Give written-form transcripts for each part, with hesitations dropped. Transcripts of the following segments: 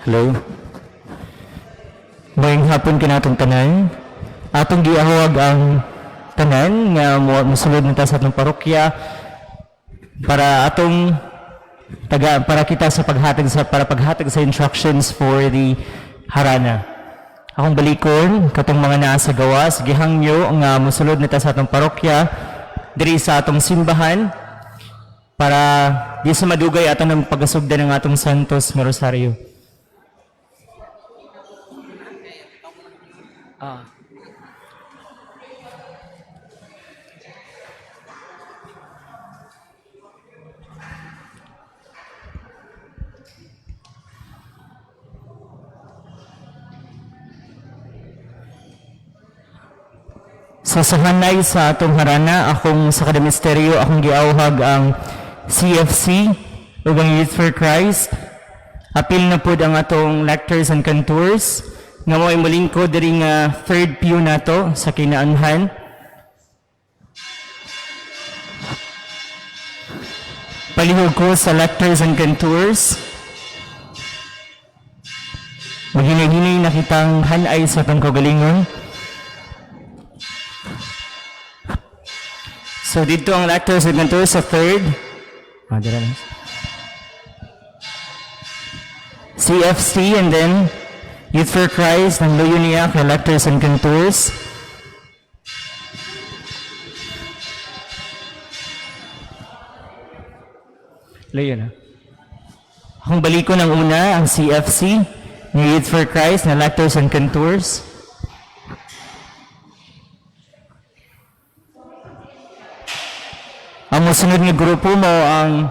Hello. Mayong hapon kinatong tanan. Atong giahawag ang tanan nga mosulod nita sa atong parokya para kita sa paghatag sa instructions for the harana. Akong balikon katong mga naa sa gawas gihangyo nga mosulod nita sa atong parokya diri sa atong simbahan para di sa madugay aton ang pagasugdan ng atong santos nga rosaryo. Sa sahanay sa atong harana, akong sa kada misteryo, akong giawhag ang CFC, ug ang Youth for Christ. Apil na pod ang atong lectors and cantors, nga mo ay mulingkod diri nga third pew nato sa kinaanhan. Palihog ko sa lectors and cantors. Maghinay-hinay na kitang hanay sa atong kagalingon. So dito ang lectors and cantors sa third. CFC and then Youth for Christ ng Loyuniac lectors and cantors. Layo na. Akong balikon ang una, ang CFC, ng Youth for Christ na lectors and cantors. Ang musunod nga grupo mo ang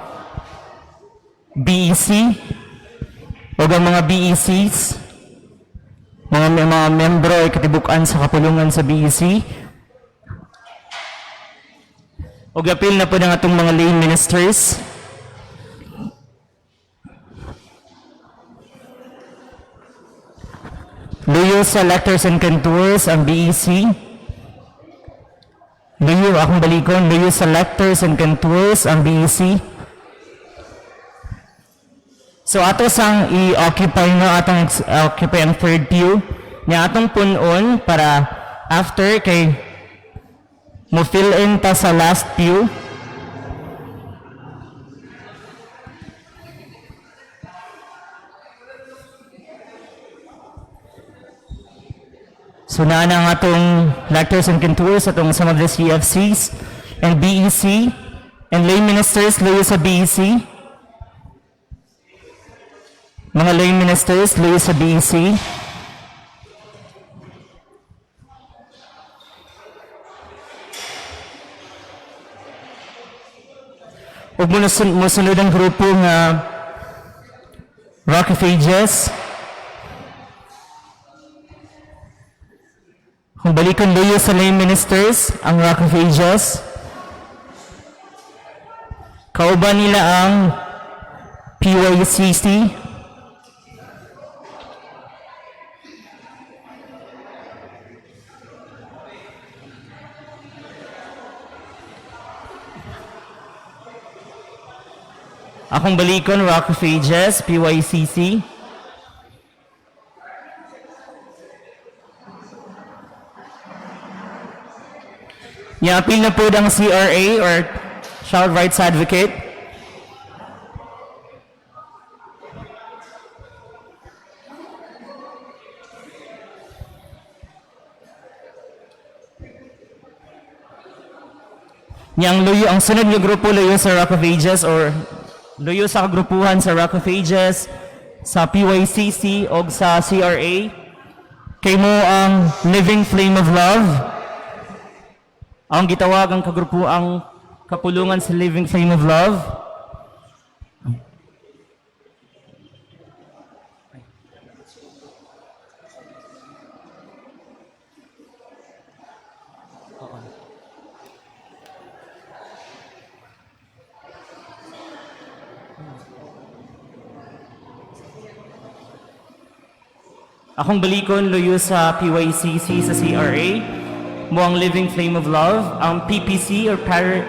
BEC o ang mga BECs, mga membro ay katibukan sa kapulungan sa BEC. O gapil na po ng atong mga lay ministers. Luyo sa lectors and cantors ang BEC. Luyo, akong balikon, luyo sa lectors and cantors ang BEC. So ato sang i-occupy ang third pew niya atong punon para after kay mo fill in ta sa last pew. So naa na ang atong lectors and cantors atong some of the CFCs and BEC and lay ministers luyo sa BEC. Mga lay ministers luyo sa BEC. Ug musunod ang grupo nga Rock of Ages. Kung balikan luyo sa lay ministers, ang Rock of Ages. Kauban nila ang PYCC. Akong balikon, Rock of Ages, PYCC. Apil na po ang CRA or Child Rights Advocate. Niyang luyo, ang sunod nga grupo luyo sa Rock of Ages or luyo sa kagrupuhan sa Rock of Ages, sa PYCC o sa CRA. Kay mo ang Living Flame of Love. Ang gitawag ang kagrupo ang kapulungan sa Living Flame of Love. Akong balikon luyo sa PYCC sa CRA, mo ang Living Flame of Love, ang PPC or Parish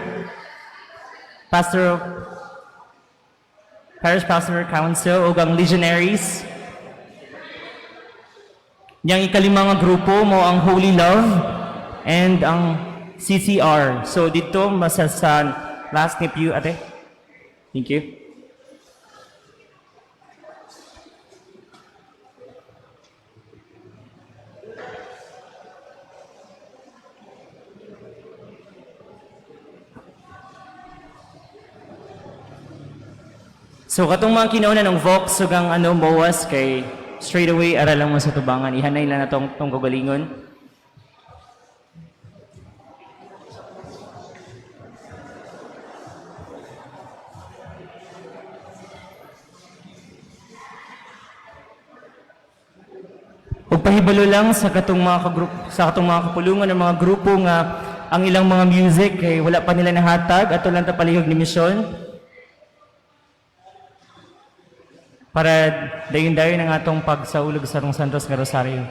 Pastoral Council o ang Legionaries. Yang ikalimang nga grupo mo ang Holy Love and ang CCR. So dito sa last nip you ate. Thank you. So katong mga kinauna ng Vox ug ang MOAS kay straight away ara lang mo sa tubangan ihanay lang natong tong kagalingon. Ug pahibalo lang sa katong mga kapulungan ng mga grupo nga ang ilang mga music kay wala pa nila nahatag ato lang ta palihog ni misyon. Para dayon-dayon ang atong pagsaulog sa Santos nga Rosario.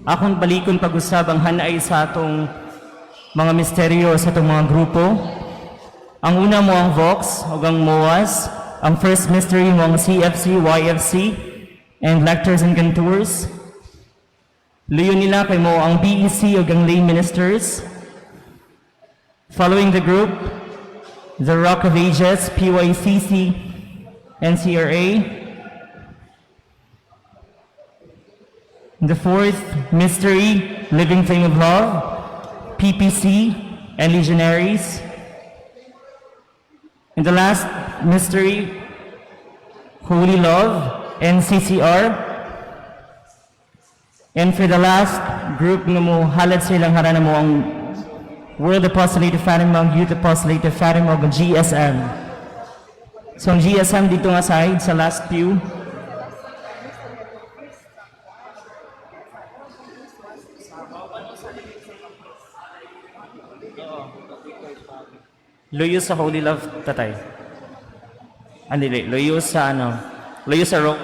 Akong balikon pag-usab ang hanay sa atong mga misteryo sa atong mga grupo. Ang una mo ang Vox o ang MOAS, ang first mystery mo ang CFC, YFC, and Lectors and Cantours. Luyo nila kay mo ang BEC o ang lay ministers. Following the group, the Rock of Ages, PYCC, and CRA. The fourth mystery, Living Flame of Love, PPC, and Legionaries. And the last mystery, Holy Love, and CCR. And for the last group nga mo halad sa ilang harana mo ang World Apostolative Fatima, ang Youth Apostolative Fatima, ang GSM. So ang GSM dito nga side sa last pew. Luyo sa Holy Love, tatay. Andili, luyo sa luyo sa rock.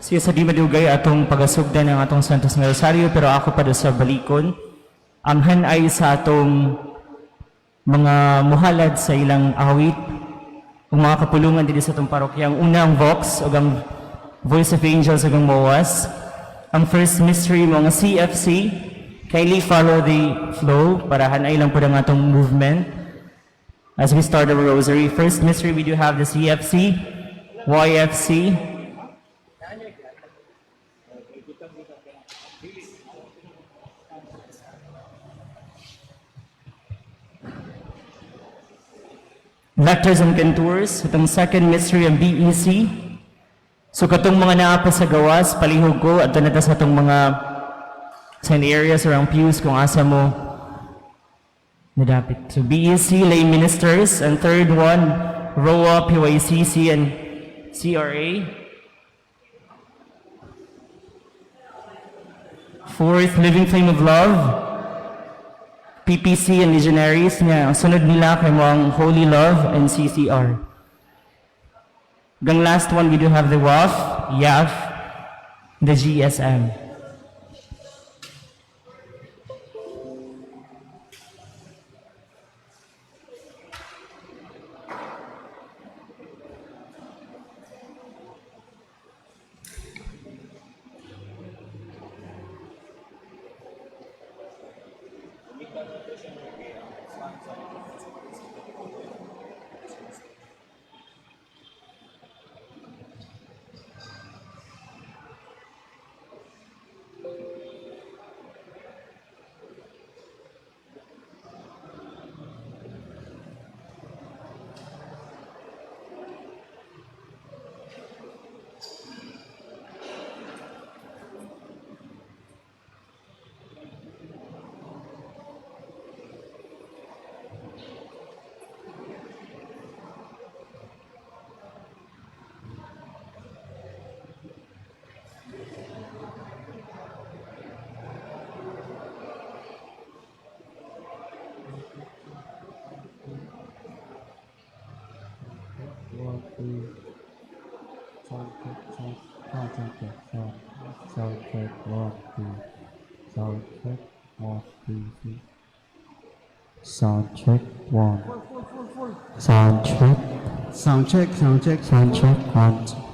Siya sa di madugay atong pagasugdan ng atong Santos nga Rosario pero ako pa sa balikon. Ang hanay sa atong mga muhalad sa ilang awit Ang mga kapulungan dito sa itong parokya. Ang una ang Vox, o ang Voice of Angels, o ang MOAS. Ang first mystery mo, ang CFC. Kindly follow the flow para hanay lang po ng atong movement. As we start our rosary, first mystery we do have the CFC, YFC, Lectors and Contours, itong second mystery ang BEC. So katong mga naapa sa gawas, palihog ko at tanata sa itong mga sign areas around pews kung asa mo nadapit. So BEC, lay ministers, and third one, ROA, PYCC, and CRA. Fourth, Living Flame of Love, PPC and Legionaries nga. Ang sunod nila kay mga Holy Love and CCR. Gang last one, we do have the WAF, YAF, the GSM. Sound check one. Sound check. Sound check, sound check. Sound check one.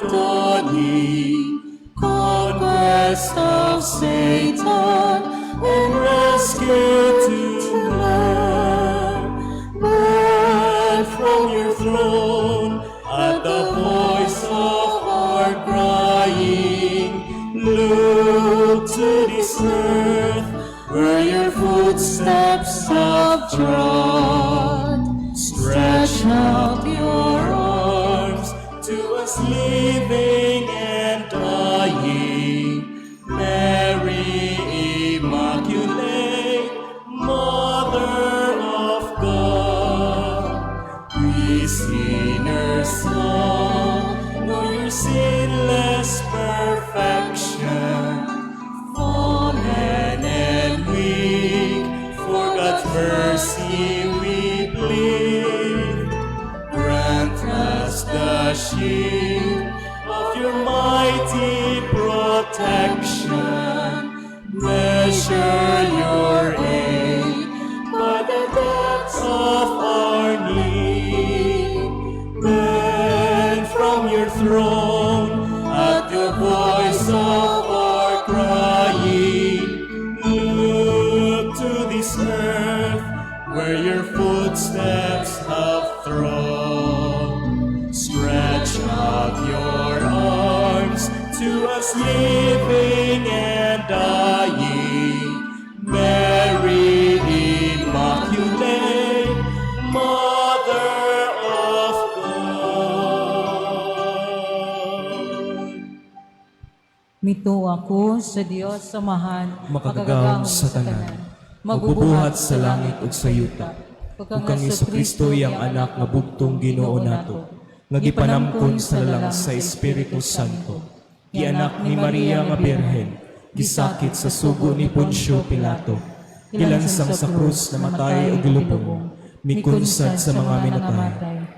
dawning, conquest of Satan, and rescue to man. Man from your throne, at the voice of our crying, look to this earth, where your footsteps have trod. Stretch out your arms to us living and dying. Mary Immaculate, Mother of God, we sinners all know your sinless perfection. Fallen and weak, for God's mercy we plead. Grant us the shield of your mighty protection. Measure your aid by the depths of our need. Bend from your throne at the voice of our crying. Look to this earth where your footsteps have trod. Stretch out your arms to us living and dying. Mary Immaculate, Mother of God. Mito ako sa Dios samahan, makagagahom sa tanan, magbubuhat sa langit ug sa yuta. Ug kang Kristo yang anak nga bugtong Ginoo nato, nga gipanamkon sa lalang sa Espiritu Santo. Gianak ni Maria nga Birhen, gisakit sa sugo ni Poncio Pilato, gilansang sa krus namatay ug gilubong, mikunsad sa mga minatay.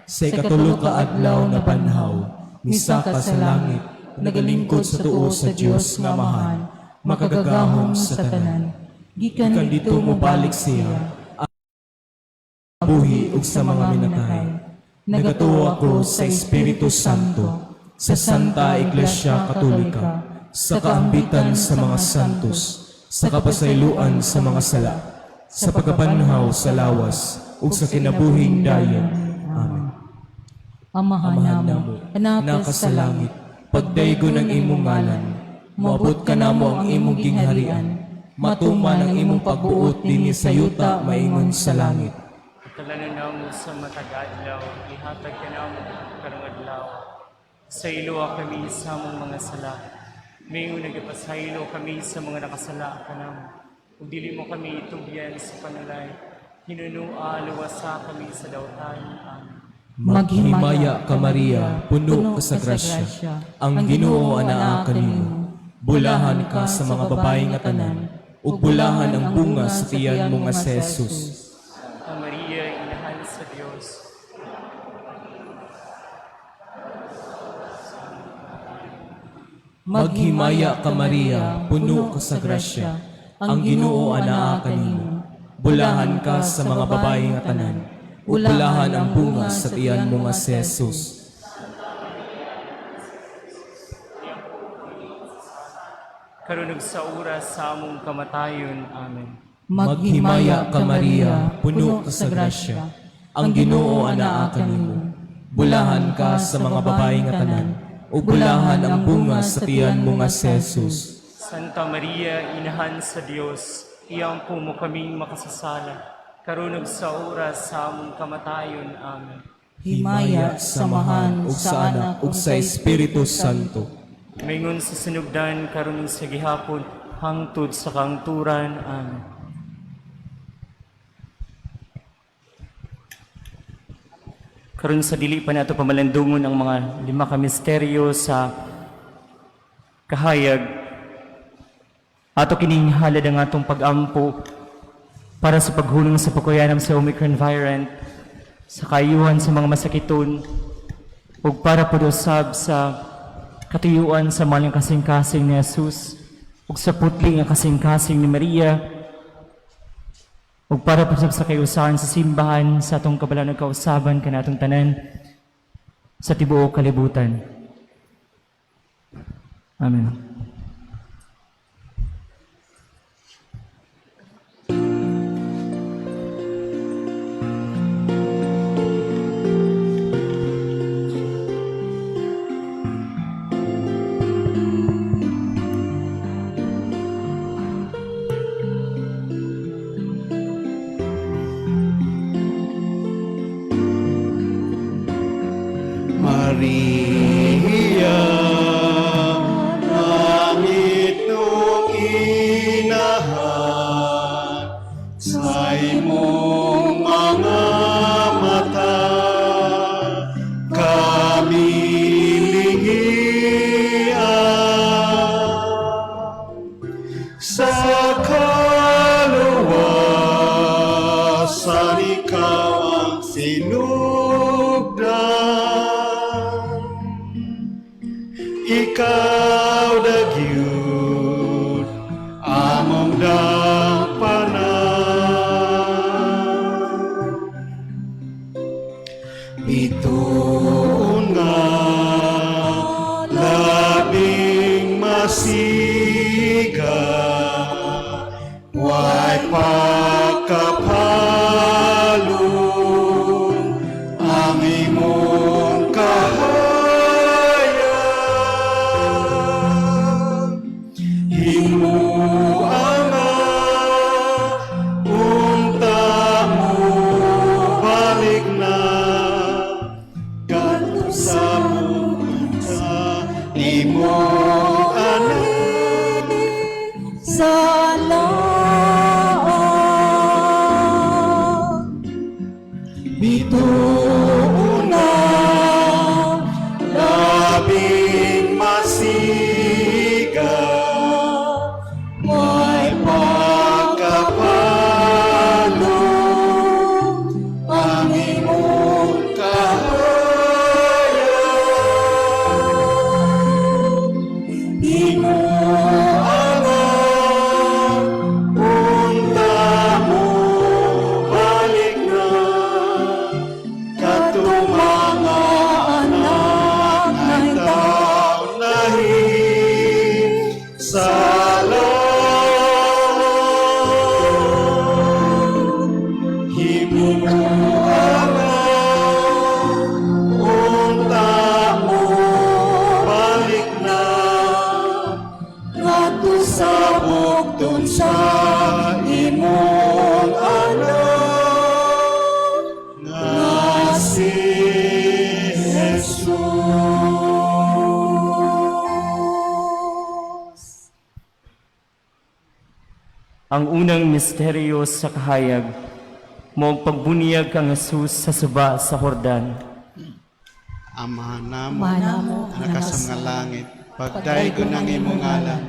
Sa ikatulo ka adlaw na banhaw, misaka sa langit, nagalingkod sa tuo sa Dios nga Amahan, makagagahom sa tanan. Gikan dito mo balik siya, buhi ug sa mga minatay. Nagatuo ako sa Espiritu Santo, sa Santa Iglesia Katolika, sa kaambitan sa mga santos, sa kapasayloan sa mga sala, sa pagkabanhaw sa lawas, ug sa kinabuhing dayon. Amen. Amahan namo, anak sa langit, pagdaygon ang imong ngalan, moabot ka namo ang imong gingharian, matuman ang imong pagbuot dinhi sa yuta maingon sa langit. Talanan namo sa matag-adlaw, ihatag ka namo karong adlaw. Sa iluwa kami sa among mga sala. Mayon nagapasaylo kami sa mga nakasala ka namo. Ug dili mo kami itugyan sa panalay. Hinunua luwasa kami sa dawtan. Amen. Maghimaya ka Maria, puno ka sa grasya, ang Ginoo anaa kanimo. Bulahan ka sa mga babae nga tanan, ug bulahan ang bunga sa tiyan mo nga si Jesus. Santa Maria, inahan sa Dios. Maghimaya ka Maria, puno ka sa grasya, ang Ginoo anaa kanimo. Bulahan ka sa mga babae nga tanan, ug bulahan ang bunga sa tiyan mo nga si Jesus. Karon ug sa oras sa among kamatayon. Amen. Maghimaya ka Maria, puno ka sa grasya, ang Ginoo anaa kanimo. Bulahan ka sa mga babae nga tanan, ug bulahan ang bunga sa tiyan mo nga si Jesus. Santa Maria, inahan sa Dios, iyampo mo kaming makasasala. Karon ug sa oras sa among kamatayon. Amen. himaya, samahan, ug sa Anak ug sa Espiritu Santo. Maingon sa sinugdan karon ug sa gihapon hangtod sa kangturan. Amen. Karon sa dili pa nato pamalandungon ang mga 5 ka misteryo sa kahayag. Ato kining halad ang atong pag-ampo para sa paghulong sa pagkuyanam sa Omicron variant, sa kayuhan sa mga masakiton, ug para pag-usab sa katuyuan sa maling kasing-kasing ni Jesus, ug sa putling nga kasing-kasing ni Maria, ug para pasab sa kayusahan sa simbahan sa atong kabalan ug kausaban kanatong tanan sa tibuok kalibutan. Amen. Maria, langit nung inahan, sa imong mga mata, kami lingian. Sa kaluwasan ikaw ang sinugdan. Ikaw dagyud among dapanan. Bituon nga labing masiga, way pagkapalong ang imong kahayag. Himuan nga unta mo balik na, kadto sa munta imong anak. Salaam. Bituon nga labing masiga, may pagkapalong ang imong kahayag. Himuan nga unta mo balik na, katong mga anak na ikaw nahin sa langit. Himuan nga unta mo balik na, ngadto sa bugtong sa imong anak nga si Jesus. Ang unang misteryo sa kahayag, mo pagbunyag kang Jesus sa suba sa Hordan. Amahan namo, Manamo, nakasam nga langit, pagdaygo ng imong ngalan,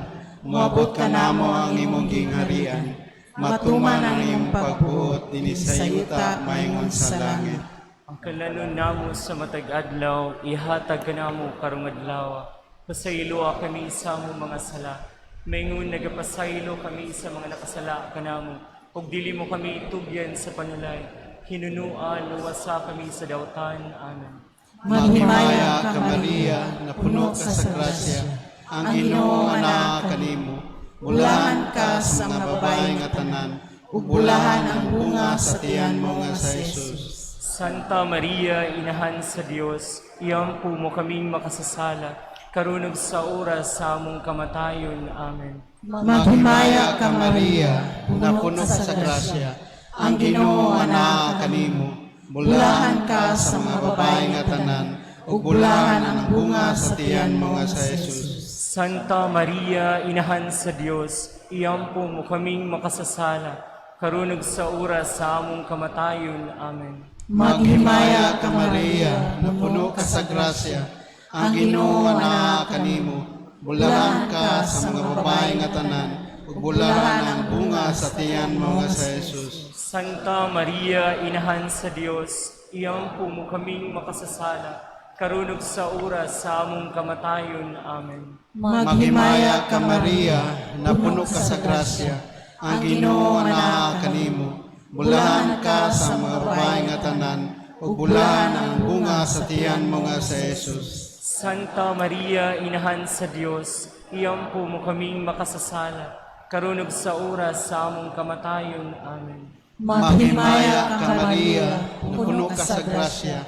moabot ka namo ang imong gingharian, matuman ang imong pagbuot, dinhi sa yuta, maingon sa langit. Ang kalanon namo sa matag adlaw, ihatag ka namo karong adlaw. Pasaylo kami sa mo mga sala. Maingon nagapasaylo kami sa mga nakasala kanamo. Ug dili mo kami tugyan sa panulay. Hinunuan luwasa kami sa dawtan. Amen. Maghimaya ka Maria, na puno ka sa grasya, ang Ginoo anak kanimo. Bulahan ka sa mga babae nga tanan, ug bulahan ang bunga sa tiyan mo nga sa Jesus. Santa Maria, Inahan sa Dios, iyampu mo kaming makasasala, karunog sa oras sa among kamatayon. Amen. Maghimaya ka Maria, na puno ka sa grasya, ang Ginoo anak kanimo. Bulahan ka sa mga babae nga tanan, ug bulahan ang bunga sa tiyan mo nga sa Jesus. Santa Maria, Inahan sa Dios, iyampu mo kaming makasasala, karunog sa oras sa among kamatayon. Amen. Maghimaya ka Maria, na puno ka sa grasya, ang Ginoo anak kanimo. Bulahan ka sa mga babae nga tanan, ug bulahan ang bunga sa tiyan mo nga sa Jesus. Santa Maria, Inahan sa Dios, iyampu mo kaming makasasala, karunog sa oras sa among kamatayon. Amen. Maghimaya ka Maria, na puno ka sa grasya, ang Ginoo anak kanimo. Bulahan ka sa mga babae nga tanan, ug bulahan ang bunga sa tiyan mo nga sa Jesus. Santa Maria, Inahan sa Dios, iyampu mo kaming makasasala, karunog sa oras sa among kamatayon. Amen. Maghimaya ka Maria, puno ka sa grasya,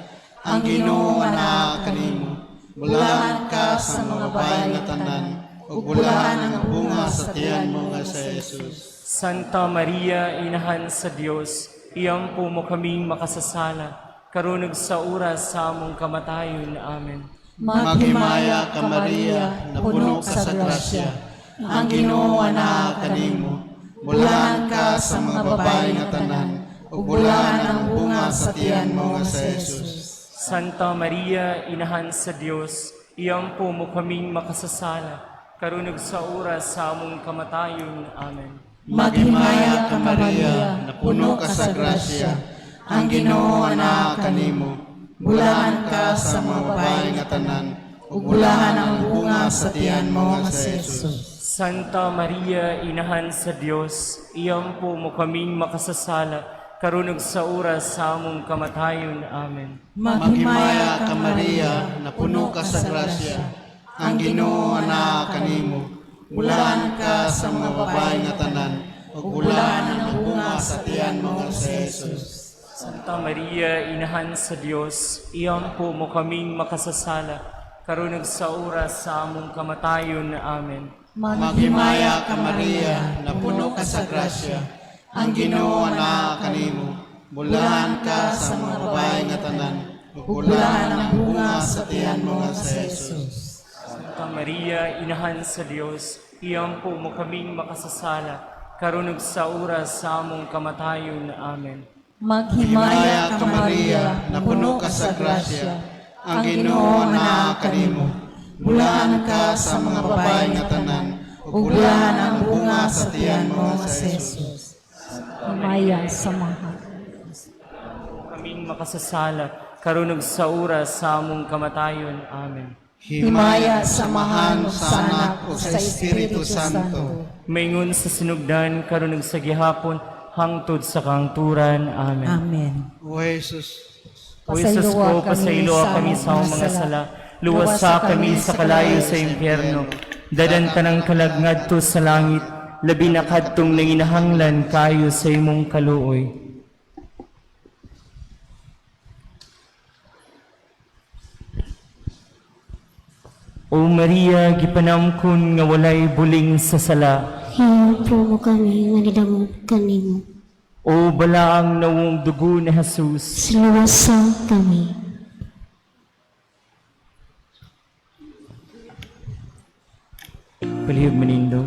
ang Ginoo anak kanimo. Bulahan ka sa mga babae nga tanan, ug bulahan ang bunga sa tiyan mo nga sa Jesus. Santa Maria, Inahan sa Dios, iyampu mo kaming makasasala, karunog sa oras sa among kamatayon. Amen. Maghimaya ka Maria, na puno ka sa grasya, ang Ginoo anak kanimo. Bulahan ka sa mga babae nga tanan, ug bulahan ang bunga sa tiyan mo nga sa Jesus. Santa Maria, Inahan sa Dios, iyampu mo kaming makasasala, karunog sa oras sa among kamatayon. Amen. Maghimaya ka Maria, na puno ka sa grasya, ang Ginoo anak kanimo. Bulahan ka sa mga babae nga tanan, ug bulahan ang bunga sa tiyan mo nga sa Jesus. Santa Maria, Inahan sa Dios, iyampu mo kaming makasasala, karunog sa oras sa among kamatayon. Amen. Maghimaya ka Maria, na puno ka sa grasya, ang Ginoo anak kanimo. Bulahan ka sa mga babae nga tanan, ug bulahan ang bunga sa tiyan mo nga sa Jesus. Santa Maria, Inahan sa Dios, iyampu mo kaming makasasala, karunog sa oras sa among kamatayon. Amen. Maghimaya ka Maria, na puno ka sa grasya, ang Ginoo anak kanimo. Bulahan ka sa mga babae nga tanan, ug bulahan ang bunga sa tiyan mo nga sa Jesus. Santa Maria, Inahan sa Dios, iyampu mo kaming makasasala, karunog sa oras sa among kamatayon. Amen. Maghimaya ka Maria, na puno ka sa grasya, ang Ginoo anak kanimo. Bulahan ka sa mga babae nga tanan, ug bulahan ang bunga sa tiyan mo nga sa Jesus. Himaya sa mahal. Kaming makasasala, karunog sa oras sa among kamatayon. Amen. Himaya samahan sa anak ug sa Espiritu Santo. Maingon sa sinugdan, karunog sa gihapon, hangtod sa kangturan. Amen. Amen. O Jesus, O Jesus ko, pasayloa kami sa among mga sala, luwasa kami sa kalayo sa impyerno, dadan ka ng kalagngad to sa langit, labi na kadtong nanginahanglan kayo sa imong kaluoy. O Maria, gipanamkon nga walay buling sa sala, Hiyampo mo kami nga nidamog kanimo. o balaang nawong dugo ni Jesus, Siluwasa kami. palihog manindo.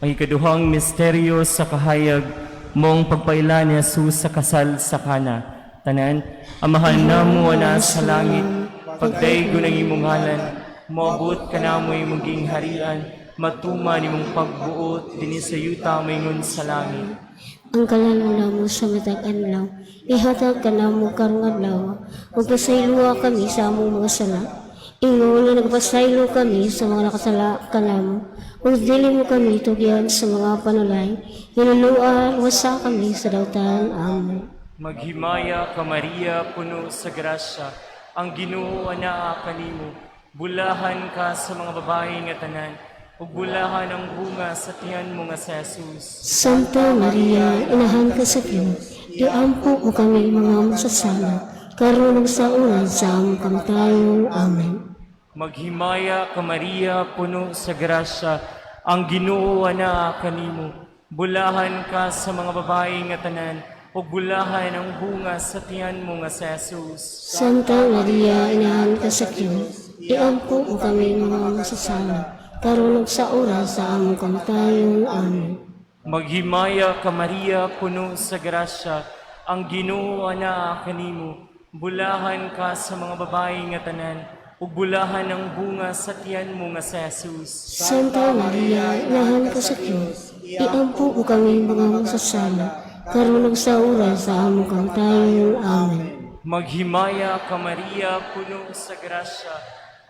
Ang ikaduhang misteryo sa kahayag mong pagpaila ni Jesus sa kasal sa Kana. Tanan, amahan na mo na sa langit, pagdaygo ng imong ngalan, moabot ka na mo imong gingharian, matuma nimong pagbuot, dinhi sa yuta maingon sa langit. Ang kalalula mo sa matag adlaw, ihatag ka na mo karong adlaw, ug pasayloa kami sa among mga sala. Ingon nga nagpasaylo kami sa mga nakasala kanamo, ug dili mo kami tugyan sa mga panulay, hinuluan wasa kami sa dawtan. Amen. Maghimaya ka Maria, puno sa grasya, ang Ginoo anaa kanimo. Bulahan ka sa mga babae nga tanan, ug bulahan ang bunga sa tiyan mo nga si Jesus. Santa Maria, inahan ka sa Diyos, iampo mo kami mga masasala, karon ug sa oras sa among kamatayon. Amen. Maghimaya ka Maria, puno sa grasya, ang Ginoo anaa kanimo. Bulahan ka sa mga babae nga tanan, ug bulahan ang bunga sa tiyan mo nga si Jesus. Santa Maria, inahan ka sa Diyos, iampo mo kami mga masasala, karon ug sa oras sa among kamatayon. Amen. Maghimaya ka Maria, puno sa grasya, ang Ginoo anaa kanimo. Bulahan ka sa mga babae nga tanan, ug bulahan ang bunga sa tiyan mo nga si Jesus. Santa Maria, inahan ka sa Diyos, iampo mo kami mga masasala, karon ug sa oras sa among kamatayon. Amen. Maghimaya ka Maria, puno sa grasya,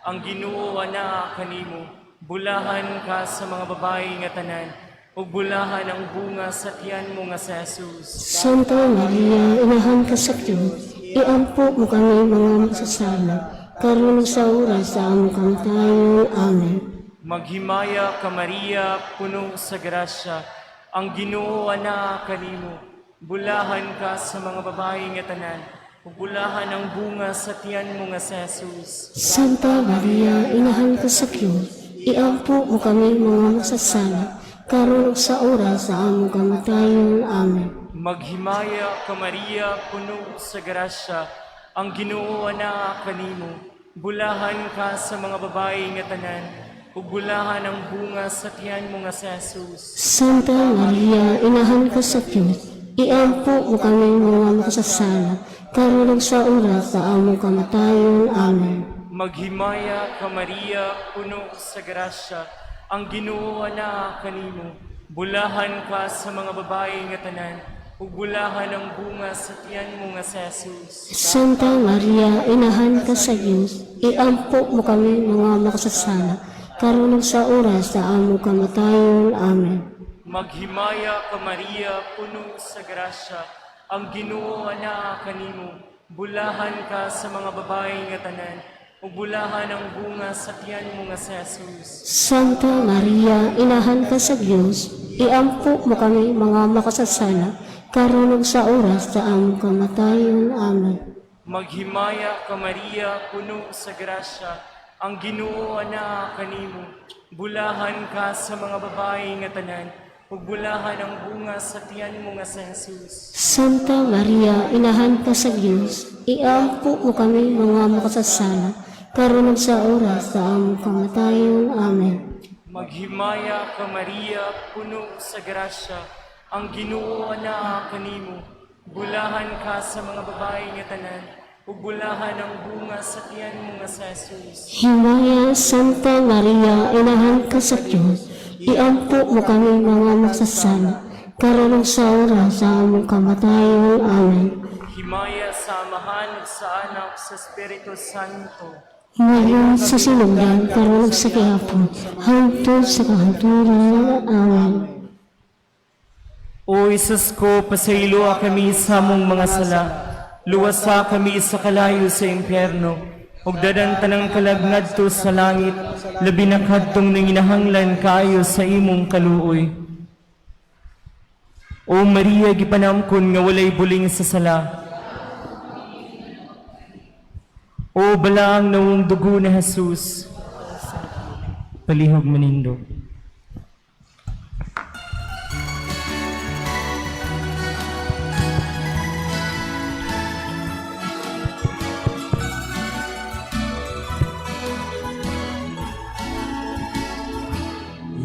ang Ginoo anaa kanimo. Bulahan ka sa mga babae nga tanan, ug bulahan ang bunga sa tiyan mo nga si Jesus. Santa Maria, inahan ka sa Diyos, iampo mo kami mga masasala, karon ug sa oras sa among kamatayon. Amen. Maghimaya ka Maria, puno sa grasya, ang Ginoo anaa kanimo. Bulahan ka sa mga babae nga tanan, ug bulahan ang bunga sa tiyan mo nga si Jesus. Santa Maria, inahan ka sa Diyos, iampo mo kami mga masasala, karon ug sa oras sa among kamatayon. Amen. Maghimaya ka Maria, puno sa grasya, ang Ginoo anaa kanimo. Bulahan ka sa mga babae nga tanan, ug bulahan ang bunga sa tiyan mo nga si Jesus. Santa Maria, inahan ka sa Diyos, iampo mo kami mga makasasala, karon ug sa oras sa among kamatayon. Amen. Maghimaya ka Maria, puno sa grasya, ang Ginoo anaa kanimo. Bulahan ka sa mga babae nga tanan, ug bulahan ang bunga sa tiyan mo nga si Jesus. Santa Maria, inahan ka sa Diyos, iampo mo kami mga makasasala, karon ug sa oras sa among kamatayon. Amen. Maghimaya ka Maria, puno sa grasya, ang Ginoo anaa kanimo. Bulahan ka sa mga babae nga tanan, ug bulahan ang bunga sa tiyan mo nga si Jesus. Santa Maria, inahan ka sa Diyos, iampo mo kami mga makasasala, karon ug sa oras sa among kamatayon. Amen. Maghimaya ka Maria, puno sa grasya, ang Ginoo anaa kanimo. Bulahan ka sa mga babae nga tanan, ug bulahan ang bunga sa tiyan mo nga si Jesus. Santa Maria, inahan ka sa Diyos, iampo mo kami mga makasasala, karon ug sa oras sa among kamatayon. Amen. Maghimaya ka Maria, puno sa grasya, ang Ginoo anaa kanimo. Bulahan ka sa mga babae nga tanan, ug bulahan ang bunga sa tiyan mo nga si Jesus. Himaya, Santa Maria, inahan ka sa Diyos, iampo mo kami mga magsasala, karon ug sa oras sa among kamatayon. Amen. Himaya sa Amahan ug sa Anak ug sa Espiritu Santo. Ngayon sa sinugdan, karon ug sa gihapon, hangtod sa kahanturan. Amen. O Isus ko, pasayloa kami sa among mga sala, luwasa kami sa kalayo sa impyerno, ug dadan tanang kalagngad sa langit, labi na kadtong nanginahanglan kaayo sa imong kaluoy. O Maria, gipanamkon nga walay buling sa sala. O balaang nawong dugo na Jesus, palihog manindo.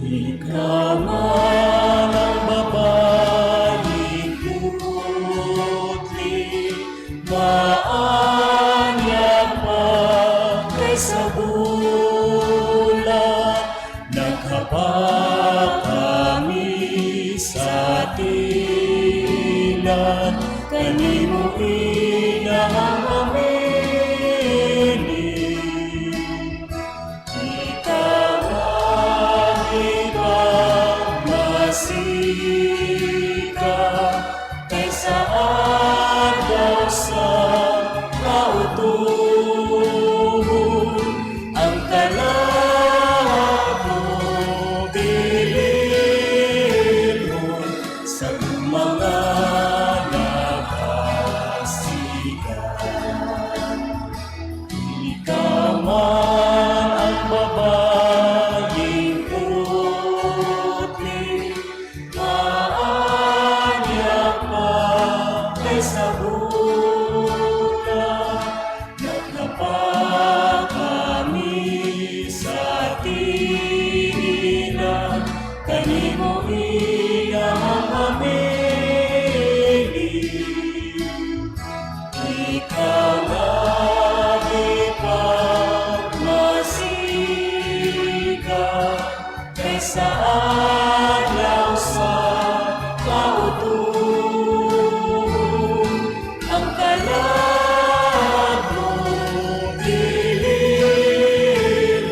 Ikaw man ang mapalikutli, maanyag pa kaysa bulan, nagkapal sa kautuhon, ang kalabo bililon sa mga nakasigan. Ikaw man ang babaeng puti, maanyak pa kaysa bulan, nagkapa kami sa tigilan, kanimo iyang amili. Ikaw ang ipagmasiga kaysa adlaw sa kautuhon, ang kalabo bililon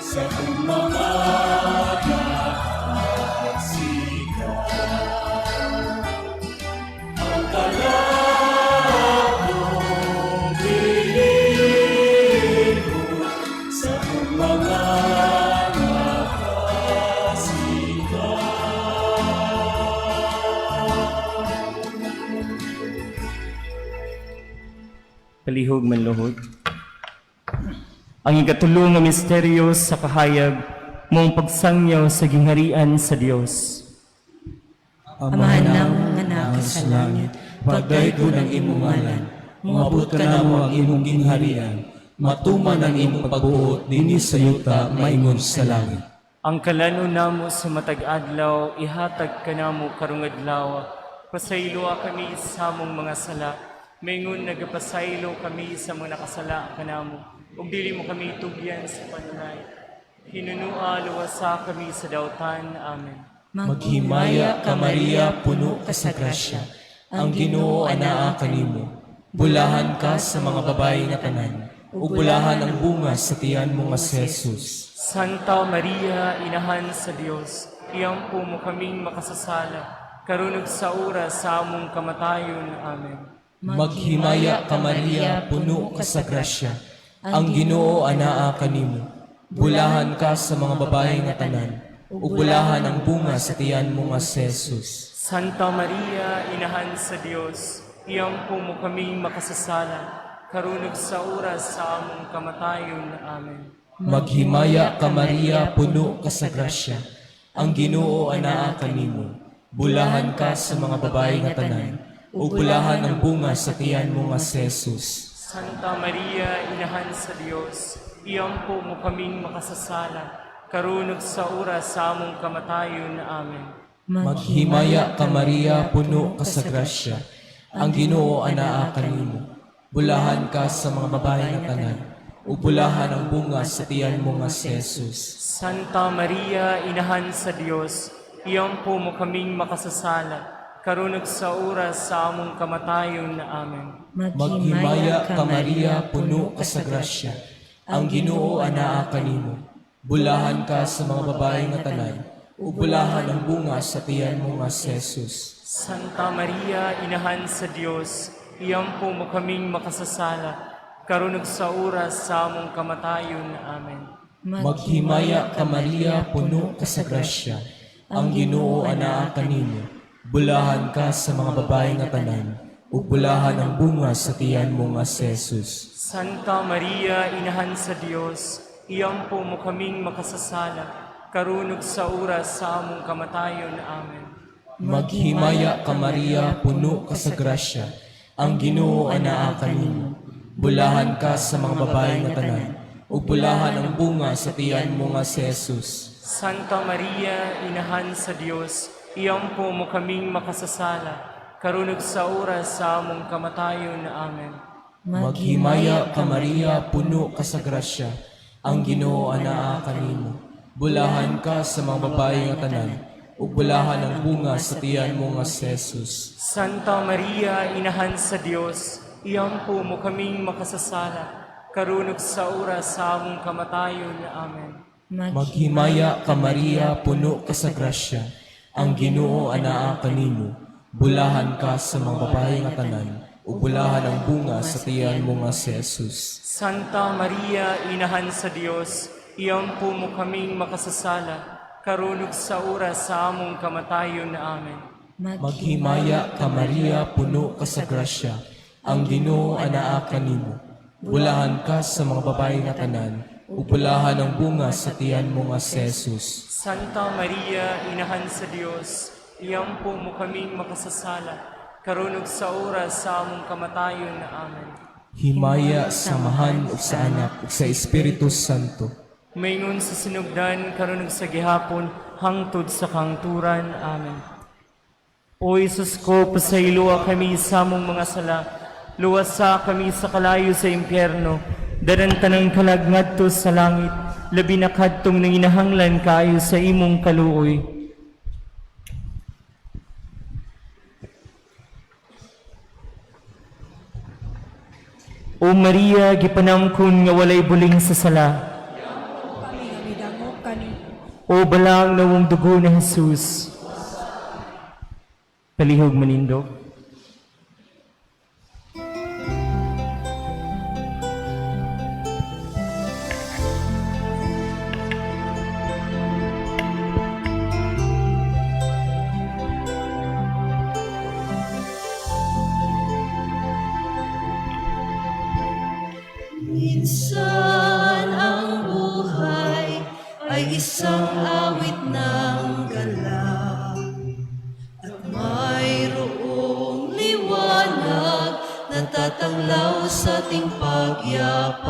sa mga nakasigan. Ang kalabo bililon sa mga Palihog manluhod. Ang ikatulong nga misteryo sa kahayag mong pagsangyaw sa gingharian sa Dios. Amahan ng anak sa langit, pagdaygo ng imong ngalan, mabot ka na mo ang imong gingharian, matuman ang imong pagbuot dinhi sa yuta maingon sa langit. Ang kalano namo sa matag adlaw, ihatag ka namo karong adlaw. Pasayloa kami sa among mga sala, maingon nagapasaylo kami sa mga nakasala kanamo. Ug dili mo kami tugyan sa panunay. Hinunua luwasa kami sa dautan. Amen. Maghimaya ka Maria, puno ka sa grasya, ang Ginoo anaa kanimo. Bulahan ka sa mga babae nga tanan, ug bulahan ang bunga sa tiyan mo nga si Jesus. Santa Maria, Inahan sa Dios, iyang po mo kaming makasasala, karunog sa oras sa among kamatayon. Amen. Maghimaya ka Maria, puno ka sa grasya, ang Ginoo anaa kanimo. Bulahan ka sa mga babae nga tanan, ug bulahan ang bunga sa tiyan mo nga si Jesus. Santa Maria, Inahan sa Dios, iyang po mo kaming makasasala, karunog sa oras sa among kamatayon. Amen. Maghimaya ka Maria, puno ka sa grasya, ang Ginoo anaa kanimo. Bulahan ka sa mga babae nga tanan, ug bulahan ang bunga sa tiyan mo nga si Jesus. Santa Maria, Inahan sa Dios, iyang po mo kaming makasasala, karunog sa oras sa among kamatayon. Amen. Maghimaya ka Maria, puno ka sa grasya, ang Ginoo anaa kanimo. Bulahan ka sa mga babae nga tanan, ug bulahan ang bunga sa tiyan mo nga si Jesus. Santa Maria, Inahan sa Dios, iyang po mo kaming makasasala, karunog sa oras sa among kamatayon. Amen. Maghimaya ka Maria, puno ka sa grasya, ang Ginoo anaa kanimo. Bulahan ka sa mga babae nga tanan, ug bulahan ang bunga sa tiyan mo nga si Jesus. Santa Maria, Inahan sa Dios, iyang po mo kaming makasasala, karunog sa oras sa among kamatayon. Amen. Maghimaya ka Maria, puno ka sa grasya, ang Ginoo anaa kanimo. Bulahan ka sa mga babae nga tanan, ug bulahan ang bunga sa tiyan mo nga si Jesus. Santa Maria, Inahan sa Dios, iyang po mo kaming makasasala, karunog sa oras sa among kamatayon. Amen. Maghimaya ka Maria, puno ka sa grasya, ang Ginoo anaa kanimo. Bulahan ka sa mga babae nga tanan, ug bulahan ang bunga sa tiyan mo nga si Jesus. Santa Maria, Inahan sa Dios, iyang po mo kaming makasasala, karunog sa oras sa among kamatayon. Amen. Maghimaya ka Maria, puno ka sa grasya, ang Ginoo anaa kanimo. Bulahan ka sa mga babae nga tanan, ug bulahan ang bunga sa tiyan mo nga si Jesus. Santa Maria, Inahan sa Dios, iyang po mo kaming makasasala, karunog sa oras sa among kamatayon. Amen. Maghimaya ka Maria, puno ka sa grasya, ang Ginoo anaa kanimo. Bulahan ka sa mga babae nga tanan, ug bulahan ang bunga sa tiyan mo nga si Jesus. Santa Maria, Inahan sa Dios, iyampu mo kaming makasasala, karunug sa oras sa among kamatayon. Amen. Maghimaya ka Maria, puno ka sa grasya, ang Ginoo anaa kanimo. Bulahan ka sa mga babae nga tanan, ug bulahan ang bunga sa tiyan mo nga si Jesus. Santa Maria, Inahan sa Dios, iyampu mo kaming makasasala, karunug sa oras sa among kamatayon. Amen. Himaya, samahan ug sa anak ug sa Espiritu Santo. Maingon sa sinugdan, karunug sa gihapon, hangtod sa kangturan. Amen. O Isus ko, pasayloa kami sa among mga sala, luwasa kami sa kalayo sa impyerno, dadan tanang kalag ngadto sa langit, labi na kadtong nanginahanglan kayo sa imong kaluoy. O Maria, gipanamkon nga walay buling sa sala, Kami nga midangog kani. o balang nawong dugo ni Jesus. Palihog manindog. Minsan ang buhay ay isang awit ng gala at mayroong liwanag na tatanglaw sa ating pagyapan.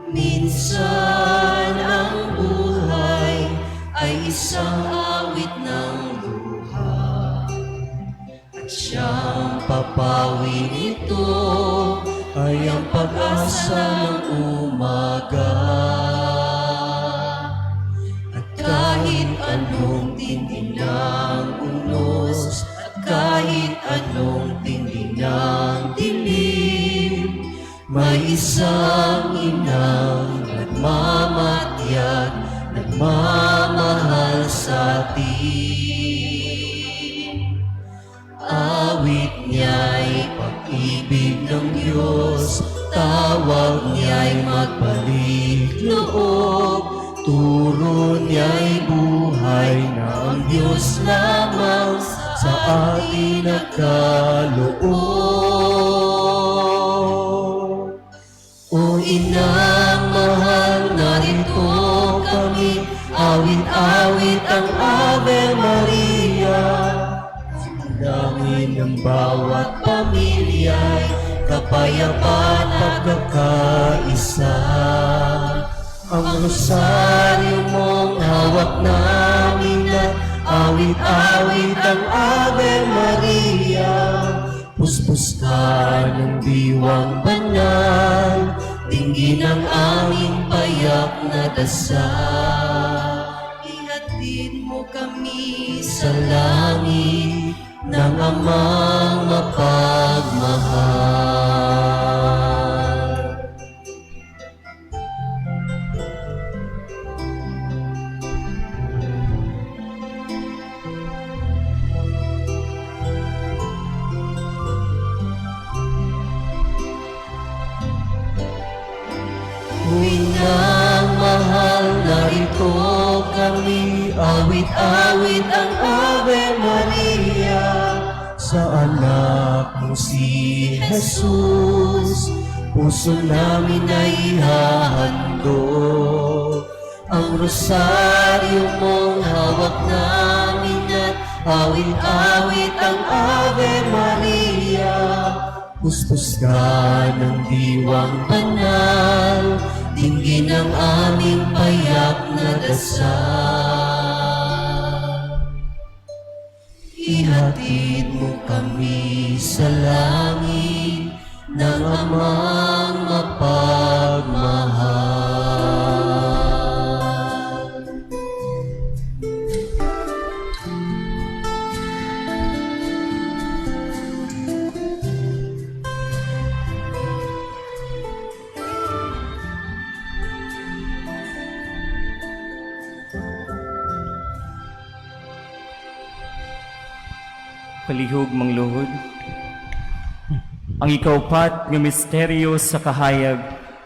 Minsan ang buhay ay isang awit ng luha at siyang papawi nito ay ang pag-asa ng umaga. At kahit anong tindi ng unos at kahit anong tindi ng dilim, may isang inang nagmamatyag, nagmamahal sa atin. Awit niya'y pag-ibig ng Diyos, tawag niya'y magbalik loob, turo niya'y buhay na ang Diyos lamang sa atin nagkaloob. O inang mahal, narito kami, awit-awit ang Ave Maria. Dalangin ng bawat pamilya'y kapayapaan at pagkakaisa. Ang rosaryo mong hawak namin at awit-awit ang Ave Maria. Puspos ka ng diwang banal, dinggin ang aming payak na dasal. Ihatid mo kami sa langit ng Amang mapagmahal. Inang mahal, narito kami, awit-awit ang Ave Maria. Sa anak mo si Jesus, puso namin ay ihahandog. Ang rosaryo mong hawak namin at awit-awit ang Ave Maria. Puspos ka ng diwang banal, dinggin ang aming payak na dasal. Ihatid mo kami sa langit ng Amang mapagmahal. Palihog mangluhod. Ang ikaupat nga misteryo sa kahayag,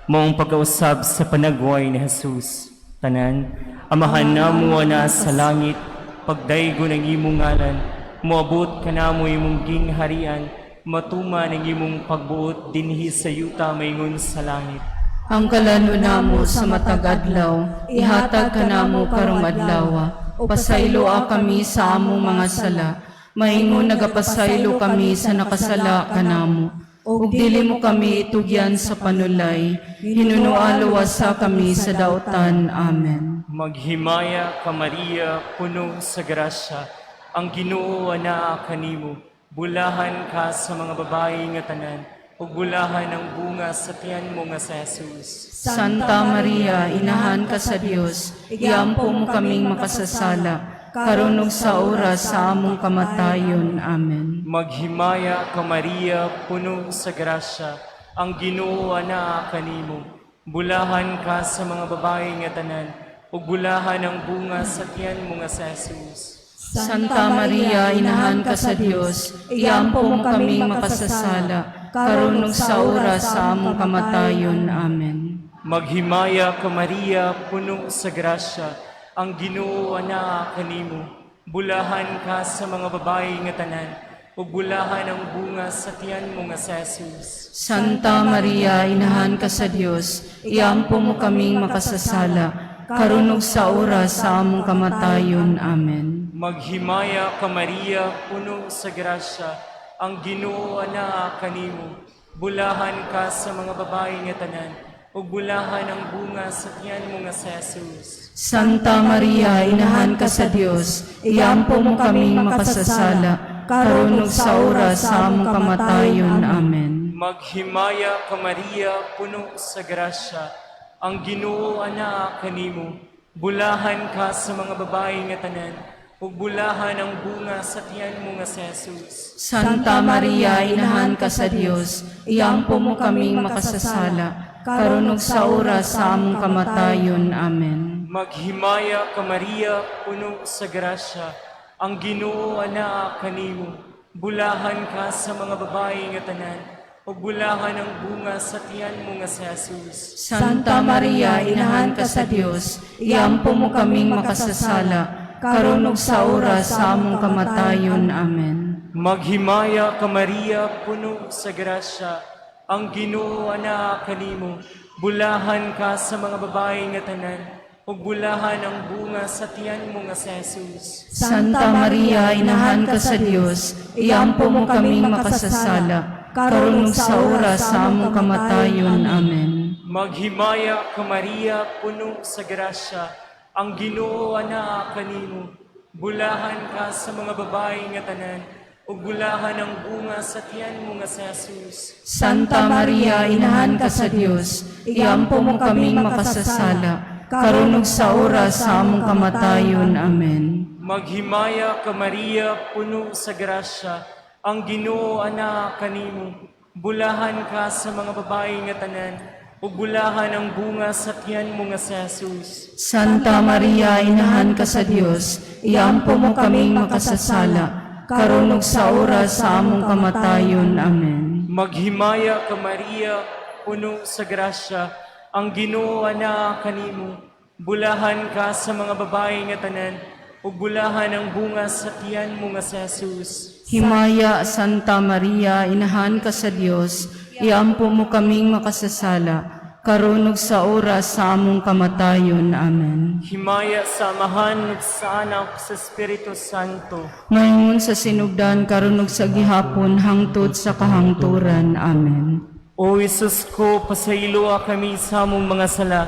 maong pagkausab sa panagway ni Jesus. Tanan, amahan namo na sa langit, pagdaygo ng imong ngalan, moabot ka namo imong gingharian, matuman ang imong pagbuot dinhi sa yuta maingon sa langit. Ang kalano namo sa matag adlaw, ihatag ka namo karong adlaw. Pasaylo kami sa among mga sala, maingon nagapasaylo kami sa nakasala kanamo. Ug dili mo kami itugyan sa panulay, hinunualawa kami sa dautan. Amen. Maghimaya ka Maria, puno sa grasya, ang Ginoo ana kanimo. Bulahan ka sa mga babae nga tanan, ug bulahan ang bunga sa tiyan mo nga sa Jesus. Santa Maria, inahan ka sa Dios, iampo mo kaming makasasala, karon ug sa oras sa among kamatayon. Amen. Maghimaya ka Maria, puno sa grasya, ang Ginoo ana kanimo. Bulahan ka sa mga babae nga tanan, ug bulahan ang bunga sa tiyan mo nga sa Jesus. Santa Maria, inahan ka sa Dios, iampo mo kaming makasasala, karon ug sa oras sa among kamatayon. Amen. Maghimaya ka Maria, puno sa grasya, ang Ginoo ana kanimo. Bulahan ka sa mga babae nga tanan, ug bulahan ang bunga sa tiyan mo nga sa Jesus. Santa Maria, inahan ka sa Dios, iampo mo kaming makasasala, karon ug sa oras sa among kamatayon. Amen. Maghimaya ka Maria, puno sa grasya, ang Ginoo ana kanimo. Bulahan ka sa mga babae nga tanan, ug bulahan ang bunga sa tiyan mo nga sa Jesus. Santa Maria, inahan ka sa Dios, iampo mo kaming makasasala, karon ug sa oras sa among kamatayon. Amen. Maghimaya ka Maria, puno sa grasya, ang Ginoo ana kanimo. Bulahan ka sa mga babae nga tanan, ug bulahan ang bunga sa tiyan mo nga sa Jesus. Santa Maria, inahan ka sa Dios, iampo mo kaming makasasala, karon ug sa oras sa among kamatayon. Amen. Maghimaya ka Maria, puno sa grasya, ang Ginoo ana kanimo. Bulahan ka sa mga babae nga tanan, ug bulahan ang bunga sa tiyan mo nga sa Jesus. Santa Maria, inahan ka sa Dios, iampo mo kaming makasasala, karon ug sa oras sa among kamatayon. Amen. Maghimaya ka Maria, puno sa grasya, ang Ginoo ana kanimo. Bulahan ka sa mga babae nga tanan, ug bulahan ang bunga sa tiyan mo nga sa Jesus. Santa Maria, inahan ka sa Dios, iampo mo kaming makasasala, karon ug sa oras sa among kamatayon. Amen. Maghimaya ka Maria, puno sa grasya, ang Ginoo ana kanimo. Bulahan ka sa mga babae nga tanan, ug bulahan ang bunga sa tiyan mo nga sa Jesus. Santa Maria, inahan ka sa Dios, iampo mo kaming makasasala, karon ug sa oras sa among kamatayon. Amen. Maghimaya ka Maria, puno sa grasya, ang Ginoo ana kanimo. Bulahan ka sa mga babae nga tanan, ug bulahan ang bunga sa tiyan mo nga sa Jesus. Santa Maria, inahan ka sa Dios, iampo mo kaming makasasala, karon ug sa oras sa among kamatayon. Amen. Maghimaya ka Maria, puno sa grasya, ang Ginoo ana kanimo. Bulahan ka sa mga babae nga tanan, ug bulahan ang bunga sa tiyan mo nga sa Jesus. Himaya, Santa Maria, inahan ka sa Dios, iampo mo kaming makasasala, karon ug sa oras sa among kamatayon. Amen. Himaya sa Amahan ug sa Anak sa Espiritu Santo. Maingon sa sinugdan karon ug sa gihapon hangtod sa kahangturan. Amen. O Isus ko, pasaylo kami sa among mga sala,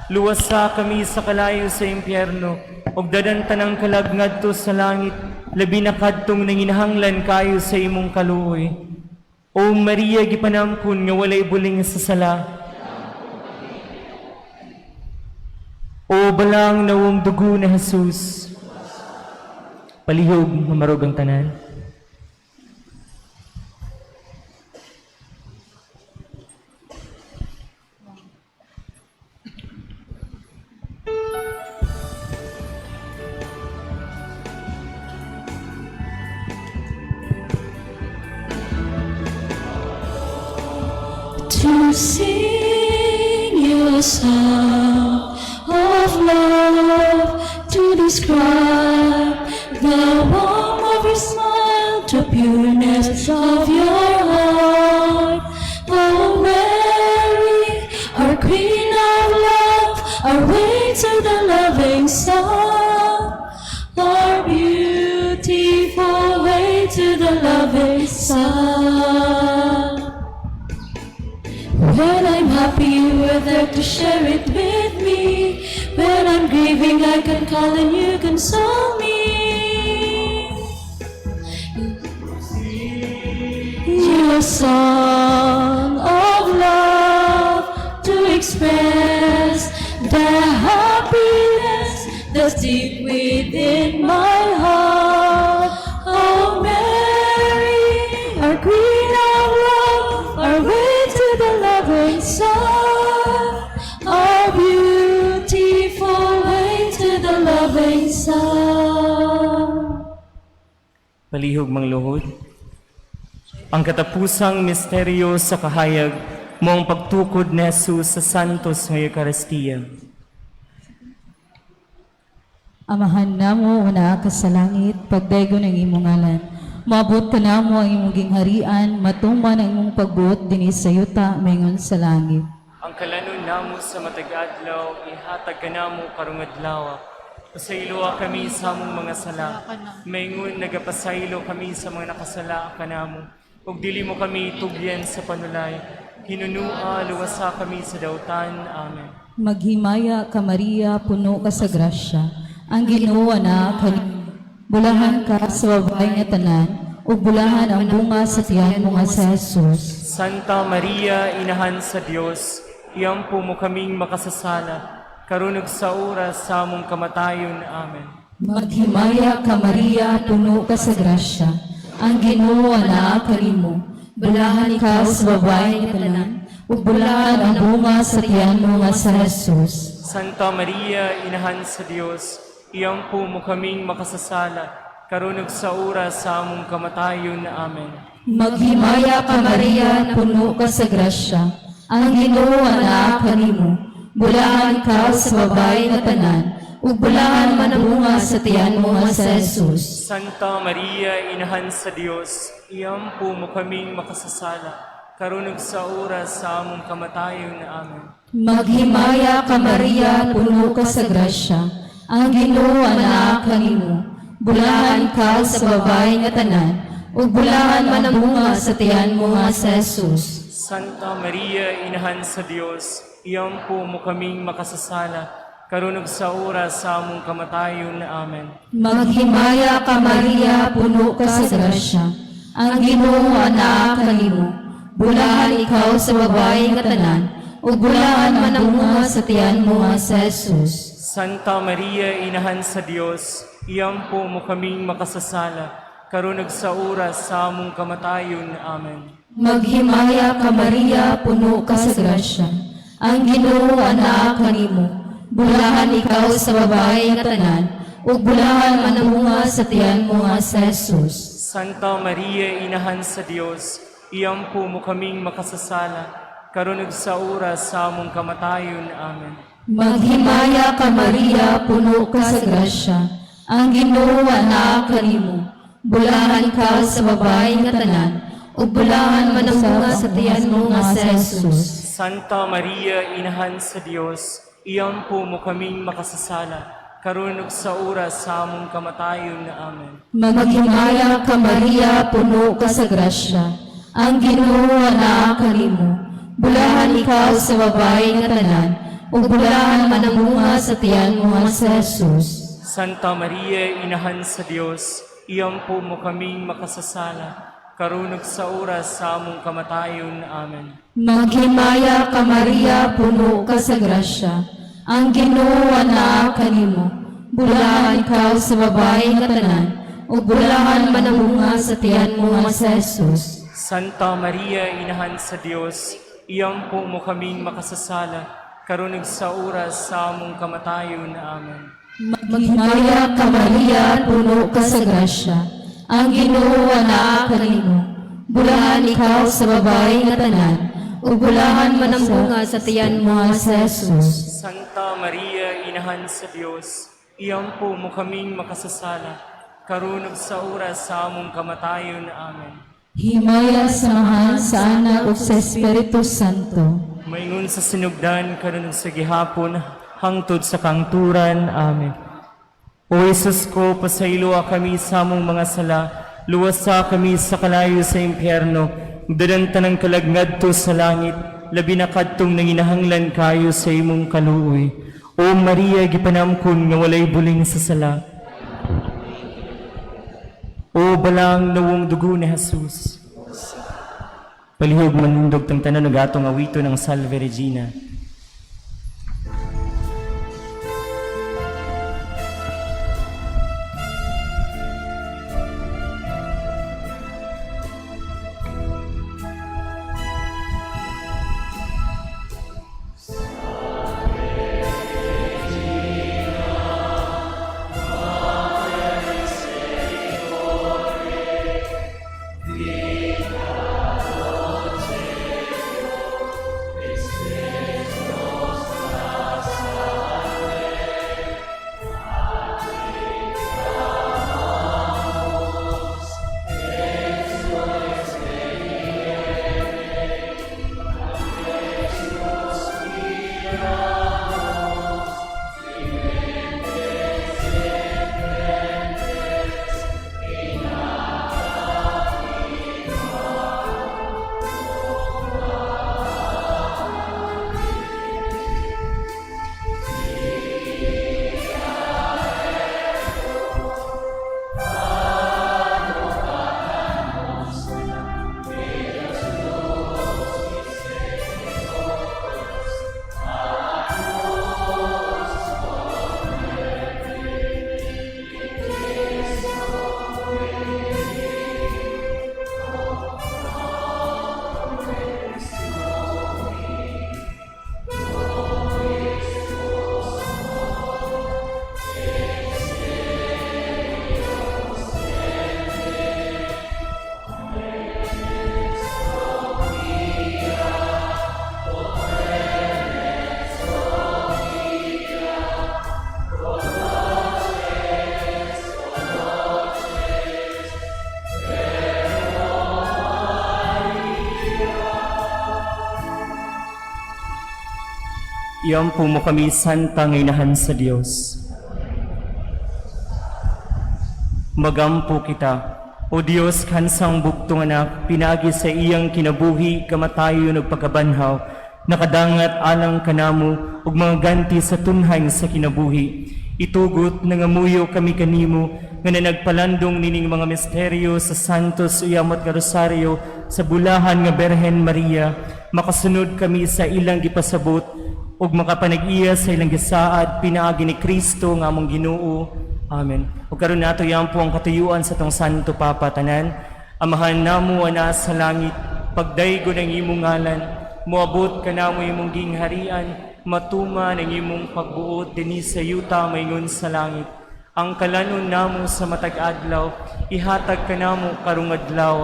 luwasa kami sa kalayo sa impyerno, ug dadantan ang kalag ngadto sa langit, labi na kadtong nanginahanglan kayo sa imong kaluoy. O Maria, gipanamkon nga walay buling sa sala. O balang nawong dugo na Jesus, palihog mamarog ang tanan. to sing you a song of love, to describe the warmth of your smile, the pureness of your heart. Oh Mary, our Queen of love, our way to the loving Son, our beautiful way to the loving Son. When I'm happy, you are there to share it with me. When I'm grieving, I can call and you console me. Your song of love to express the happiness that's deep within my heart. Oh Mary, our Queen of love, our way to the loving Son, our beautiful way to the loving Son. Palihog mang luhod. Ang katapusang misteryo sa kahayag mong pagtukod ni Jesus sa santos ng Eucharistia. Amahan namo una ka sa langit, pagdaygo ng imong ngalan. Maabot ka namo ang imong gingharian, matumban ang imong pagbuot dinhi sa yuta maingon sa langit. Ang kalanon namo sa matag adlaw, ihatag ka namo karong adlaw. Pasayloa kami sa among mga sala. Maingon nagapasaylo kami sa mga nakasala kanamo. Ug dili mo kami tugyan sa panulay. Hinunua luwasa kami sa dautan. Amen. Maghimaya ka Maria, puno ka sa grasya. Ang Ginoo na kanimo. Bulahan ka sa babae nga tanan, ug bulahan ang bunga sa tiyan mo nga sa Jesus. Santa Maria, Inahan sa Dios, iyampu mo kaming makasasala, karunog sa oras sa among kamatayon. Amen. Maghimaya ka Maria, puno ka sa grasya. Ang Ginoo na kanimo. Bulahan ka sa babae nga tanan, ug bulahan ang bunga sa tiyan mo nga sa Jesus. Santa Maria, Inahan sa Dios, iyampu mo kaming makasasala, karunog sa oras sa among kamatayon. Amen. Maghimaya ka Maria, puno ka sa grasya. Ang Ginoo na kanimo. Bulahan ka sa babae nga tanan, ug bulahan man ang bunga sa tiyan mo nga sa Jesus. Santa Maria, Inahan sa Dios, iyampu mo kaming makasasala, karunog sa oras sa among kamatayon. Amen. Maghimaya ka Maria, puno ka sa grasya. Ang Ginoo na kanimo. Bulahan ka sa babae nga tanan, ug bulahan man ang bunga sa tiyan mo nga sa Jesus. Santa Maria, Inahan sa Dios, iyampu mo kaming makasasala, karunog sa oras sa among kamatayon. Amen. Maghimaya ka Maria, puno ka sa grasya. Ang Ginoo na kanimo. Bulahan ikaw sa babae nga tanan, ug bulahan man ang bunga sa tiyan mo nga sa Jesus. Santa Maria, Inahan sa Dios, iyampu mo kaming makasasala, karunog sa oras sa among kamatayon. Amen. Maghimaya ka Maria, puno ka sa grasya. Ang Ginoo na kanimo. Bulahan ikaw sa babae nga tanan, ug bulahan man ang bunga sa tiyan mo nga sa Jesus. Santa Maria, Inahan sa Dios, iyampu mo kaming makasasala, karunog sa oras sa among kamatayon. Amen. Maghimaya ka Maria, puno ka sa grasya. Ang Ginoo na kanimo. Bulahan ka sa babae nga tanan, ug bulahan man ang bunga sa tiyan mo nga sa Jesus. Santa Maria, Inahan sa Dios, iyampu mo kaming makasasala, karunog sa oras sa among kamatayon. Amen. Maghimaya ka Maria, puno ka sa grasya. Ang Ginoo na kanimo. Bulahan ikaw sa babae nga tanan, ug bulahan man ang bunga sa tiyan mo nga sa Jesus. Santa Maria, Inahan sa Dios, iyampu mo kaming makasasala, karunog sa oras sa among kamatayon. Amen. Maghimaya ka Maria, puno ka sa grasya. Ang Ginoo na kanimo. Bulahan ikaw sa babae nga tanan, ug bulahan man ang bunga sa tiyan mo nga sa Jesus. Santa Maria, Inahan sa Dios, iyampu mo kaming makasasala, karunog sa oras sa among kamatayon. Amen. Maghimaya ka Maria, puno ka sa grasya. Ang Ginoo na kanimo. Bulahan ikaw sa babae nga tanan, ug bulahan man ang bunga sa tiyan mo nga sa Jesus. Santa Maria, Inahan sa Dios, iyampo mo kaming makasasala, karon ug sa oras sa among kamatayon. Amen. Himaya samahan sa anak ug sa Espiritu Santo. Maingon sa sinugdan, karon ug sa gihapon, hangtod sa kangturan. Amen. O Jesus ko, pasaylo kami sa among mga sala, luwasa kami sa kalayo sa impyerno, dadan tanang kalagngad sa langit, labi na kadtong nanginahanglan kayo sa imong kaluoy. O Maria, gipanamkon nga walay buling sa sala. O balang nawong dugo ni Jesus. Palihog manundog tang tanan ug atong awito ng Salve Regina. Iyampo mo kami, Santa Inahan sa Dios. Magampo kita, O Dios, kansang buktong anak, pinagi sa iyang kinabuhi, kamatayon ug pagkabanhaw, nakadangat alang kanamo, ug mga ganti sa tunhay sa kinabuhi. Itugot nangamuyo kami kanimo, nga nagpalandong nining mga misteryo sa Santos Uyamot nga Rosario, sa bulahan nga Berhen Maria, makasunod kami sa ilang gipasabot, ug makapanag-iya sa ilang gisaad, pinaagi ni Kristo nga among Ginoo. Amen. Ug karon nato yampo ang katuyuan sa tong Santo Papa tanan. Amahan namo ana sa langit, pagdaygo ng imong ngalan, moabot kanamo imong gingharian, matuma ng imong pagbuot dinhi sa yuta maingon sa langit. Ang kalanon namo sa matag adlaw, ihatag kanamo karong adlaw.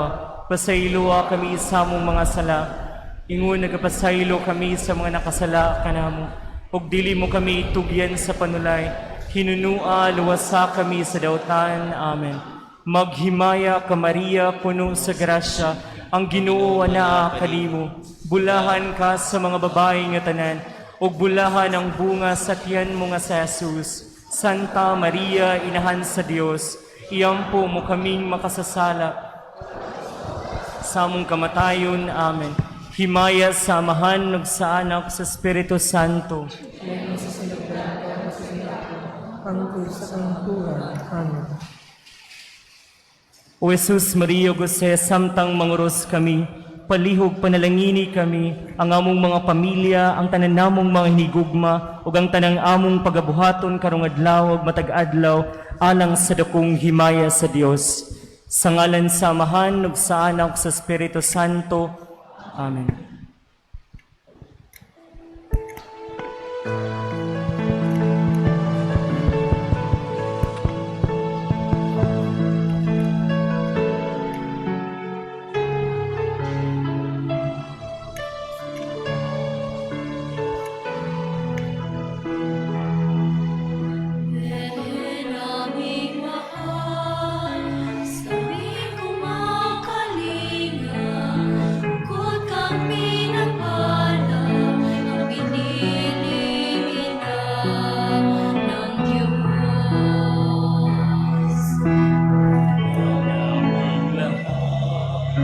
Pasayloa kami sa among mga sala, ingon nagapasaylo kami sa mga nakasala kanamo, ug dili mo kami itugyan sa panulay. Hinunua, luwasa kami sa dautan. Amen. Maghimaya ka Maria, puno sa grasya, ang Ginoo ana kanimo. Bulahan ka sa mga babae nga tanan, ug bulahan ang bunga sa tiyan mo nga sa Jesus. Santa Maria, Inahan sa Dios, iyampo mo kaming makasasala sa among kamatayon. Amen. Himaya sa Amahan ug sa Anak sa Espiritu Santo. O Jesus, Maria, Jose, samtang manguros kami, palihog panalangini kami, ang among mga pamilya, ang tanan namong mga hinigugma, ug ang tanang among pagabuhaton karong adlaw ug matag adlaw, alang sa dakong himaya sa Dios. Sa ngalan sa Amahan ug sa Anak ug sa Espiritu Santo. Amen. sa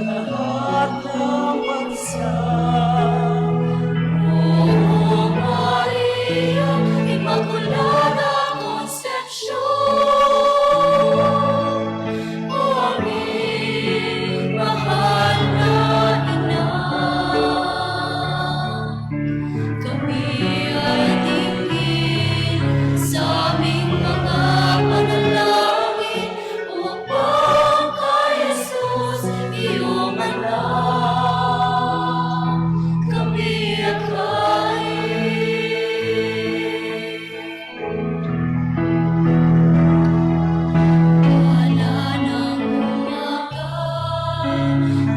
lahat ng bansa. Maria, Immaculada Concepcion, o aming mahal na ina, kami ay dinggin sa aming mga panalangin upang kay Jesus iyong anak kami akayin. Wala nang umaga,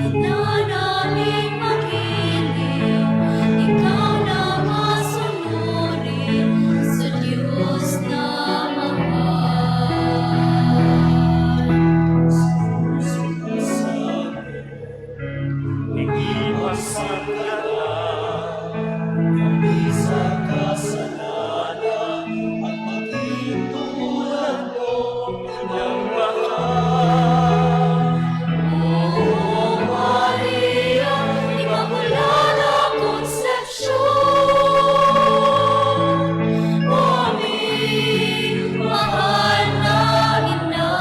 ina namin magiling, ikaw na masunurin sa Diyos na mahal. Iwasan ka lang kami sa kasalanan at maging tulad mo ng mahal. Maria, Immaculada Concepcion, o aming mahal na ina,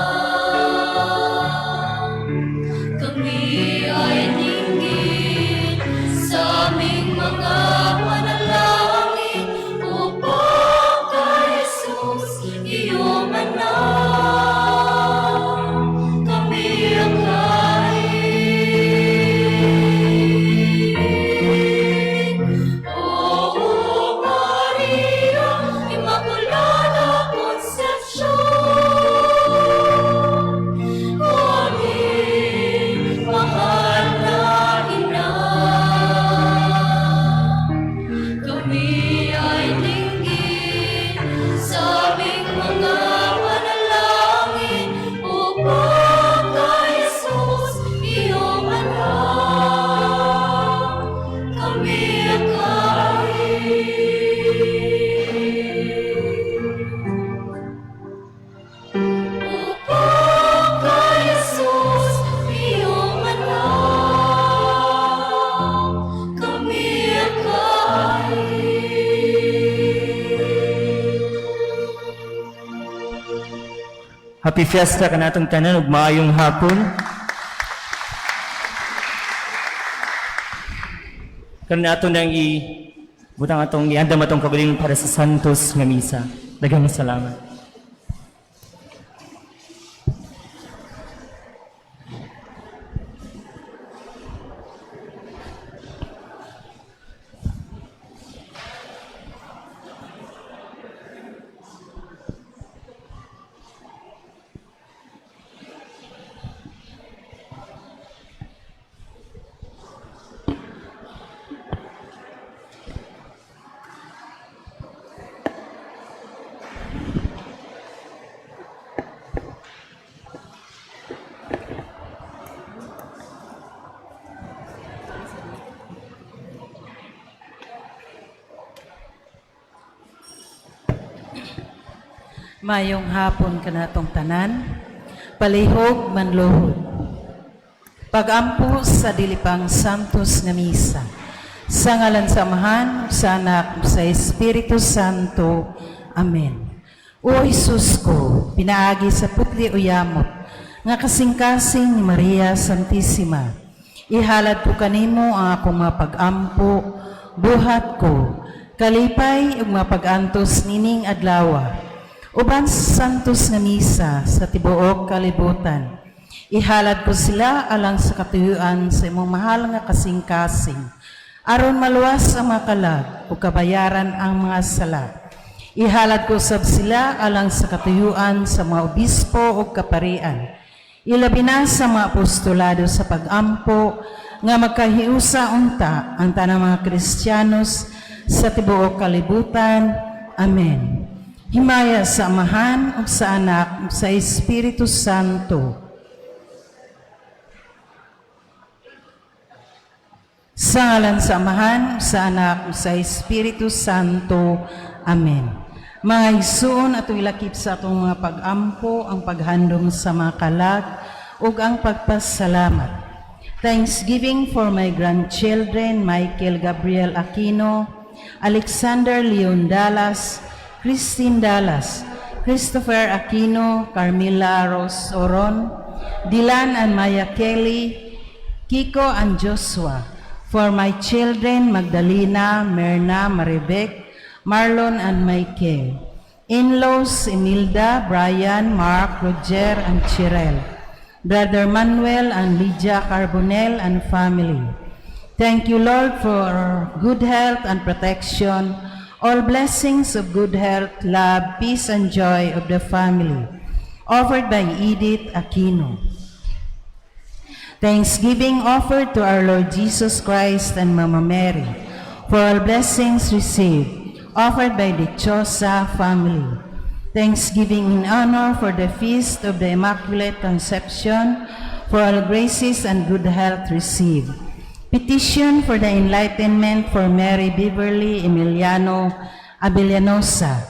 kami ay dinggin sa aming mga panalangin upang kay Jesus iyong anak kami akayin. O Maria, Immaculada Concepcion, o aming mahal na ina, kami ay dinggin sa aming mga panalangin upang kay Jesus iyong anak kami akayin. Upang kay Jesus iyong anak kami akayin. Happy Fiesta ka natong tanan ug maayong hapon. Karon nato nang butang atong iandam atong kagalingon para sa Santos nga misa. Daghang salamat. Mayong hapon kanatong tanan, palihog manluhod. Pagampo sa dilipang Santos nga misa. Sa ngalan sa Amahan, sa Anak, sa Espiritu Santo. Amen. O Jesus ko, pinaagi sa putli uyamot, nga kasing-kasing ni Maria Santissima, ihalad ko kanimo ang akong mga pag-ampo, buhat ko, kalipay ug mga pag-antos nining adlawa. Uban sa Santos nga misa sa tibuok kalibutan, ihalad ko sila alang sa katuyuan sa imong mahal nga kasing-kasing, aron maluwas ang mga kalag o kabayaran ang mga sala. Ihalad ko sab sila alang sa katuyuan sa mga obispo o kaparian, ilabi na sa mga apostolado sa pag-ampo nga magkahiusa unta ang tanang mga Kristiyanos sa tibuok kalibutan. Amen. Himaya sa Amahan ug sa Anak ug sa Espiritu Santo. Sa ngalan sa Amahan, sa Anak ug sa Espiritu Santo. Amen. Mga igsoon at ilakip sa atong mga pag-ampo ang paghandom sa mga kalag ug ang pagpasalamat. Thanksgiving for my grandchildren, Michael Gabriel Aquino, Alexander Leon Dallas, Christine Dallas, Christopher Aquino, Carmila Rose Oron, Dylan and Maya Kelly, Kiko and Joshua. For my children, Magdalena, Merna, Maribek, Marlon and Michael. In-laws, Emilda, Brian, Mark, Roger and Chirel. Brother Manuel and Lydia Carbonell and family. Thank you, Lord, for good health and protection, all blessings of good health, love, peace, and joy of the family, offered by Edith Aquino. Thanksgiving offered to our Lord Jesus Christ and Mama Mary, for all blessings received, offered by the Chosa family. Thanksgiving in honor for the feast of the Immaculate Conception, for all graces and good health received. Petition for the enlightenment for Mary Beverly Emiliano Abellanosa,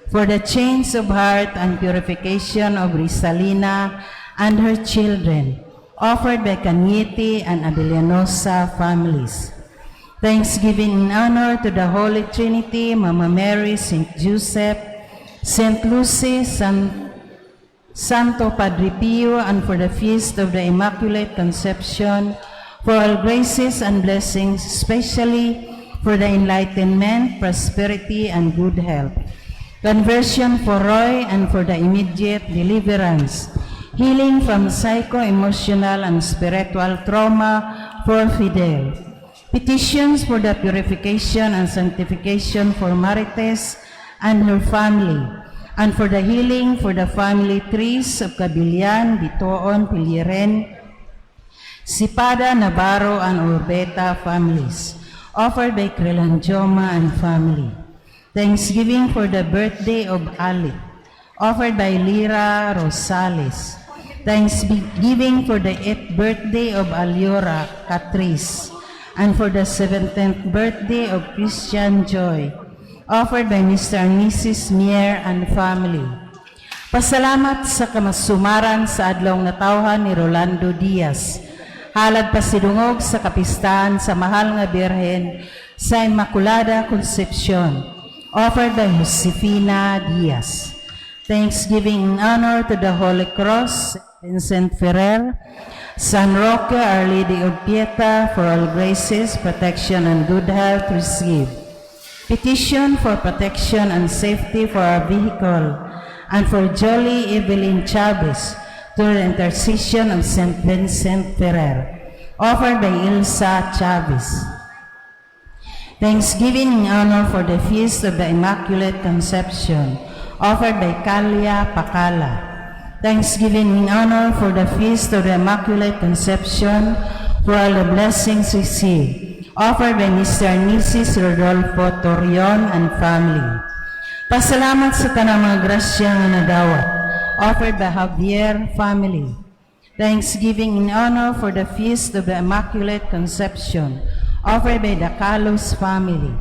for the change of heart and purification of Risalina and her children, offered by Cañete and Abellanosa families. Thanksgiving in honor to the Holy Trinity, Mama Mary, St. Joseph, St. Lucy, Santo Padre Pio, and for the feast of the Immaculate Conception, for all graces and blessings, especially for the enlightenment, prosperity, and good health. Conversion for Roy and for the immediate deliverance. Healing from psycho-emotional and spiritual trauma for Fidel. Petitions for the purification and sanctification for Marites and her family, and for the healing for the family trees of Cabilian, Bitoon, Piliren, Sipada, Navarro, and Urbeta families, offered by Crelanjoma and family. Thanksgiving for the birthday of Ali, offered by Lira Rosales. Thanksgiving for the 8th birthday of Aliora Catrice, and for the 17th birthday of Christian Joy, offered by Mr. and Mrs. Mier and family. Pasalamat sa kamasumaran sa adlong natawhan ni Rolando Diaz. Halad pasidungog sa kapistahan sa mahal nga Birhen sa Immaculada Concepcion, offered by Josefina Diaz. Thanksgiving in honor to the Holy Cross, Vincent Ferrer, San Roque, Our Lady of Pieta, for all graces, protection, and good health received. Petition for protection and safety for our vehicle, and for Jolie Evelyn Chavez, through the intercession of St. Vincent Ferrer, offered by Ilsa Chavez. Thanksgiving in honor for the feast of the Immaculate Conception, offered by Kalia Pakala. Thanksgiving in honor for the feast of the Immaculate Conception, for all the blessings received, offered by Mr. and Mrs. Rodolfo Torion and family. Pasalamat sa tanang mga grasya nga nadawat, offered by Javier family. Thanksgiving in honor for the feast of the Immaculate Conception, offered by the Calos family.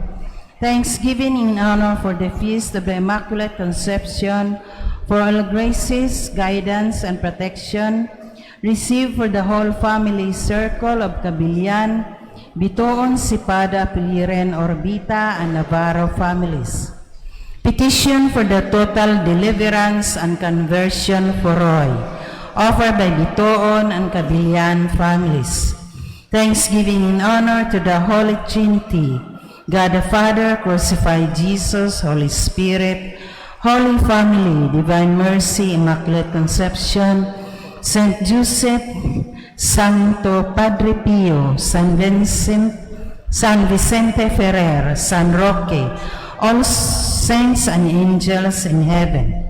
Thanksgiving in honor for the feast of the Immaculate Conception, for all graces, guidance, and protection received for the whole family circle of Cabilian, Bitoon, Sipada, Piliren, Orbita, and Navarro families. Petition for the total deliverance and conversion for Roy, offered by Bitoon and Cabilian families. Thanksgiving in honor to the Holy Trinity, God the Father, crucified Jesus, Holy Spirit, Holy Family, Divine Mercy, Immaculate Conception, Saint Joseph, Santo Padre Pio, San Vicente Ferrer, San Roque, all saints and angels in heaven.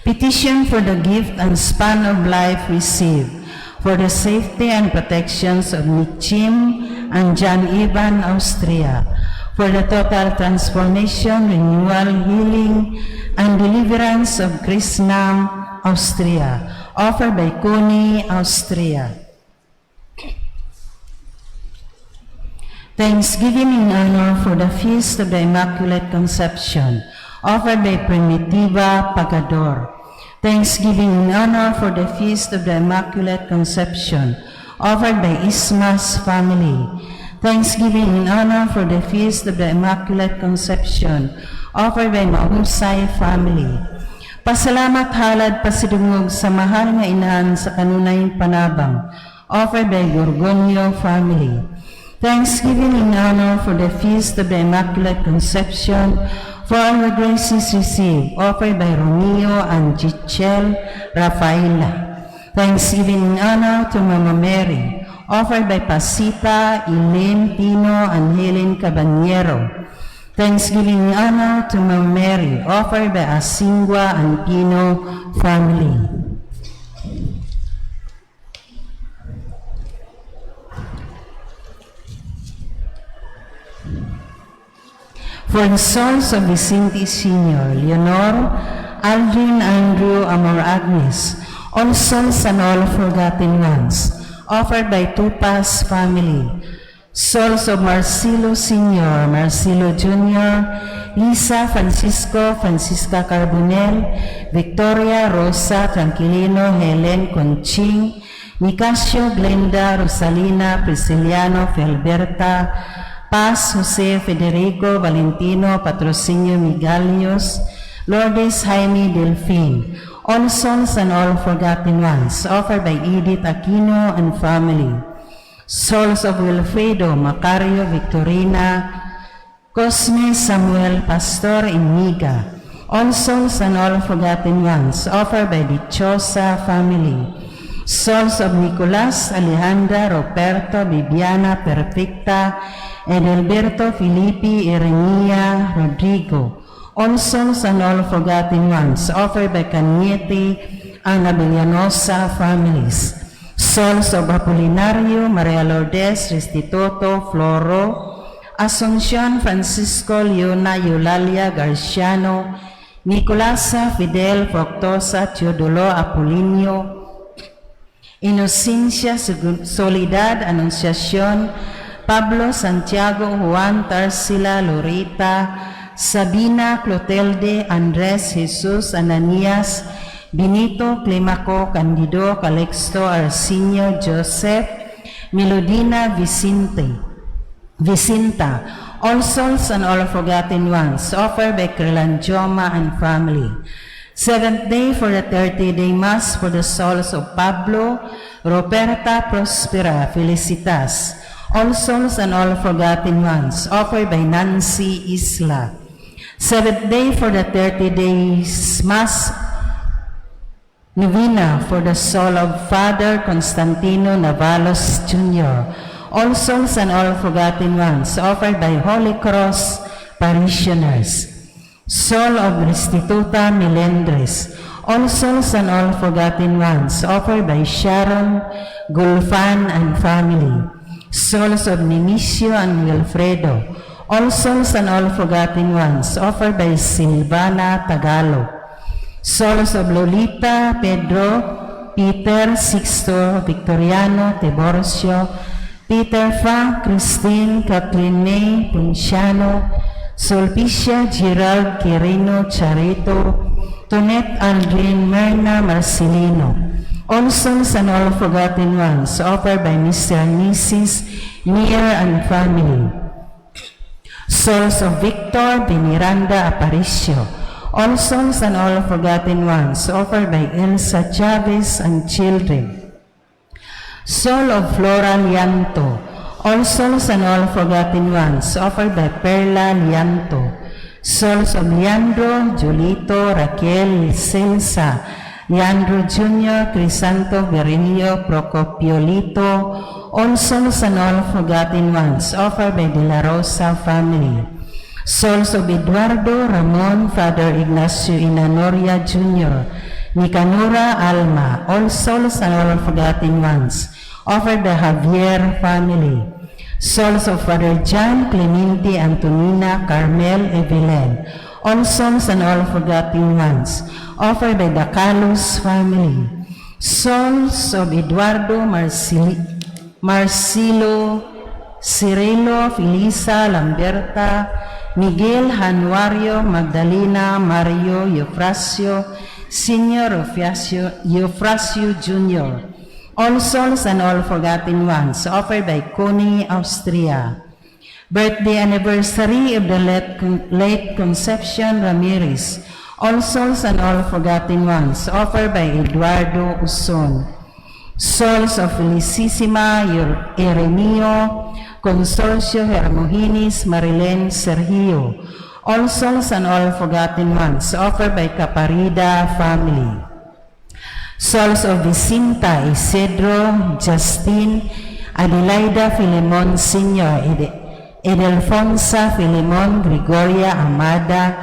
Petition for the gift and span of life received, for the safety and protections of Michim and John Ivan, Austria, for the total transformation, renewal, healing, and deliverance of Krishnam, Austria, offered by Kuni, Austria. Thanksgiving in honor for the feast of the Immaculate Conception, offered by Primitiva Pagador. Thanksgiving in honor for the Feast of the Immaculate Conception, offered by Ismas family. Thanksgiving in honor for the Feast of the Immaculate Conception, offered by Mahusay family. Pasalamat halad pasidungog sa mahal nga inahan sa kanunay panabang, offered by Gorgonio family. Thanksgiving in honor for the Feast of the Immaculate Conception, for all the graces received, offered by Romeo and Gichel Rafaela. Thanksgiving in honor to Mama Mary, offered by Pasita, Elaine Pino, and Helen Cabanyero. Thanksgiving in honor to Mama Mary, offered by Asingwa and Pino family. For the souls of Vicente Sr., Leonor, Aldrin, Andrew, Amor Agnes, all souls and all forgotten ones, offered by Tupas family. Souls of Marcelo Sr., Marcelo Jr., Lisa, Francisco, Francisca Carbonel, Victoria, Rosa, Tranquilino, Helen, Conching, Nicasio, Glenda, Rosalina, Prisciliano, Felberta, Paz, Jose, Federico, Valentino, Patrocinio, Migalios, Lourdes, Jaime, Delphine, all souls and all forgotten ones, offered by Edith Aquino and family. Souls of Wilfredo, Macario, Victorina, Cosme, Samuel, Pastor, Iniga, all souls and all forgotten ones, offered by Dichosa family. Souls of Nicolas, Alejandra, Roberto, Viviana, Perfecta, Edelberto, Felipe, Erenia, Rodrigo, all souls and all forgotten ones, offered by Cañete and Abellanosa families. Souls of Apolinario, Maria Lourdes, Restituto, Floro, Asuncion, Francisco, Leona, Eulalia, Garciano, Nicolasa, Fidel, Fructosa, Teodolo, Apolinio, Inocencia, Soledad, Anunciación, Pablo, Santiago, Juan, Tarsila, Lorita, Sabina, Clotelde, Andres, Jesus, Ananias, Benito, Climaco, Candido, Calixto, Arsenio, Joseph, Melodina, Vicinta, all souls and all forgotten ones, offered by Crelanjoma and family. Seventh day for the 30-day Mass for the souls of Pablo, Roberta, Prospera, Felicitas, all souls and all forgotten ones, offered by Nancy Isla. Seventh day for the 30 days Mass Novena for the soul of Father Constantino Navalos Jr., all souls and all forgotten ones, offered by Holy Cross parishioners. Soul of Restituta Melendres, all souls and all forgotten ones, offered by Sharon, Gulfan and family. Souls of Nimicio and Wilfredo, all souls and all forgotten ones, offered by Silvana Tagalog. Souls of Lolita, Pedro, Peter, Sixto, Victoriano, Tiborcio, Peter Fa, Christine, Kathleen May, Punciano, Sulpicia, Gerald, Quirino, Charito, Tonet, Aldrin, Myrna, Marcelino. All souls and all forgotten ones, offered by Mr. and Mrs. Meir and family. Souls of Victor, Beniranda, Aparicio. All souls and all forgotten ones, offered by Elsa Chavez and children. Soul of Flora Lianto. All souls and all forgotten ones, offered by Perla Lianto. Souls of Leandro, Julito, Raquel, Celsa, Leandro Jr., Crisanto, Virilio, Procopiolito, all souls and all forgotten ones, offered by De La Rosa family. Souls of Eduardo, Ramon, Father Ignacio Inanoria Jr., Nicanora, Alma, all souls and all forgotten ones, offered by Javier family. Souls of Father John, Clemente, Antonina, Carmel, Evelyn, all souls and all forgotten ones, offered by the Carlos family. Souls of Eduardo, Marcelo, Cirilo, Felisa, Lamberta, Miguel Januario Magdalena Mario Eufrasio Senior Eufrasio Jr. All souls and all forgotten ones, offered by Connie Austria. Birthday anniversary of the late Concepcion Ramirez. All souls and all forgotten ones, offered by Eduardo Uson. Souls of Felicissima Eremio Consorcio Hermogenes Marilyn Sergio. All souls and all forgotten ones, offered by Caparida family. Souls of Vicinta Isidro Justin Adelaida Filemon Sr. Edelfonsa Filemon Gregoria Amada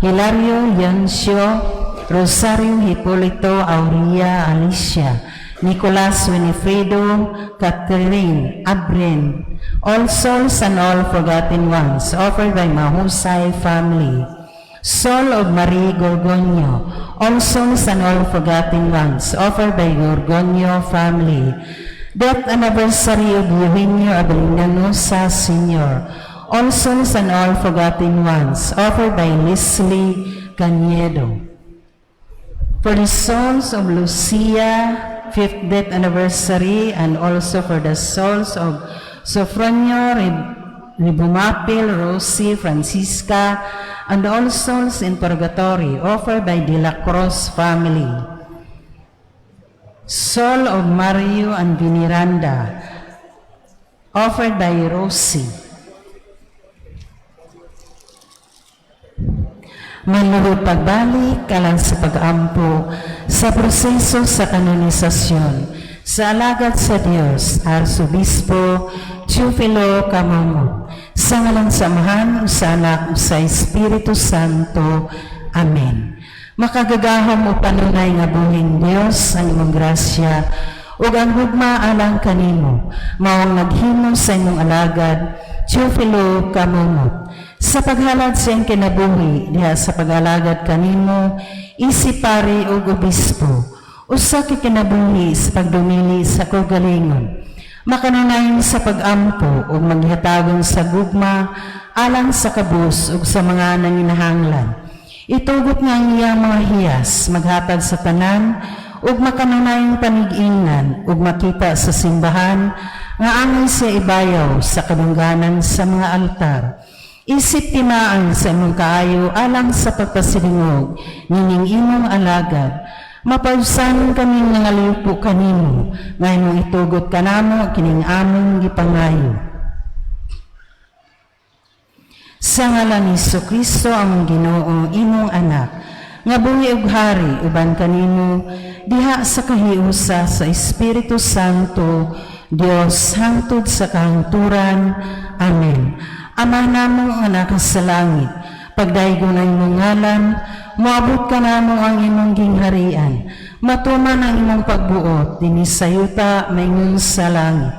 Hilario Yancio Rosario Hipolito Aurea Alicia Nicolas Winifredo Catherine Abren. All souls and all forgotten ones, offered by Mahusay family. Soul of Marie Gorgonio. All souls and all forgotten ones, offered by Gorgonio family. Death anniversary of Eugenio Abelinosa Sr. All souls and all forgotten ones, offered by Leslie Caniedo. For the souls of Lucia, 5th death anniversary, and also for the souls of Sofronio Ribumapil, Rosie, Francisca, and all souls in purgatory, offered by De La Cruz family. Soul of Mario and Viniranda, offered by Rosie. Maluhod pagbalik kalang sa pag-ampo sa proseso sa kanonisasyon sa alagad sa Diyos, Arsobispo Teofilo Camomo, sa ngalang samahan sa anak sa Espiritu Santo. Amen. Makagagahom mo panunay nga buhing Diyos ang imong grasya ug ang hugma alang kanimo maong naghimo sa imong alagad Teofilo Camomo sa paghalad sa iyong kinabuhi diha sa pag-alagad kanimo isipari ug obispo usa ka kinabuhi sa pagdumili sa kaugalingon makanunayon sa pag-ampo ug maghatagon sa gugma alang sa kabus ug sa mga nanginahanglan. Itugot nga ang iyang mga hiyas maghatag sa tanan ug makanunayong panig-ingnan ug makita sa simbahan nga angay siya ibayaw sa kadungganan sa mga altar. Isip timaan sa imong kaayo alang sa pagpasilingog nining imong alagad. Mapausan kami nga liupo kanimo nga imong itugot kanamo kining among gipangayo. Sa ngalan ni Jesucristo ang Ginoo imong anak, nga buhi ug hari uban kanimo diha sa kahiusa sa Espiritu Santo, Dios hangtod sa kahangturan. Amen. Ama namong nga naka sa langit, pagdaygon ang imong ngalan, moabot ka namo ang imong gingharian, matuman ang imong pagbuot dinhi sa yuta maingon sa langit.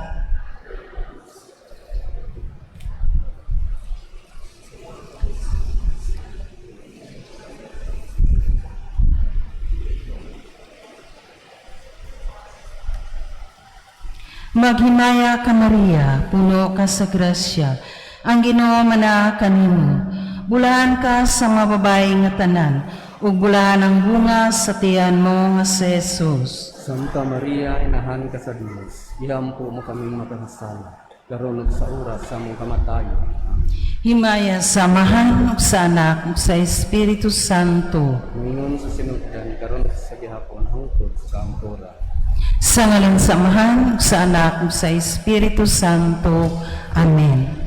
Maghimaya ka Maria, puno ka sa grasya, ang Ginoo manaa kanimo. Bulahan ka sa mga babae nga tanan, ug bulahan ang bunga sa tiyan mo nga si Jesus. Santa Maria, inahan ka sa Diyos, ihampo mo kaming makasasala, karon ug sa oras sa among kamatayon. Himaya sa Amahan ug sa Anak ug sa Espiritu Santo. Ngayon sa sinugdan, karon ug sa gihapon hangtod sa kaangkora. Sa ngalan sa Amahan ug sa Anak ug sa Espiritu Santo. Amen.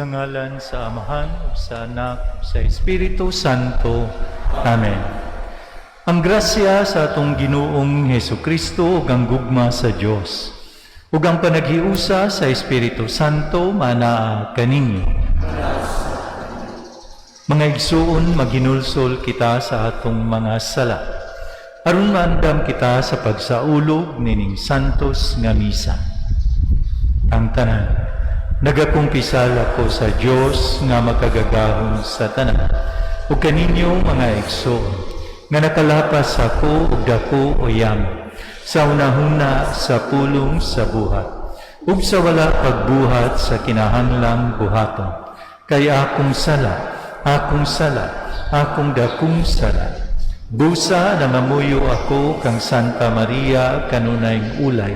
Sa ngalan sa Amahan, ug sa Anak, ug sa Espiritu Santo. Amen. Ang grasya sa atong Ginoong Hesukristo ug ang gugma sa Dios ug ang panaghiusa sa Espiritu Santo manaa kaninyo. Mga igsuon, maghinulsol kita sa atong mga sala aron maandam kita sa pagsaulog nining santos nga misa. Ang tanan, nagakumpisal ako sa Dios nga makagagahon sa tanan ug kaninyo mga igsuon nga nakalapas ako ug dako o yam sa unahuna sa pulong sa buhat ug sa wala pagbuhat sa kinahanglang buhaton kay akong sala akong dakong sala. Busa nangamuyo ako kang Santa Maria kanunayng ulay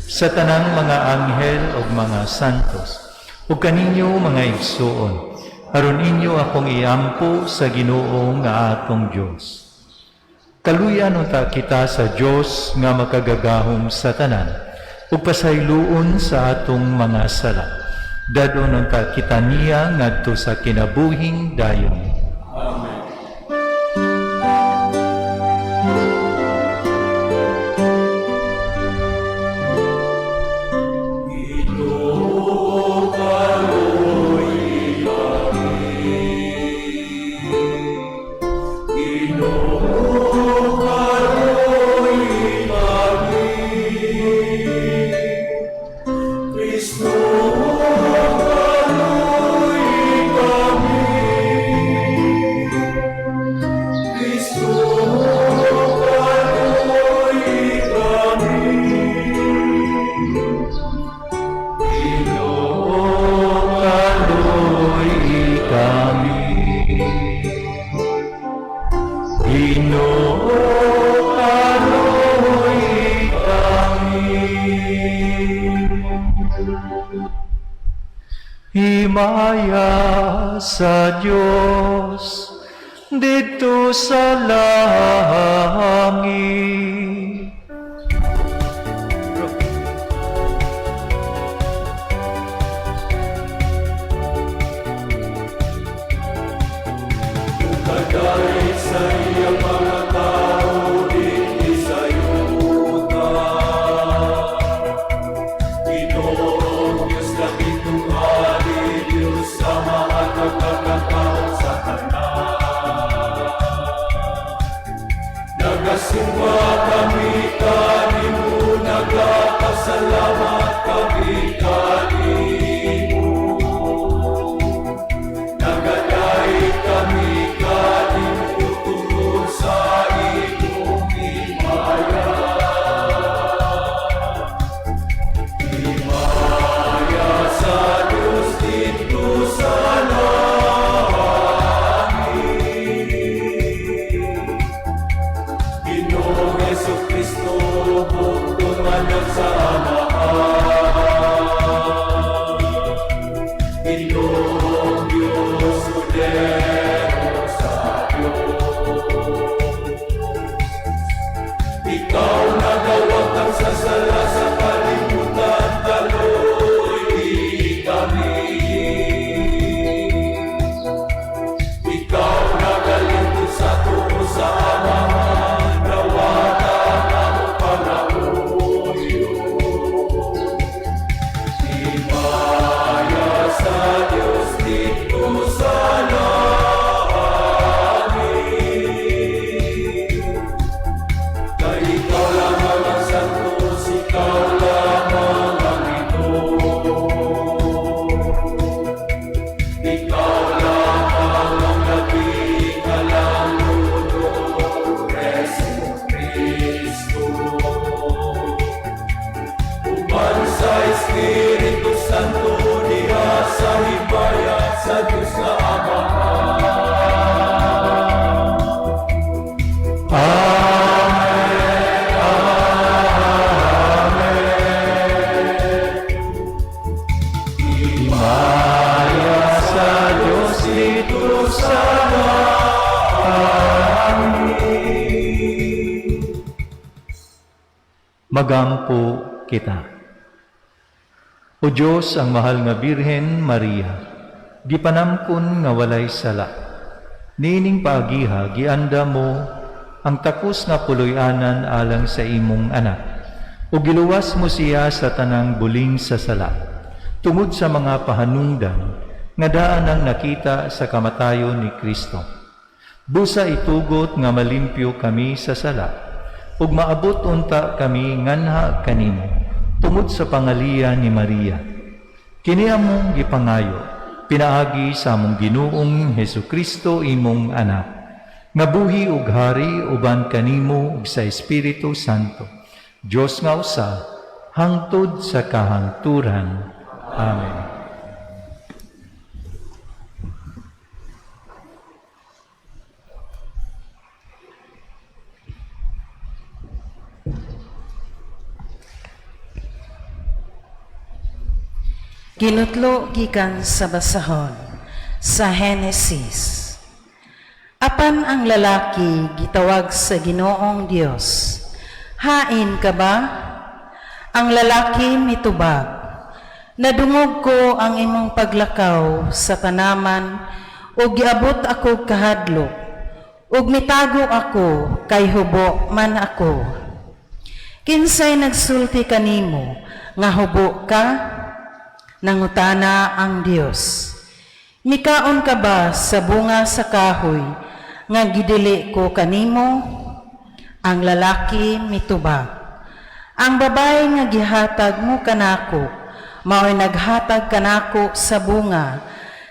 sa tanang mga anghel ug mga santos ug kaninyo mga igsuon aron inyo akong iampo sa Ginoo nga atong Dios. Kaluyan unta kita sa Dios nga makagagahom sa tanan ug pasayloon sa atong mga sala. Dadon unta kita niya ngadto sa kinabuhing dayon. Amen. Himaya sa Diyos dito sa langit. Kagay sa iyang mga tao di sa yuta. Ginoong Diyos langit kung ali, Diyos sa mga nagkakataon sa tanan. Nagasimba kami kanimo, nagpasalamat kami kanimo. Nagaday kami kanimo tungkol sa imong himaya. Himaya sa Diyos dito sa langit. Ginoong Hesukristo, bugtong anak sa Amahan. Ginoong Diyos, Kordero sa Diyos. Ikaw nagawag ang sasala sa kalimutan, taloy kami. Ikaw nagalingkod sa tubo sa Amahan, nawagan ang panauyo. Himaya sa Diyos dito sa langit. Kay ikaw lamang ang santos, ikaw lamang ang ito. Ikaw lamang ang naging Lord, Jesu Cristo. Uban sa Espiritu Santo, diha sa himaya sa Diyos na Amahan. Amen, amen. Himaya sa Diyos dito sa langit. Magampo kita. O Diyos, ang mahal nga Birhen Maria, gipanamkon nga walay sala. Nining paagiha, gianda mo ang takos nga puloy-anan alang sa imong anak. O giluwas mo siya sa tanang buling sa sala, tungod sa mga pahanungdan nga daan ang nakita sa kamatayon ni Kristo. Busa itugot nga malimpyo kami sa sala, ug maabot unta kami nganha kanimo, tungod sa pangalian ni Maria. Kini among gipangayo, pinaagi sa among Ginoong Hesukristo imong anak, nga buhi ug hari uban kanimo ug sa Espiritu Santo, Dios nga usa, hangtod sa kahangturan. Amen. Ginutlo gikan sa basahon sa Henesis. Apan ang lalaki gitawag sa Ginoong Dios, hain ka ba? Ang lalaki mitubag, nadungog ko ang imong paglakaw sa tanaman, ug giabot ako kahadlok, ug mitago ako kay hubo man ako. Kinsay nagsulti kanimo nga hubo ka? Nangutana ang Dios, mikaon ka ba sa bunga sa kahoy nga gidili ko kanimo? Ang lalaki mitubag, ang babae nga gihatag mo kanako, mao'y naghatag kanako sa bunga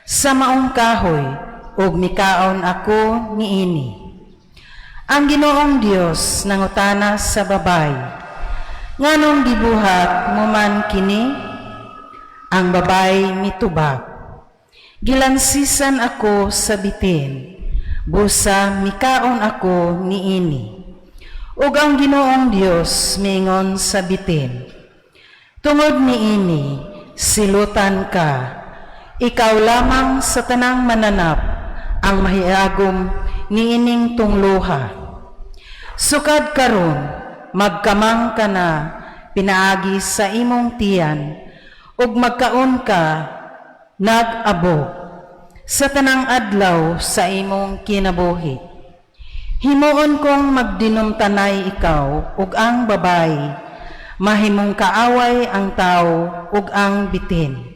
sa maong kahoy, ug mikaon ako niini. Ang Ginoong Dios nangutana sa babae, nganong gibuhat mo man kini? Ang babae mitubag, gilansisan ako sa bitin, busa mikaon ako niini. Ug ang Ginoong Dios mingon sa bitin, tungod niini, silutan ka, ikaw lamang sa tanang mananap ang mahiagom niining tungluha. Sukad karon, magkamang ka na, pinaagi sa imong tiyan, ug magkaon ka nag-abo sa tanang adlaw sa imong kinabuhi. Himuon kong magdinumtanay ikaw ug ang babae, mahimong kaaway ang tao ug ang bitin.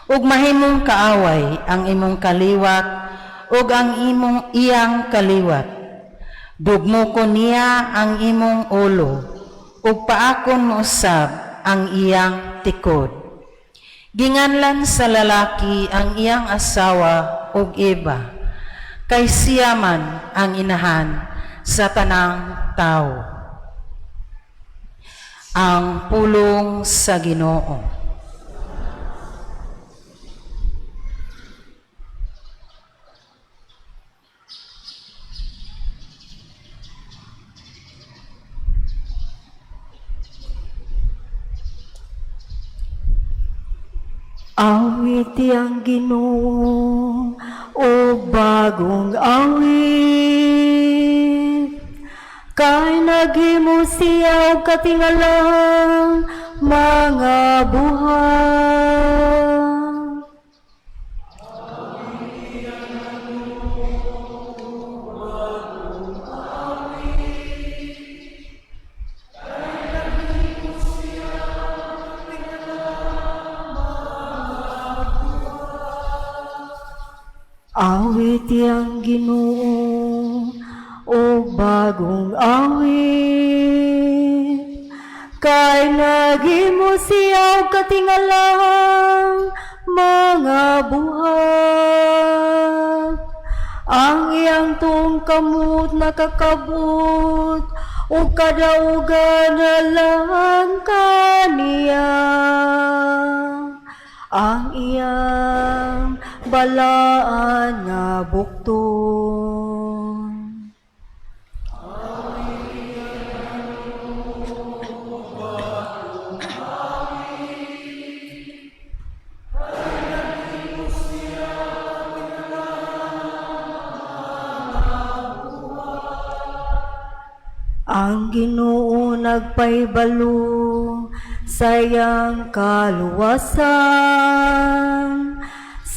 Ug mahimong kaaway ang imong kaliwat ug ang imong iyang kaliwat. Dugmo ko niya ang imong ulo ug paakon mo usab ang iyang tikod. Ginganlan sa lalaki ang iyang asawa ug iba, kay siya man ang inahan sa tanang tao. Ang pulong sa Ginoo. Awit ang Ginoo, o bagong awit, kay naghimo siya og katingalang mga buhay. Awit ang Ginoo, o bagong awit, kay naghimo siya og katingalang mga buhat. Ang iyang tuong kamot nakakabot, o kadaugan na lang kaniya. Ang iyang balaan nga bukton. Ang Ginoo nagpaybalo sa iyang kaluwasan,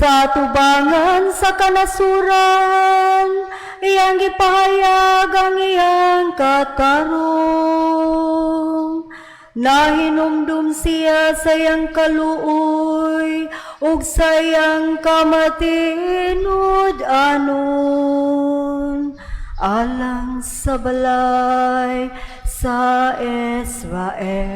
Sa tubangan sa kanasuran, iyang gipahayag ang iyang katarong. Nahinumdum siya sa iyang kaluoy, ug sa iyang kamatinod anon. Alang sa balay sa Israel.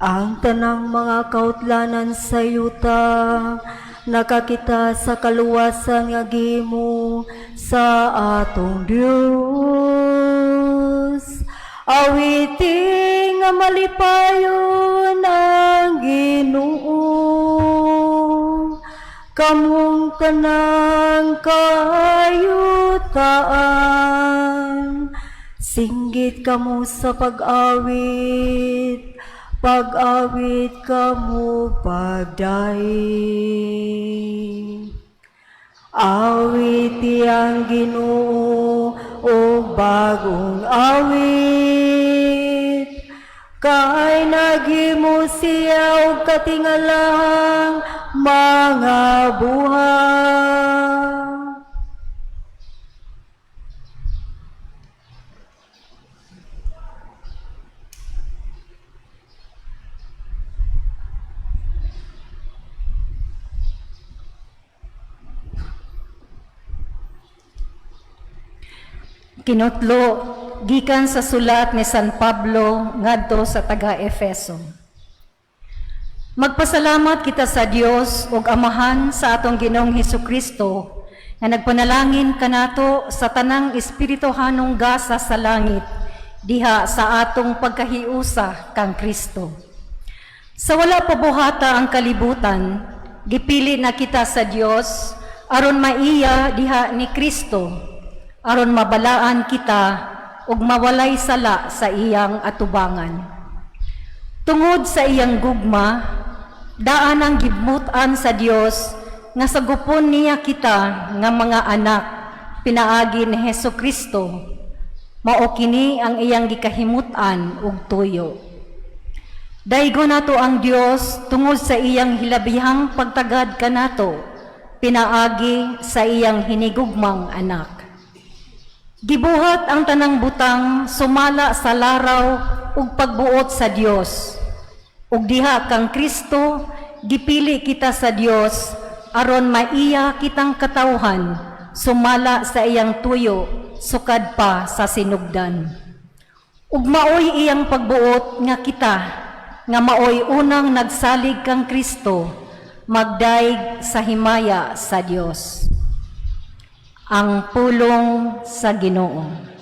Ang tanang mga kautlanan sa yuta, nakakita sa kaluwasan nga gimo sa atong Dios. Awiti nga malipayon ang Ginoo, kamong tanang kayutaan. Singgit kamo sa pag-awit, pag-awit kamo pagdaig. Awiti ang Ginoo o bagong awit, kay naghimo siya og katingalang mga buhay. Kinutlo, gikan sa sulat ni San Pablo ngadto sa taga-Efeso. Magpasalamat kita sa Dios ug Amahan sa atong Ginoong Hesukristo nga nagpanalangin kanato sa tanang espirituhanong gasa sa langit diha sa atong pagkahiusa kang Kristo. Sa wala pa buhata ang kalibutan, gipili na kita sa Dios aron maiya diha ni Kristo, aron mabalaan kita ug mawalay sala sa iyang atubangan. Tungod sa iyang gugma, daan ang gibmutan sa Dios nga sagupon niya kita nga mga anak pinaagi ni Hesukristo. Mao kini ang iyang gikahimutan ug tuyo. Daygo nato ang Dios tungod sa iyang hilabihang pagtagad kanato pinaagi sa iyang hinigugmang anak. Gibuhat ang tanang butang sumala sa laraw ug pagbuot sa Dios. Ug diha kang Kristo, gipili kita sa Dios aron maiya kitang katawhan sumala sa iyang tuyo sukad pa sa sinugdan. Ug maoy iyang pagbuot nga kita nga maoy unang nagsalig kang Kristo magdaig sa himaya sa Dios. Ang pulong sa Ginoo.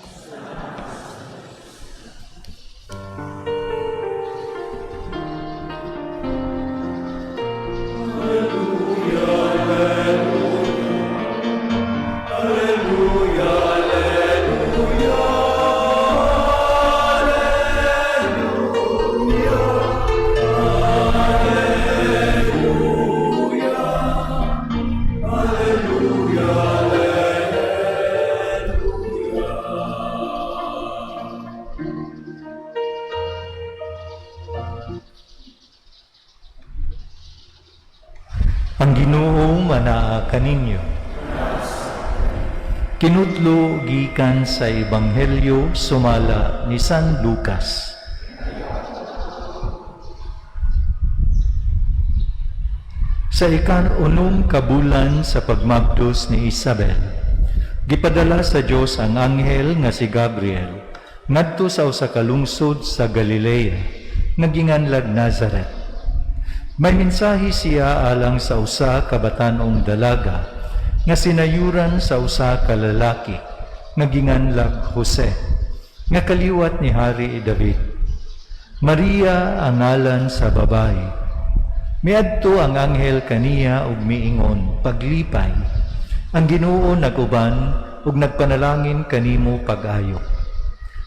Ang Ginoo manaa kaninyo. Kinudlo gikan sa Ebanghelyo sumala ni San Lucas. Sa ikan-unom kabulan sa pagmabdos ni Isabel, gipadala sa Dios ang anghel nga si Gabriel ngadto sa usa ka lungsod sa Galilea nga ginganlag Nazareth. May mensahe siya alang sa usa ka batanong dalaga nga sinayuran sa usa ka lalaki nga ginganlag Jose nga kaliwat ni Hari David. Maria ang ngalan sa babae. Miadto ang anghel kaniya ug miingon, paglipay, ang Ginoo naguban ug nagpanalangin kanimo pag-ayo.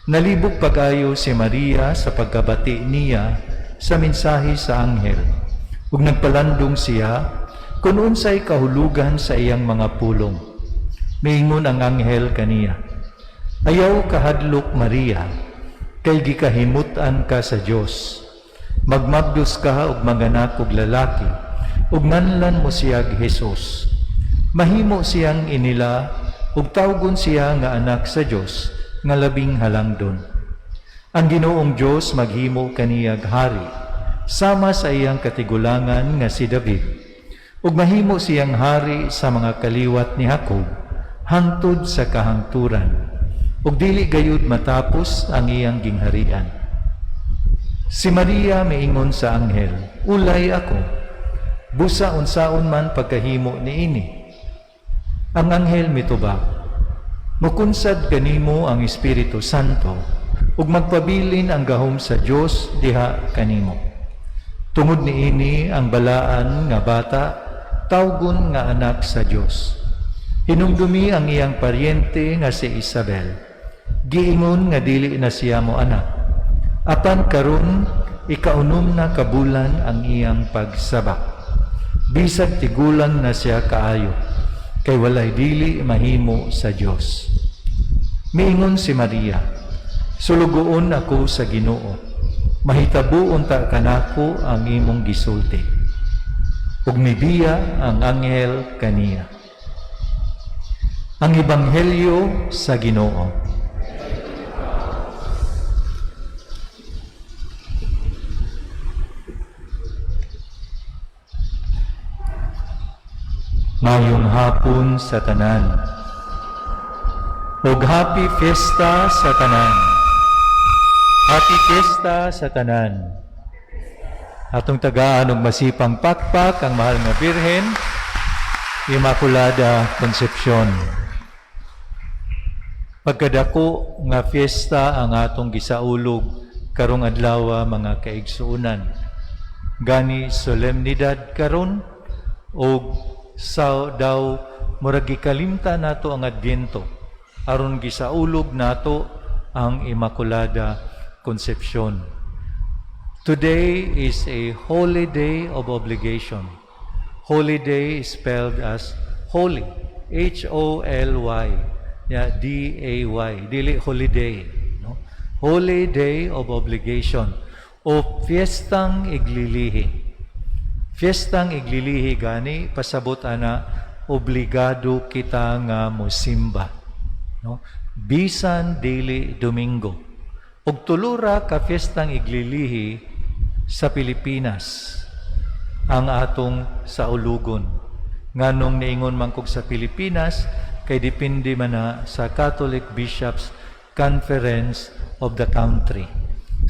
Nalibog pag-ayo si Maria sa pagkabati niya sa mensahe sa anghel. ug nagpalandong siya kung unsay kahulugan sa iyang mga pulong. Miingon ang anghel kaniya, "Ayaw kahadlok Maria, kay gikahimutan ka sa Dios. Magmagdos ka og manganak og lalaki, ug nganlan mo siyag Jesus. Mahimo siyang inila ug tawgon siya nga anak sa Dios nga labing halangdon. Ang Ginoong Dios maghimo kaniyag hari sama sa iyang katigulangan nga si David, ug mahimo siyang hari sa mga kaliwat ni Jacob hangtod sa kahangturan, ug dili gayud matapos ang iyang gingharian." Si Maria miingon sa anghel, "Ulay ako, busa unsaon man pagkahimo niini." Ang anghel mitubag, "Mukunsad kanimo ang Espiritu Santo, ug magpabilin ang gahom sa Dios diha kanimo. Tungod niini ang balaan nga bata, tawgon nga anak sa Dios. Hinumdumi ang iyang paryente nga si Isabel. Giingon nga dili na siya mo anak. Apan karon ikaunom na kabulan ang iyang pagsabak. Bisag tigulang na siya kaayo, kay walay dili mahimo sa Dios." Miingon si Maria, "Sulugoon ako sa Ginoo. Mahitabo unta kanako ang imong gisulti." Ug mibiya ang anghel kaniya. Ang Ebanghelyo sa Ginoo. Mayong hapon sa tanan, ug happy fiesta sa tanan. Happy fiesta sa tanan. Atong tagaan og masipang pakpak ang mahal nga Birhen, Immaculada Concepcion. Pagkadako nga fiesta ang atong gisaulog karong adlaw mga kaigsuonan. Gani solemnidad karon og sa daw murag gikalimta nato ang Adbyento aron gisaulog nato ang Immaculada Concepcion. Today is a holy day of obligation. Holy day is spelled as holy, H-O-L-Y, D-A-Y, dili holiday, no? Holy day of obligation o fiestang iglilihi. Fiestang iglilihi gani pasabot ana obligado kita nga mosimba, no? Bisan dili Domingo. Og tulura ka fiestang iglilihi sa Pilipinas ang atong saulugon. Nganong niingon man kog sa Pilipinas kay depende man na sa Catholic Bishops Conference of the country.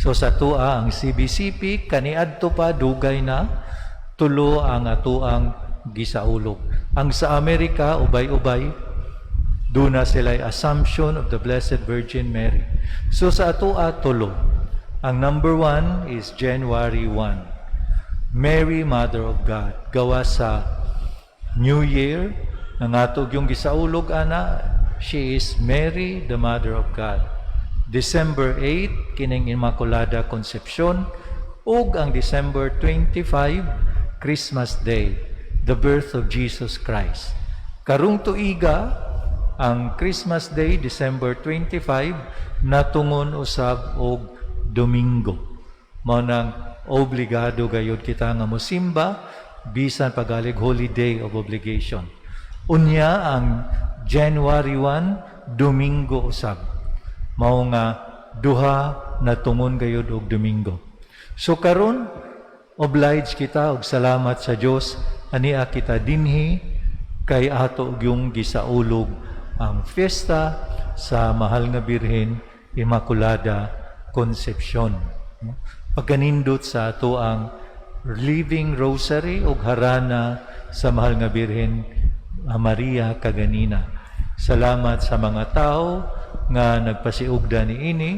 So sa tua ang CBCP kaniadto pa dugay na tulo ang atuang gisaulog. Ang sa Amerika ubay-ubay duna sila'y Assumption of the Blessed Virgin Mary. So sa atua tulo. Ang number 1 is January 1. Mary, Mother of God. Gawa sa New Year, ang atog yung gisaulog ana, she is Mary, the Mother of God. December 8, kining Immaculada Concepcion, ug ang December 25, Christmas Day, the birth of Jesus Christ. Karong tuiga, ang Christmas Day, December 25, natungon usab og Domingo. Mao nang obligado gayud kita nga mosimba bisan pagalig holy day of obligation. Unya ang January 1, Domingo usab. Mao nga duha na tungon gayud og Domingo. So karon oblige kita og salamat sa Dios ania kita dinhi kay ato yung gisaulog ang fiesta sa mahal nga Birhen Immaculada Concepcion. Pagkanindot sa ato ang Living Rosary o harana sa mahal nga Birhen Maria kaganina. Salamat sa mga tao nga nagpasiugda ni ini,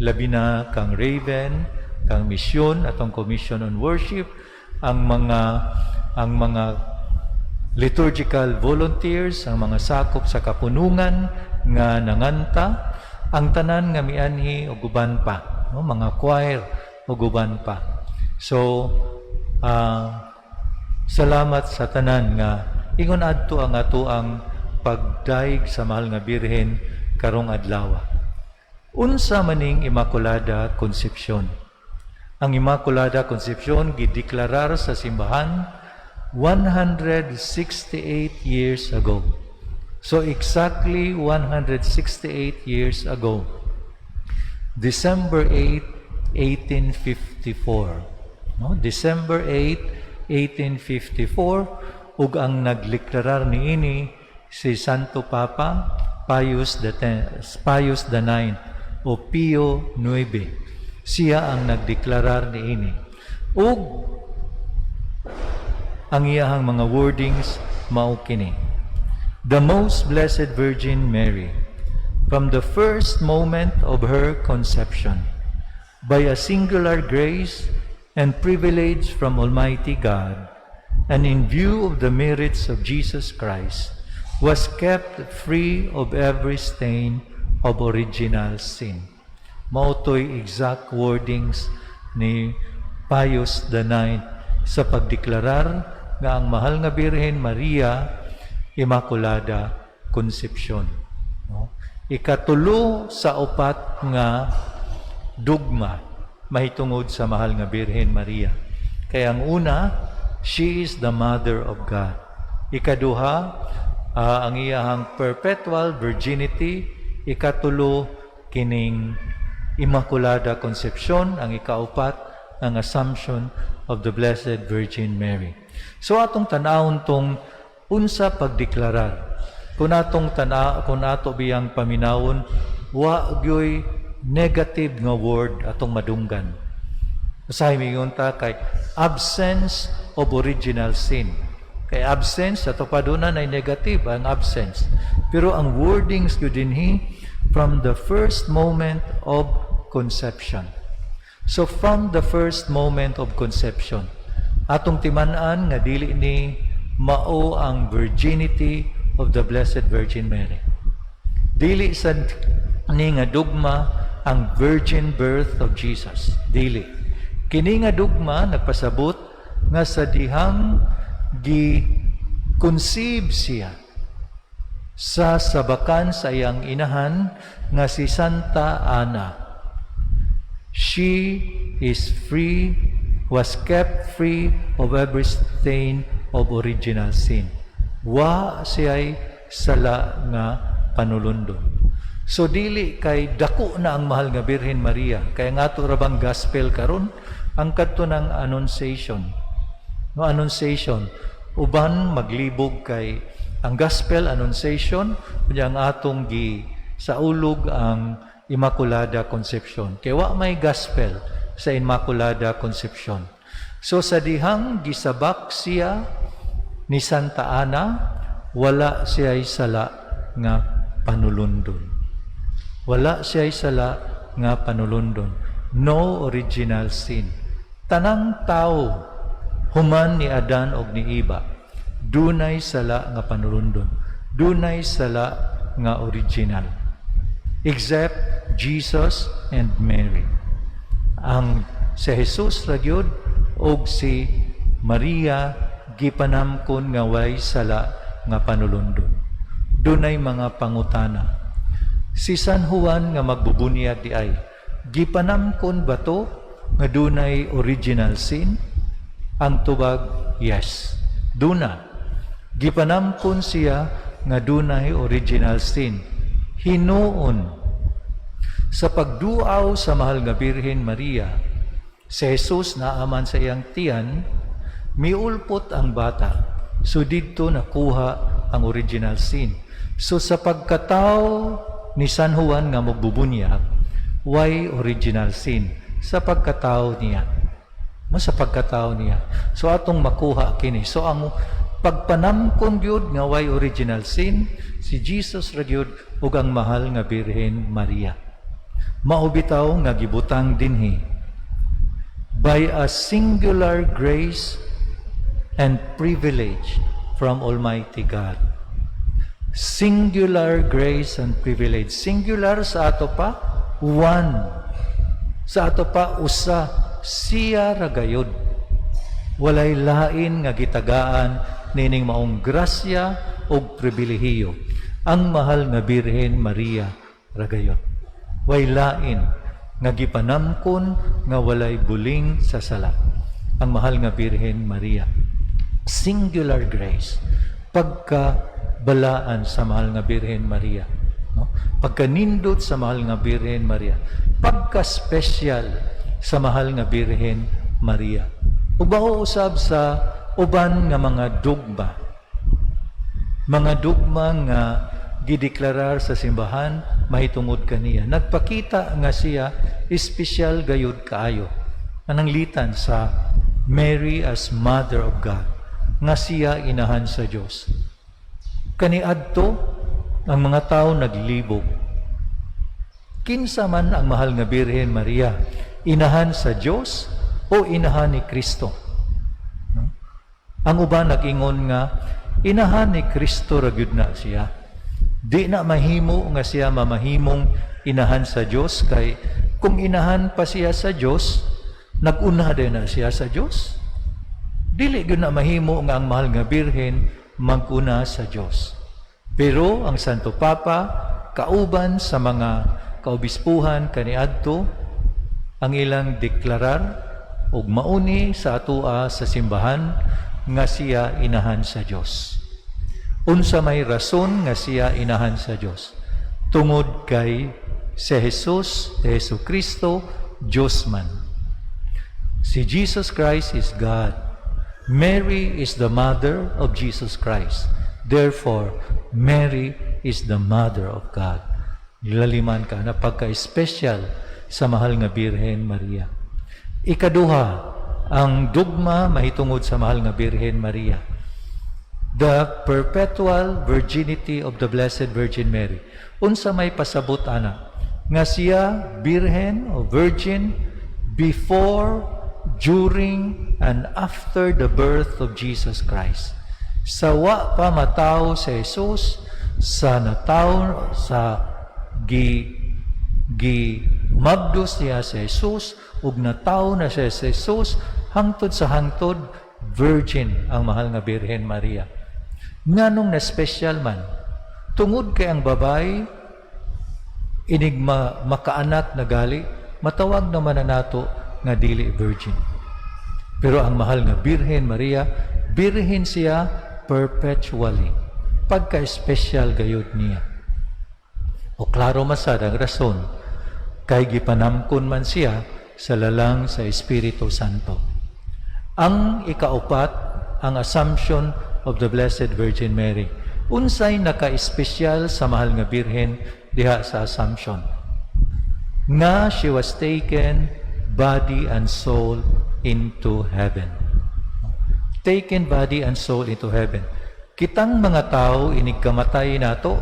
labi na kang Raven, kang Misyon atong Commission on Worship, ang mga liturgical volunteers, ang mga sakop sa kapunungan nga nanganta, ang tanan nga mianhi o guban pa, no? Mga choir o guban pa. So, salamat sa tanan nga ingon adto ang ato ang pagdaig sa mahal nga birhen karong adlaw. Unsa maning Immaculada Concepcion? Ang Immaculada Concepcion gideklarar sa simbahan 168 years ago. So exactly 168 years ago, December 8, 1854. No? December 8, 1854, ug ang nagdeklarar niini si Santo Papa Pius IX o Pio IX. Siya ang nagdeklarar niini. Ug ang iyahang mga wordings mao kini: The Most Blessed Virgin Mary, from the first moment of her conception, by a singular grace and privilege from Almighty God, and in view of the merits of Jesus Christ, was kept free of every stain of original sin. Mautoy exact wordings ni Pius IX sa pagdeklarar nga ang mahal nga Birhen Maria Immaculada Concepcion. No? Ikatulo sa upat nga dogma mahitungod sa mahal nga Birhen Maria. Kaya ang una, she is the Mother of God. Ikaduha, ang iyahang perpetual virginity. Ikatulo, kining Immaculada Concepcion. Ang ikaupat, ang Assumption of the Blessed Virgin Mary. So atong tanawon tong unsa pagdeklarar. Kung ato biyang paminawon, wa gyoy negative nga word atong madunggan. Usahay mingon ta kay absence of original sin. Kay absence ato padunan ay negative ang absence. Pero ang wordings gyud dinhi from the first moment of conception. So from the first moment of conception, atong timan-an nga dili ni mao ang virginity of the Blessed Virgin Mary. Dili sa ni nga dogma ang virgin birth of Jesus. Dili. Kini nga dogma nagpasabot nga sa dihang gi-conceive siya sa sabakan sa iyang inahan nga si Santa Ana. She is free, was kept free of every stain of original sin. Wa siya'y sala nga panulundon. So dili kay dako na ang mahal nga Birhen Maria. Kaya nga to rabang gospel karon ang kadto ng annunciation. No annunciation uban maglibog kay ang gospel annunciation unya ang atong gi sa ulog ang Immaculada Concepcion. Kaya wa may gospel sa Immaculada Concepcion. So sa dihang gisabak siya ni Santa Ana, wala siya'y sala nga panulundon. Wala siya'y sala nga panulundon. No original sin. Tanang tao, human ni Adan og ni Eva, dunay sala nga panulundon. Dunay sala nga original. Except Jesus and Mary. Ang si Jesus ra gyud og si Maria gipanamkon nga way sala nga panulundon. Dunay mga pangutana. Si San Juan nga magbubunyag di ay gipanamkon ba to nga dunay original sin? Ang tubag, yes. Duna. Gipanamkon siya nga dunay original sin. Hinuon sa pagduaw sa mahal nga Birhen Maria, si Jesus naaman sa iyang tiyan, miulpot ang bata. So didto nakuha ang original sin. So sa pagkatao ni San Juan nga magbubunyag, why original sin? Sa pagkatao niya. Sa pagkatao niya. So atong makuha kini. So ang pagpanamkon gyud nga why original sin, si Jesus ra gyud ug ang mahal nga Birhen Maria. Maubitaw nga gibutang dinhi by a singular grace and privilege from Almighty God. Singular grace and privilege. Singular sa ato pa, one. Sa ato pa, usa. Siya ra gayud. walay lain nga gitagaan nining maong grasya o pribilehiyo ang mahal nga Birhen Maria ragayon. Way lain nga gipanamkon nga walay buling sa sala ang mahal nga Birhen Maria. Singular grace, pagkabalaan sa mahal nga Birhen Maria, no? Pagkanindot sa mahal nga Birhen Maria, pagka-special sa mahal nga Birhen Maria. Ubaho usab sa uban nga mga dogma nga gideklarar sa simbahan mahitungod kaniya. Nagpakita nga siya espesyal gayud kaayo. Ananglitan sa Mary as Mother of God, nga siya inahan sa Dios. Kaniadto ang mga tao naglibog. Kinsa man ang mahal nga Birhen Maria, inahan sa Dios o inahan ni Kristo? No? Ang uban nag-ingon nga inahan ni Kristo ra gyud na siya. Di na mahimo nga siya mamahimong inahan sa Dios, kay kung inahan pa siya sa Dios, nag-una din na siya sa Dios. Dili gyud na mahimo nga ang mahal nga Birhen mag-una sa Dios. Pero ang Santo Papa kauban sa mga kaobispuhan kaniadto ang ilang deklarar ug mauni sa atua sa simbahan nga siya inahan sa Dios. Unsa may rason nga siya inahan sa Dios? Tungod kay si Jesus, Jesucristo, Dios man. Si Jesus Christ is God. Mary is the mother of Jesus Christ. Therefore, Mary is the mother of God. Nilaliman ka na pagka-espesyal sa mahal nga Birhen Maria. Ikaduha, ang dogma mahitungod sa mahal nga Birhen Maria. The perpetual virginity of the Blessed Virgin Mary. Unsa may pasabot ana nga siya Birhen o Virgin before, during, and after the birth of Jesus Christ. Sa wa pa mataw sa Jesus, sa nataw sa magdos niya sa Jesus, ug nataw na siya sa Jesus, hangtod sa hangtod, virgin ang mahal nga Birhen Maria. Nganong na special man, tungod kay ang babay, inig makaanak na gali, matawag naman na nato nga dili virgin. Pero ang mahal nga Birhen Maria, birhen siya perpetually. Pagka-espesyal gayud niya. O klaro masad ang rason, kay gipanamkon man siya sa lalang sa Espiritu Santo. Ang ikaupat, ang Assumption of the Blessed Virgin Mary. Unsay naka-espesyal sa mahal nga Birhen diha sa Assumption? Nga she was taken body and soul into heaven. Taken body and soul into heaven. Kitang mga tao inigkamatay nato,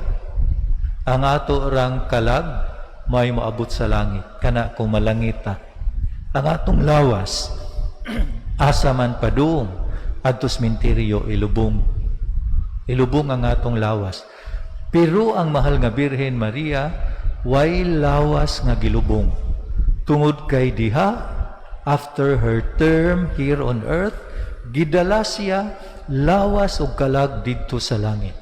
ang ato rang kalag may moabot sa langit, kana kung malangita. Ang atong lawas asa man padung adto sementeryo ilubong ang atong lawas. Pero ang mahal nga Birhen Maria way lawas nga gilubong, tungod kay diha after her term here on earth, gidala siya lawas o kalag didto sa langit.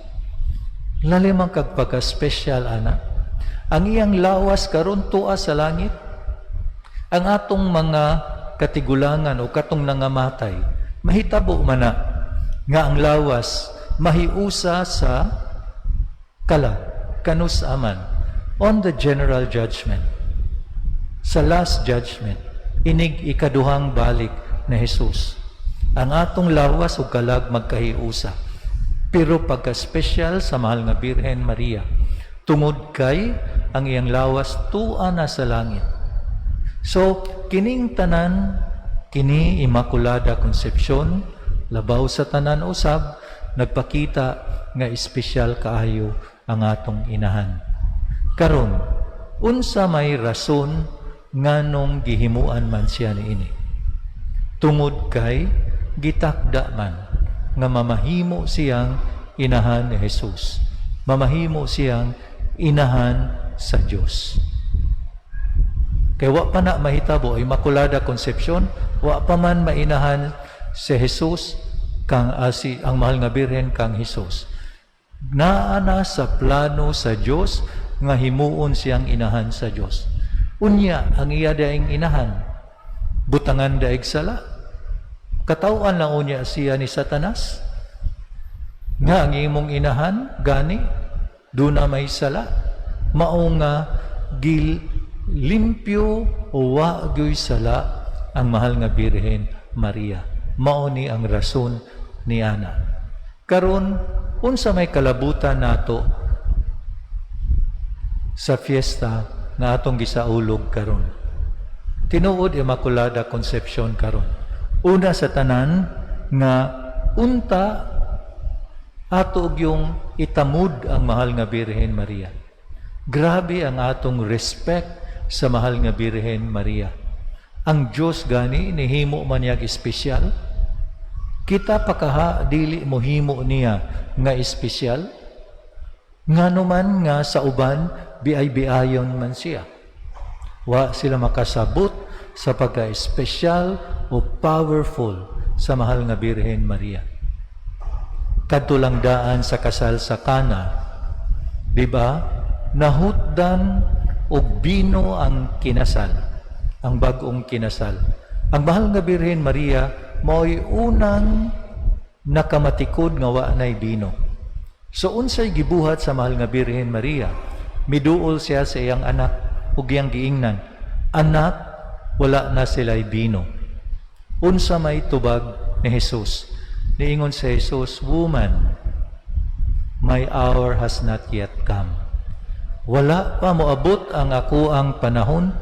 Lalimang kagpaka-special, ana. Ang iyang lawas karon tuwa sa langit. Ang atong mga katigulangan o katong nangamatay, mahitabo man na nga ang lawas mahiusa sa kalag, kanus aman, on the general judgment. Sa last judgment, inig ikaduhang balik na Jesus. Ang atong lawas o kalag magkahiusa. Pero pagka-special sa mahal nga Birhen Maria, tungod kay ang iyang lawas tuwa na sa langit. So, kining tanan, kini Immaculada Concepcion, labaw sa tanan usab, nagpakita nga espesyal kaayo ang atong inahan. Karon, unsa may rason nganong gihimuan man siya niini? Tungod kay gitakda man nga mamahimo siyang inahan ni Jesus. Mamahimo siyang inahan sa Dios. Kay wa pa na mahitabo Immaculada Concepcion, wa pa man mainahan si Jesus kang ang mahal nga birhen kang Jesus. Naana sa plano sa Dios nga himuon siyang inahan sa Dios. Unya ang iya daing inahan butangan daig sala. Katawan lang unya siya ni Satanas. Nga ang imong inahan gani duna may sala. Mao nga limpyo o wagyoy sala ang mahal nga Birhen Maria. Mao ni ang rason ni ana. Karon unsa may kalabutan nato sa fiesta nga atong gisaulog karon. Tinuod Immaculada Conception karon. Una sa tanan nga unta ato yung itamud ang mahal nga Birhen Maria. Grabe ang atong respect sa mahal nga Birhen Maria. Ang Diyos gani nihimo man niyag espesyal. Kita pakaha dili mo himo niya nga espesyal. Ngano man nga sa uban biay-biayon man siya. Wa sila makasabot sa pagka-espesyal o powerful sa mahal nga Birhen Maria. Kadto lang daan sa kasal sa Cana, di ba? Nahutdan og bino ang kinasal, ang bag-ong kinasal. Ang mahal nga Birhen Maria mao'y unang nakamatikod nga wa nay bino. So unsay gibuhat sa mahal nga Birhen Maria? Miduol siya sa iyang anak ug iyang giingnan. Anak, wala na sila'y bino. Unsa may tubag ni Jesus? Niingon sa Jesus, "Woman, my hour has not yet come." Wala pa moabot ang ako ang panahon,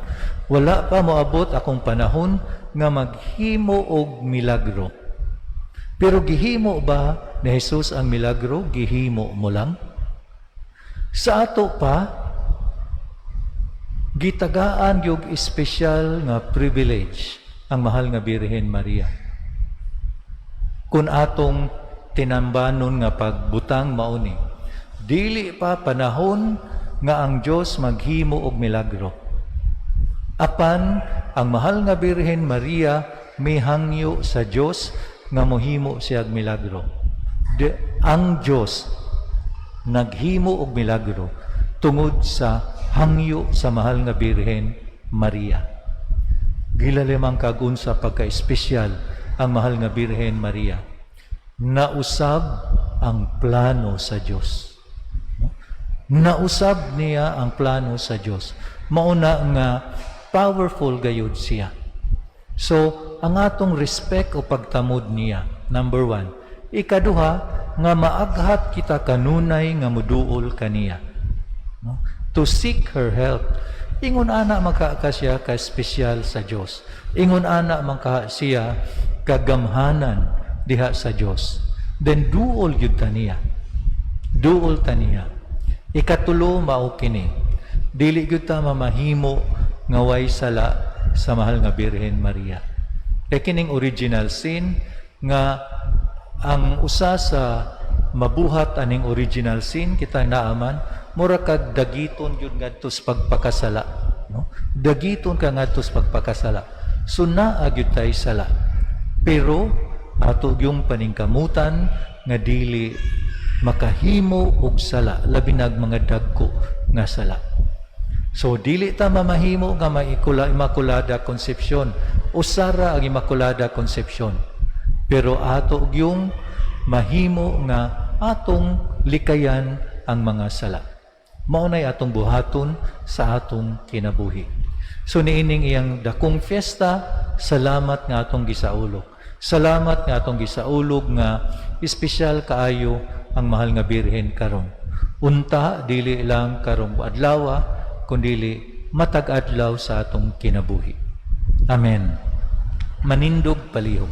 wala pa moabot akong panahon nga maghimo og milagro. Pero gihimo ba ni Jesus ang milagro? Gihimo mo lang? Sa ato pa, gitagaan yung espesyal nga privilege ang mahal nga Birhen Maria. Kung atong tinambanon nga pagbutang mauni, dili pa panahon nga ang Dios maghimo og milagro. Apan ang mahal nga Birhen Maria may hangyo sa Dios nga mohimo siya og milagro. Ang Dios naghimo og milagro tungod sa hangyo sa mahal nga Birhen Maria. Gilalimang kagun sa pagka-espesyal ang mahal nga Birhen Maria. Nausab ang plano sa Dios. Nausab niya ang plano sa Dios. Mauna nga powerful gayud siya. So, ang atong respect o pagtamod niya, number 1. Ikaduha, nga maaghat kita kanunay nga muduol kaniya. No? To seek her help. Ingon ana maka siya ka espesyal sa Dios. Ingon ana maka siya kagamhanan diha sa Dios. Then duol gyud taniya. Duol taniya. Ikatulo mao kini. Dili gyud ta mamahimo nga way sala sa mahal nga Birhen Maria. Kay kining original sin nga ang usa sa mabuhat aning original sin kita naaman mura kag dagiton yun ngadto sa pagpakasala, no? Dagiton ka ngadto sa pagpakasala. So naa gyud tay sala. Pero ato yung paningkamutan nga dili makahimo og sala labi nag mga dagko nga sala. So dili ta mamahimo nga Immaculada Conception. Usara ang Immaculada Conception. Pero ato yung mahimo nga atong likayan ang mga sala. Maunay atong buhaton sa atong kinabuhi. So niining iyang dakong fiesta, salamat nga atong gisaulog. Salamat nga atong gisaulog nga espesyal kaayo ang mahal nga Birhen karon. Unta dili lang karong adlaw kundi matag adlaw sa atong kinabuhi. Amen. Manindog palihog.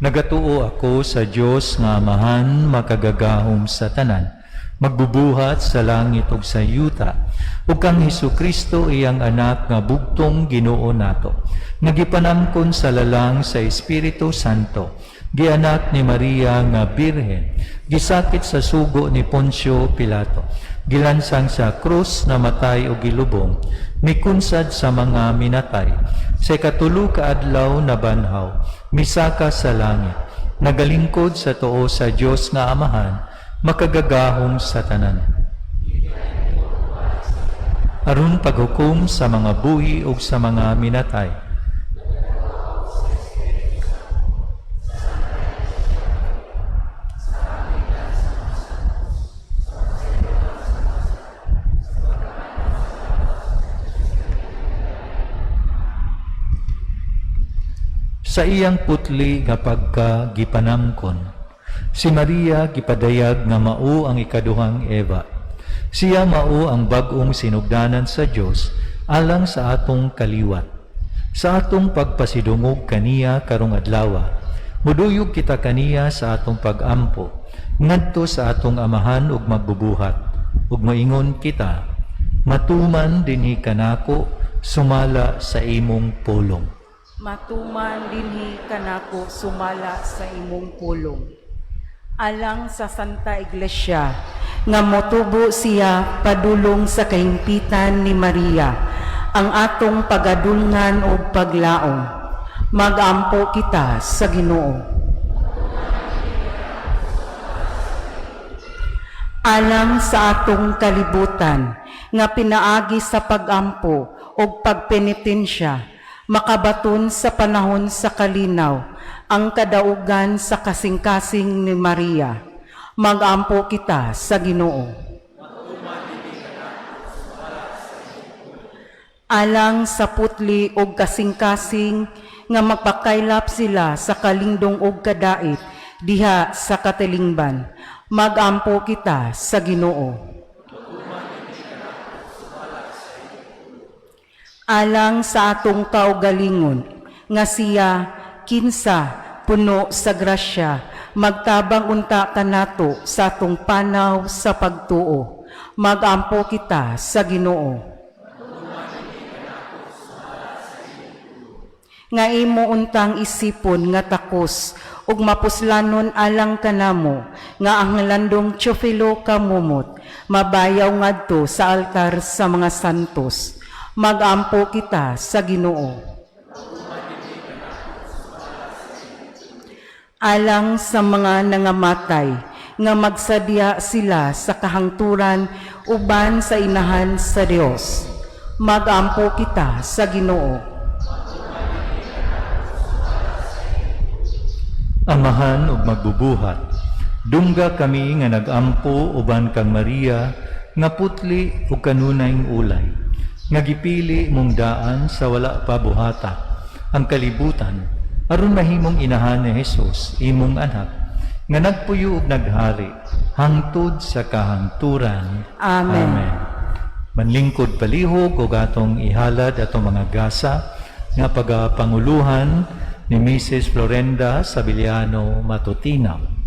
Nagatuo ako sa Dios nga Amahan makagagahom sa tanan, magbubuhat sa langit ug sa yuta, ug kang Hesukristo iyang anak nga bugtong Ginoo nato, nagipanamkon sa lalang sa Espiritu Santo, gianak ni Maria nga Birhen, gisakit sa sugo ni Poncio Pilato, gilansang sa krus, namatay o gilubong, mikunsad sa mga minatay, sa ikatulo ka adlaw na banhaw, misaka sa langit, nagalingkod sa tuo sa Dios nga Amahan, makagagahom sa tanan. Aron paghukom sa mga buhi ug sa mga minatay. Sa iyang putli nga pagka gipanamkon, si Maria gipadayag nga mao ang ikaduhang Eva. Siya mao ang bag-ong sinugdanan sa Dios alang sa atong kaliwat. Sa atong pagpasidungog kaniya karong adlaw, muduyog kita kaniya sa atong pag-ampo, ngadto sa atong amahan ug magbubuhat, ug moingon kita, matuman dinhi kanako sumala sa imong pulong. Matuman dinhi kanako sumala sa imong pulong. Alang sa Santa Iglesia, nga motubo siya padulong sa kahimpitan ni Maria, ang atong pagadulngan o paglaom. Magampo kita sa Ginoo. Alang sa atong kalibutan, nga pinaagi sa pagampo o pagpenitensya, makabaton sa panahon sa kalinaw, ang kadaugan sa kasing-kasing ni Maria. Magampo kita sa Ginoo. Alang sa putli o kasing-kasing, nga magpakaylap sila sa kalingdong og kadait, diha sa katilingban. Magampo kita sa Ginoo. Alang sa atong kaugalingon, nga siya kinsa puno sa grasya, magtabang unta kanato sa atong panaw sa pagtuo. Magampo kita sa Ginoo. Nga imo untang isipon nga takos ug mapuslanon alang kanamo, nga ang landong Teofilo kamumot, mabayaw ngadto sa altar sa mga santos. Magampo kita sa Ginoo. Alang sa mga nangamatay, nga magsadya sila sa kahangturan uban sa inahan sa Dios. Magampo kita sa Ginoo. Amahan ug magbubuhat, dungga kami nga nagampo uban kang Maria, nga putli ug kanunayng ulay, nga gipili mong daan sa wala pa buhata, ang kalibutan, aron mahimong inahan ni Jesus, imong anak, nga nagpuyo ug naghari, hangtod sa kahangturan. Amen. Manlingkod palihog ug atong ihalad atong mga gasa, nga pagapanguluhan ni Mrs. Florenda Sabiliano Matutinaw.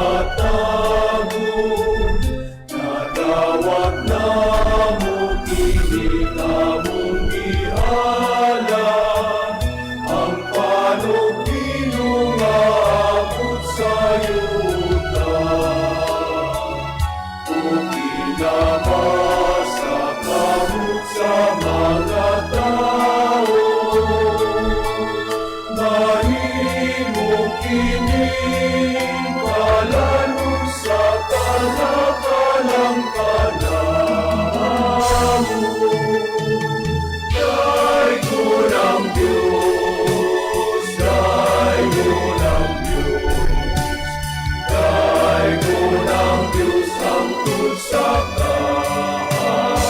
nagatago, nadawat na mo kini kamong gihala, ang panupino nga abot sa yuta. Kung kinabasa kamot sa mga tao, mahimo kini kalanong sa kalakalang kalamo. Dahil ko ng Diyos, dahil ko ng Diyos, dahil ko ng Diyos ang sa kahangguran.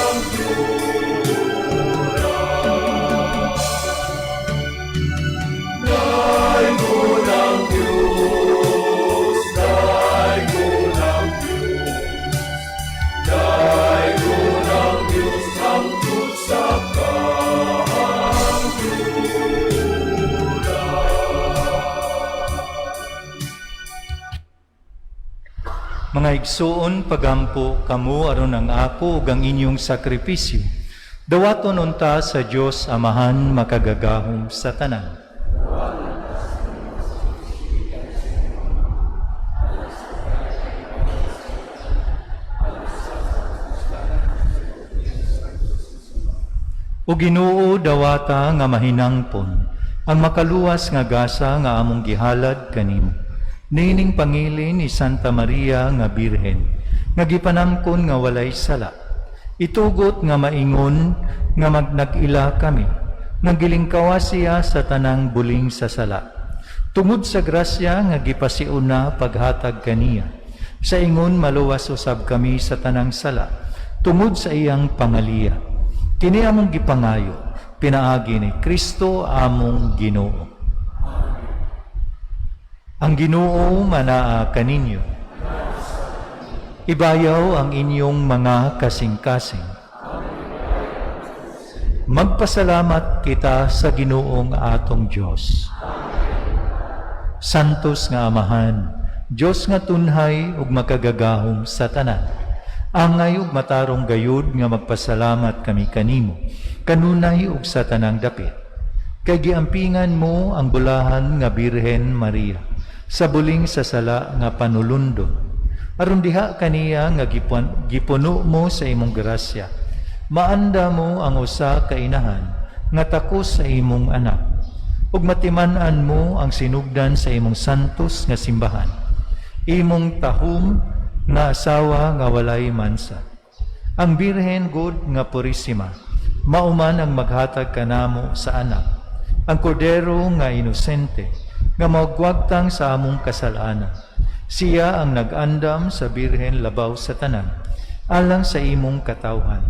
Dahil ko ng Diyos, dahil ko ng Diyos, dahil ko ng Diyos ang sa kahangguran. Mga igsuon, pagampo kamo aron ang ako ug ang inyong sakripisyo. Dawaton unta sa Dios Amahan makagagahom sa tanan. O Ginoo dawata nga mahinangpon ang makaluwas nga gasa nga among gihalad kanimo. Nining pangili ni Santa Maria nga Birhen, nga gipanamkon nga walay sala. Itugot nga maingon nga magnag-ila kami, nga gilingkawas siya sa tanang buling sa sala. Tungod sa grasya nga gipasiuna paghatag kaniya, sa ingon maluwas usab kami sa tanang sala, tungod sa iyang pangaliya. Kini among gipangayo, pinaagi ni Kristo among Ginoo. Ang Ginoo manaa kaninyo. Ibayaw ang inyong mga kasing-kasing. Magpasalamat kita sa Ginoong atong Dios. Santos nga Amahan, Dios nga tunhay ug makagagahom sa tanan. Angay ug matarong gayud nga magpasalamat kami kanimo, kanunay ug sa tanang dapit. Kay giampingan mo ang bulahan nga Birhen Maria sa buling sa sala nga panulundon. Aron diha kaniya nga gipuno mo sa imong grasya. Maanda mo ang usa ka inahan nga takos sa imong anak. Ug matiman-an mo ang sinugdan sa imong santos nga simbahan. Imong tahom nga asawa nga walay mansa. Ang Birhen God nga purisima, mauman ang maghatag kanamo sa anak. Ang kordero nga inosente, nga magwagtang sa among kasalanan. Siya ang nag-andam sa Birhen labaw sa tanan, alang sa imong katawhan.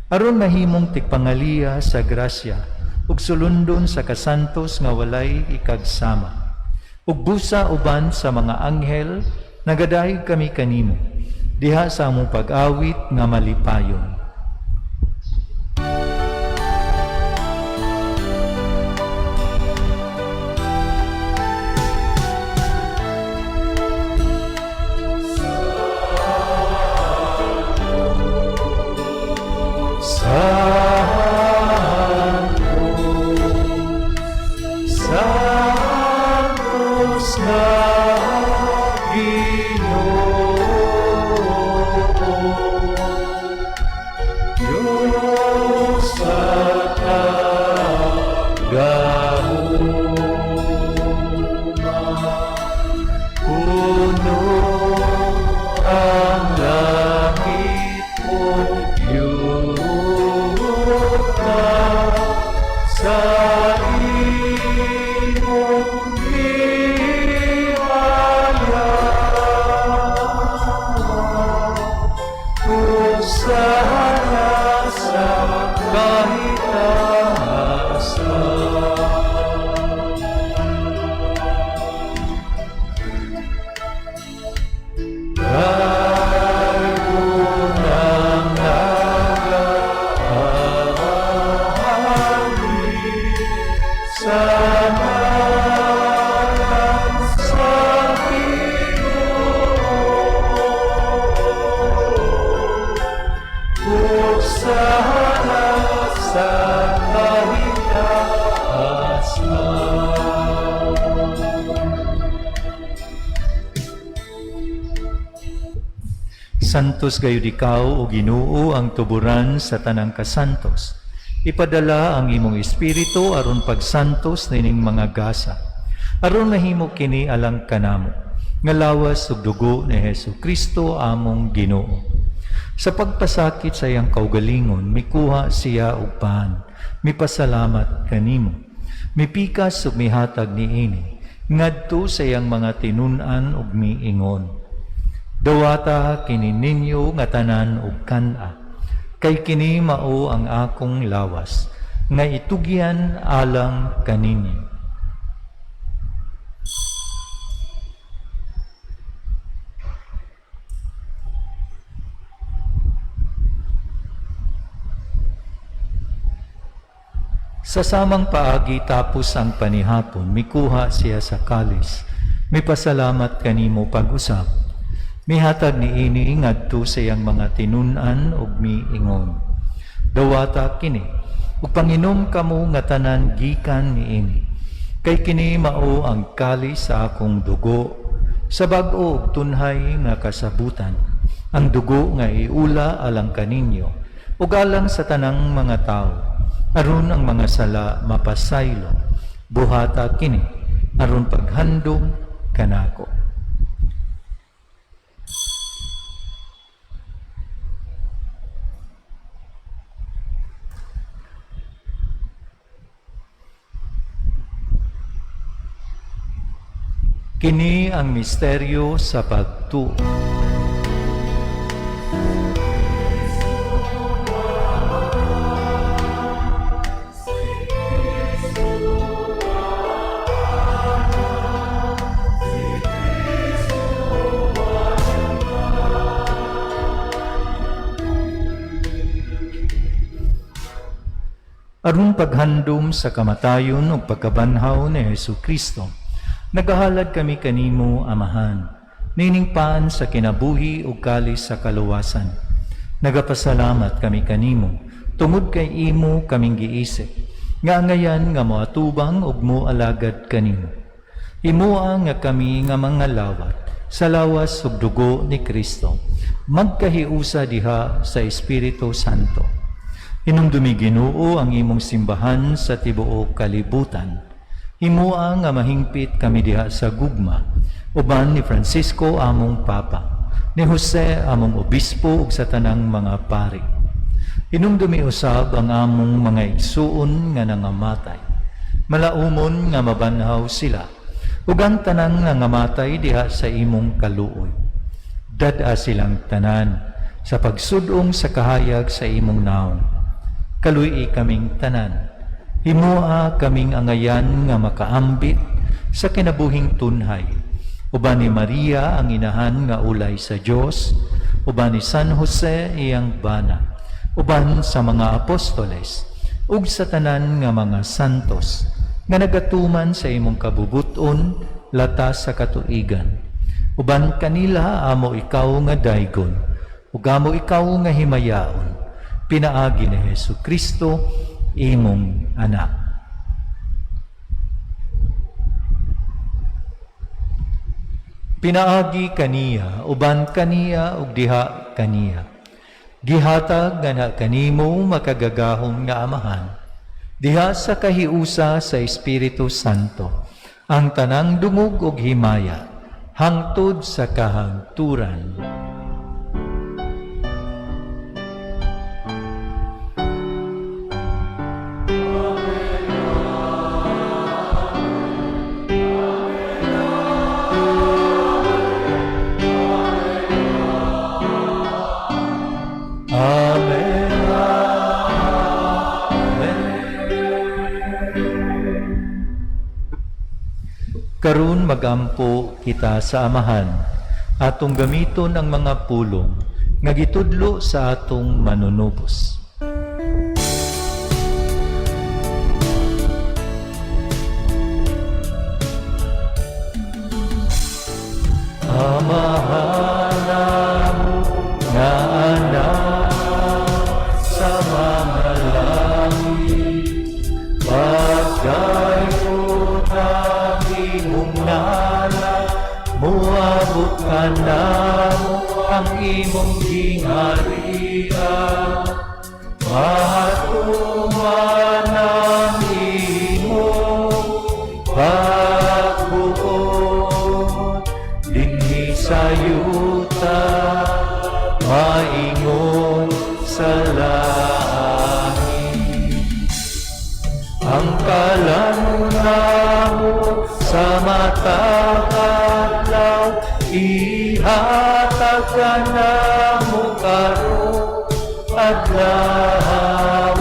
Aron mahimong tigpangaliya sa grasya, ug sulundon sa kasantos nga walay ikagsama. Ug busa uban sa mga anghel, nagadahig kami kanimo, diha sa among pag-awit nga malipayon. Santos na Ginoo, Diyos sa tagahuma, puno ang langit mong yuta sa imong himala. Usana sa kahit sa harap sa kahitaasman. Santos gayud ikaw o Ginoo ang tuburan sa tanang kasantos. Ipadala ang imong espiritu aron pagsantos nining mga gasa. Aron mahimo kini alang kanamo. Nga lawas ug dugo ni Hesukristo among Ginoo. Sa pagpasakit sa iyang kaugalingon, mikuha siya og paan. Mipasalamat kanimo. Mipikas ug mihatag niini ngadto sa iyang mga tinun-an ug miingon. Dawata kini ninyo nga tanan ug kan-a. Kay kini mao ang akong lawas nga itugyan alang kaninyo. Sa samang paagi tapos ang panihapon, mikuha siya sa kalis. Mipasalamat kanimo pag-usap. Mihatag niini ngadto sa iyang mga tinun-an ug miingon. Dawata kini, ug panginom kamo nga tanan gikan niini. Kay kini mao ang kalis sa akong dugo, sa bag-o ug tunhay nga kasabutan. Ang dugo nga iula alang kaninyo, ug alang sa tanang mga tao. Aron ang mga sala mapasaylo, buhata kini, aron paghandom kanako. Kini ang misteryo sa pagtuo. Aron paghandom sa kamatayon ug pagkabanhaw ni Hesukristo, nagahalad kami kanimo, Amahan, nining paan sa kinabuhi ug kalis sa kaluwasan. Nagapasalamat kami kanimo, tungod kay imo kaming giisip, nga angayan nga moatubang ug moalagad kanimo. Imoa nga kami nga mga lawat sa lawas ug dugo ni Kristo, magkahiusa diha sa Espiritu Santo. Hinumdumi Ginoo ang imong simbahan sa tibuok kalibutan. Himoa nga mahingpit kami diha sa gugma, uban ni Francisco among Papa, ni Jose among Obispo ug sa tanang mga pari. Hinumdumi usab ang among mga igsuon nga nangamatay. Malaumon nga mabanhaw sila, ug ang tanang nangamatay diha sa imong kaluoy. Dad-a silang tanan sa pagsudong sa kahayag sa imong naong. Kaluy kaming tanan. Himoa kaming angayan nga makaambit sa kinabuhing tunhay. Uban ni Maria ang inahan nga ulay sa Dios, uban ni San Jose iyang bana, uban sa mga apostoles, ug sa tanan nga mga santos nga nagatuman sa imong kabubuton latas sa katuigan. Uban kanila amo ikaw nga daygon, ug amo ikaw nga himayaon. Pinaagi ni Hesukristo, imong anak. Pinaagi kaniya, uban kaniya, ug diha kaniya. Gihatag nga na kanimo makagagahom nga Amahan, diha sa kahiusa sa Espiritu Santo, ang tanang dungog ug himaya, hangtod sa kahangturan. Karon magampo kita sa Amahan, atong gamiton ang mga pulong nga gitudlo sa atong manunubos. Amahan mo nga anak imong gingharian, mahatuman ang imong pagbuot, dinhi sa yuta, maingon sa langit. Ang kalanunamo sa matakaw, ihatag ka na mo karon adlaw.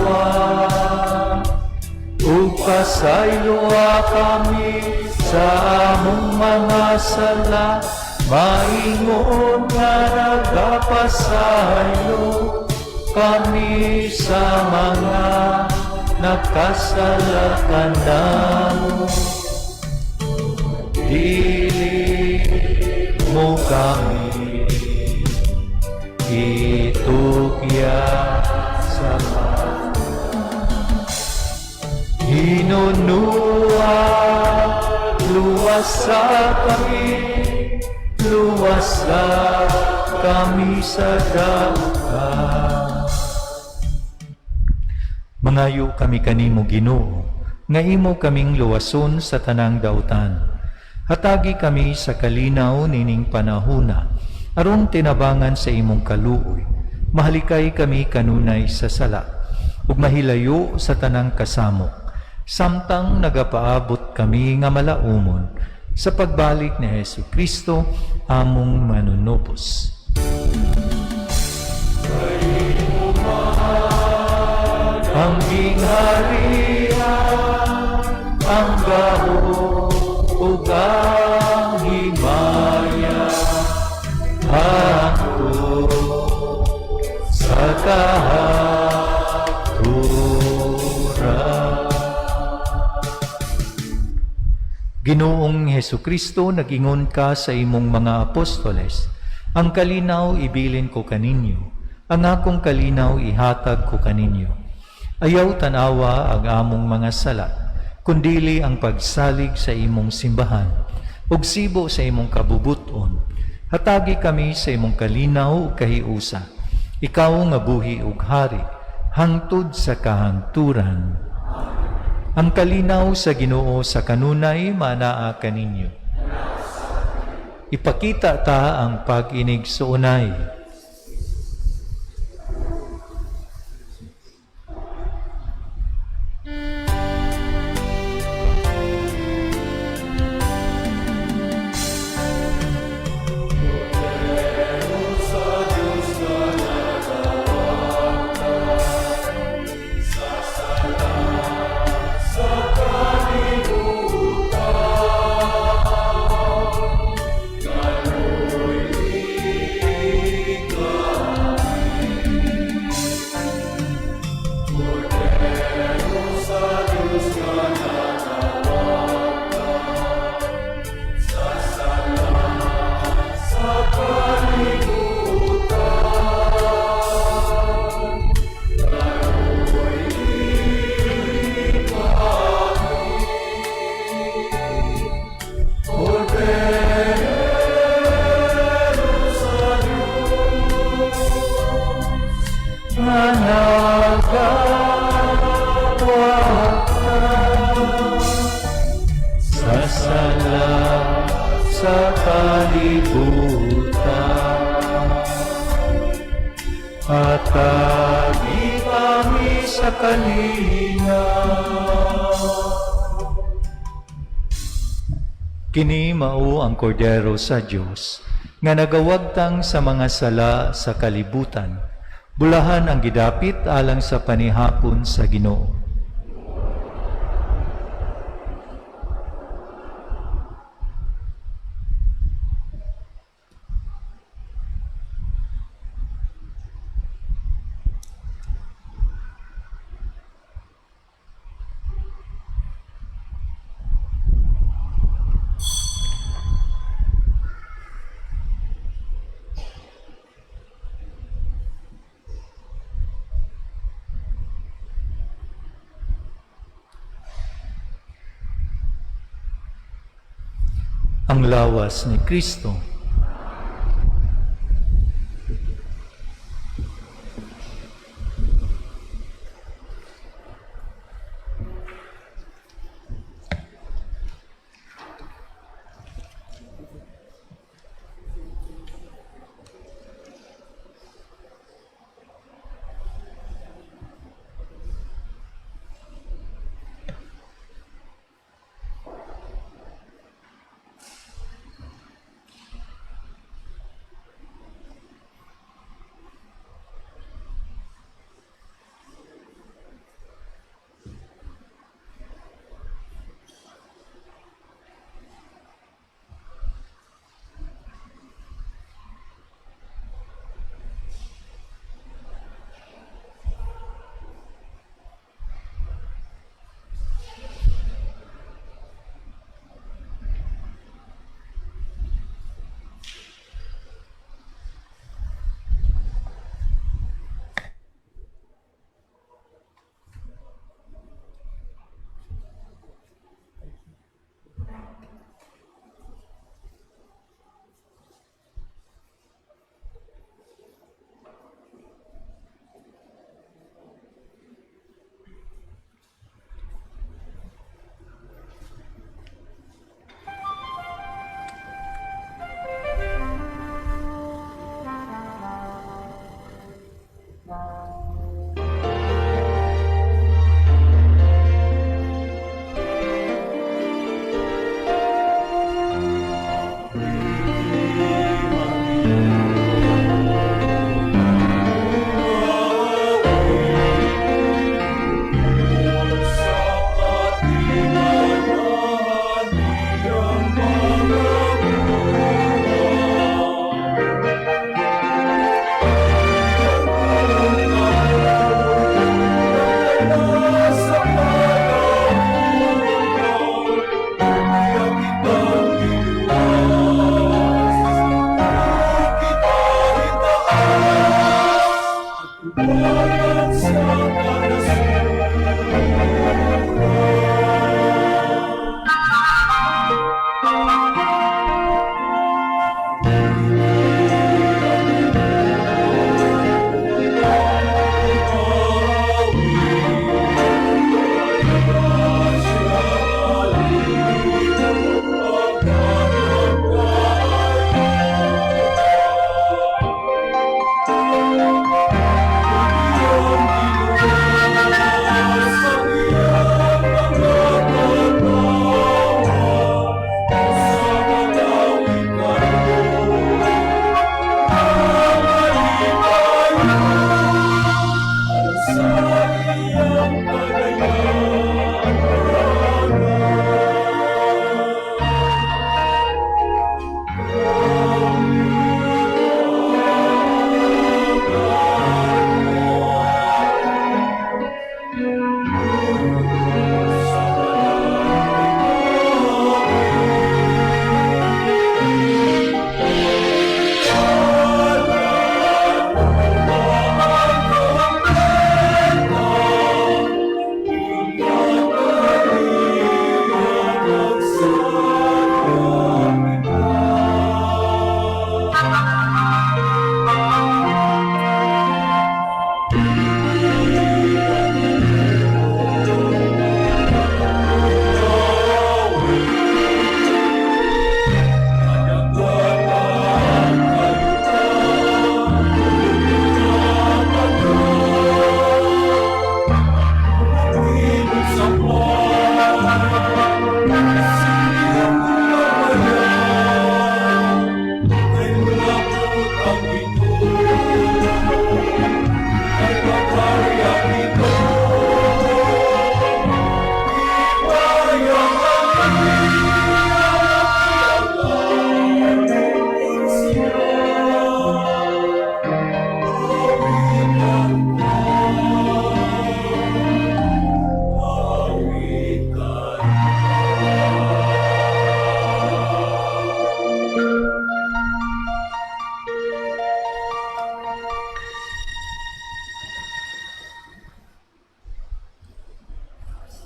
Ug pasayloa kami sa among mga sala, maingon nga nagapasaylo kami sa mga nakasala kanamo. Dili mo kami itukya sa hinunua, luwasa kami sa dagat. Mangayo kami kanimo Ginoo, nga imo kaming luwason sa tanang dautan. Hatagi kami sa kalinaw nining panahuna, aron tinabangan sa imong kaluoy. Mahalikay kami kanunay sa sala, ug mahilayo sa tanang kasamok, samtang nagapaabot kami nga malaumon sa pagbalik ni Jesucristo among manunubos. Ang gingharian, ang gahom, ug ang himaya, hangtod sa kahaturan. Ginoong Hesukristo, nag-ingon ka sa imong mga apostoles, ang kalinaw ibilin ko kaninyo, ang akong kalinaw ihatag ko kaninyo. Ayaw tanawa ang among mga sala, kundili ang pagsalig sa imong simbahan, ug sibo sa imong kabubuton. Hatagi kami sa imong kalinaw ug kahiusa, ikaw nga buhi ug hari, hangtod sa kahangturan. Ang kalinaw sa Ginoo sa kanunay manaa kaninyo. Ipakita ta ang pag-inig sa unay. Sa kalibutan, hatagi kami sa kalinaw. Kini mao ang kordero sa Dios nga nagawagtang sa mga sala sa kalibutan. Bulahan ang gidapit alang sa panihapon sa Ginoo. Ang lawas ni Kristo.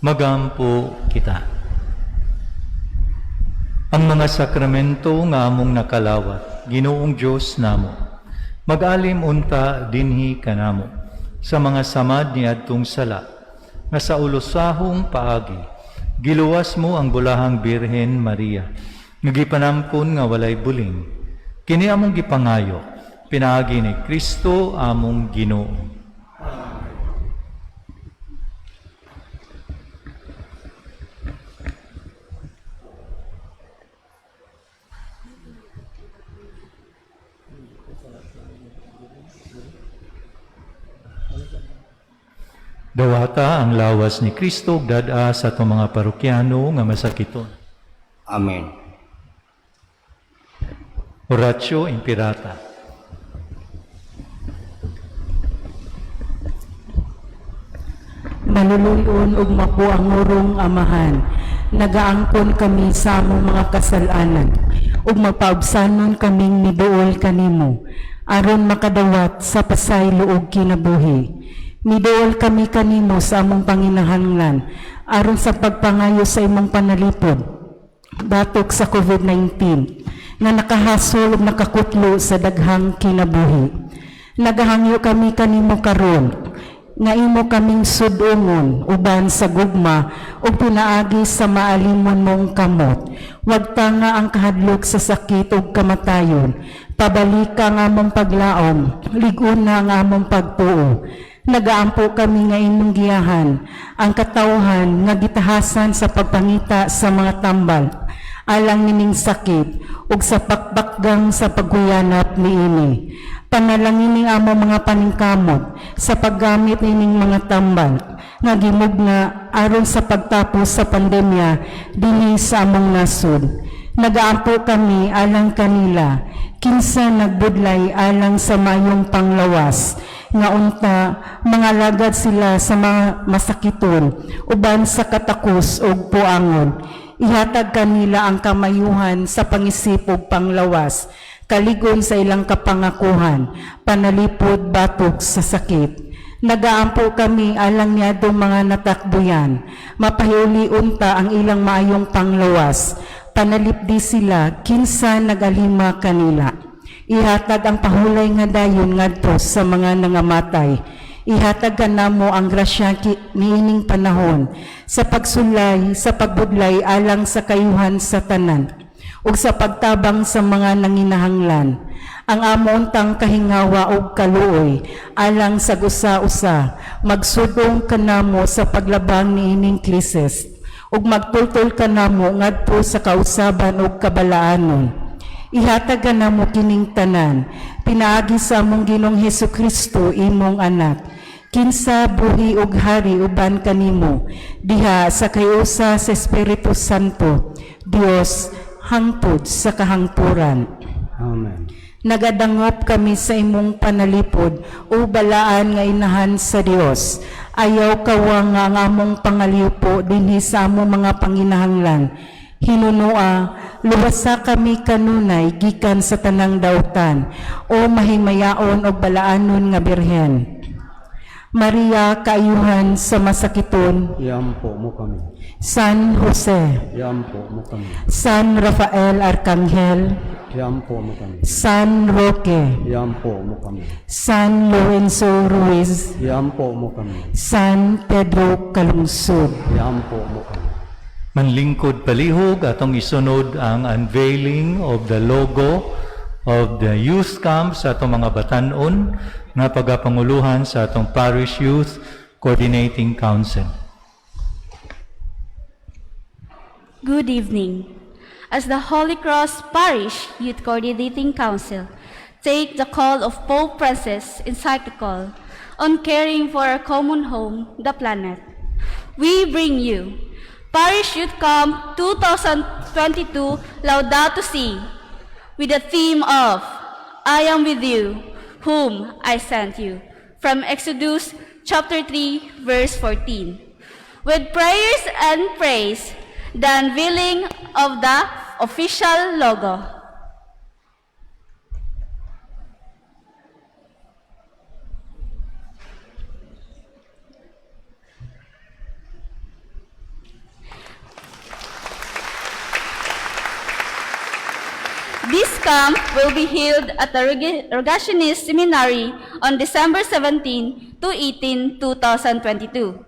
Magampo kita. Ang mga sakramento nga among nakalawat, Ginoong Dios namo, mag-alim unta dinhi kanamo sa mga samad ni adtong sala, nga sa ulusahong paagi, giluwas mo ang bulahang Birhen Maria, nga gipanamkon nga walay buling, kini among gipangayo, pinaagi ni Kristo among Ginoo. Dawata ang lawas ni Kristo dada sa itong mga parokyano nga masakiton. Amen. Oratio Impirata. Maluluyon ug mapo ang ngurong amahan, nagaangkon kami sa among mga kasalanan, ug mapaubsanon kaming miduol kanimo, aron makadawat sa pasaylo ug kinabuhi. Miduol kami kanimo sa among panginahanglan, aron sa pagpangayo sa imong panalipod, batok sa COVID-19, nga nakahasol ug nakakutlo sa daghang kinabuhi. Nagahangyo kami kanimo karon, nga imo kaming sudungon uban sa gugma ug pinaagi sa maalimon mong kamot. Wag ta nga ang kahadlok sa sakit ug kamatayon, pabalik ka nga among paglaom, lig-on na nga among pagtuo. Nagaampo kami nga imong giyahan ang katawhan nga gitahasan sa pagpangita sa mga tambal, alang nining sakit ug sa pakbakgang sa pagkuyanap niini. Panalangin ning among mga paningkamot sa paggamit nining mga tambal nga gimugna aron sa pagtapos sa pandemya dinhi sa among nasod. Nagaampo kami alang kanila kinsa nagbudlay alang sa mayong panglawas, nga unta mga lagad sila sa mga masakiton uban sa katakos ug puangon. Ihatag kanila ang kamayuhan sa pangisip ug panglawas, kaligon sa ilang kapangakuhan, panalipod batok sa sakit. Nagaampo kami alang niadtong mga natakbuyan, mapahiuli unta ang ilang maayong panglawas, panalipdi sila kinsa nagalima kanila. Ihatag ang pahulay nga dayon ngadto sa mga nangamatay. Ihatag kanamo ang grasya niining panahon sa pagsulay, sa pagbudlay alang sa kayuhan sa tanan ug sa pagtabang sa mga nanginahanglan. Ang amontang kahingawa ug kaluoy alang sa gusa-usa, magsudong kanamo sa paglabang niining krisis ug magtultol kanamo ngadto sa kausaban ug kabalaanon. Ihatag kanamo kining tanan, pinaagi sa among Ginoong Hesukristo imong anak, kinsa buhi ug hari uban kanimo, diha sa kayusa sa Espiritu Santo, Dios hangtod sa kahangpuran. Amen. Nagadangop kami sa imong panalipod o balaan nga inahan sa Dios. Ayaw kawa nga ang among pangalipo dinhi sa among mga panginahanglan. Hinunua, luwasa kami kanunay gikan sa tanang dautan o mahimayaon og balaanon nga birhen. Maria, kaayuhan sa masakiton, Iampo mo kami. San Jose, Iampo mo kami. San Rafael Arcangel, Iampo mo kami. San Roque, Iampo mo kami. San Lorenzo Ruiz, Iampo mo kami. San Pedro Calungsod. Iampo mo kami. Manlingkod palihog atong isunod ang unveiling of the logo of the youth camp sa atong mga batanon nga pagapanguluhan sa atong Parish Youth Coordinating Council. Good evening. As the Holy Cross Parish Youth Coordinating Council, take the call of Pope Francis encyclical on caring for our common home, the planet. We bring you Parish Youth Camp 2022 Laudato Si, with the theme of I am with you, whom I sent you, from Exodus chapter 3, verse 14. With prayers and praise, the unveiling of the official logo. camp will be held at the Rogationist Seminary on December 17 to 18, 2022.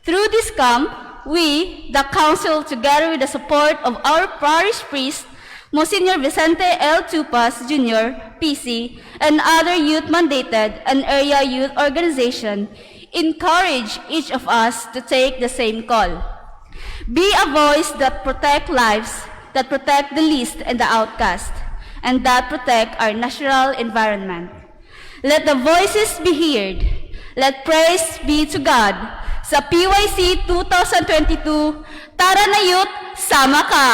Through this camp, we, the Council, together with the support of our parish priest, Monsignor Vicente L. Tupas Jr., PC, and other youth-mandated and area youth organization, encourage each of us to take the same call. Be a voice that protect lives, that protect the least and the outcast, and that protect our natural environment. Let the voices be heard. Let praise be to God. Sa PYC 2022, tara na youth, sama ka!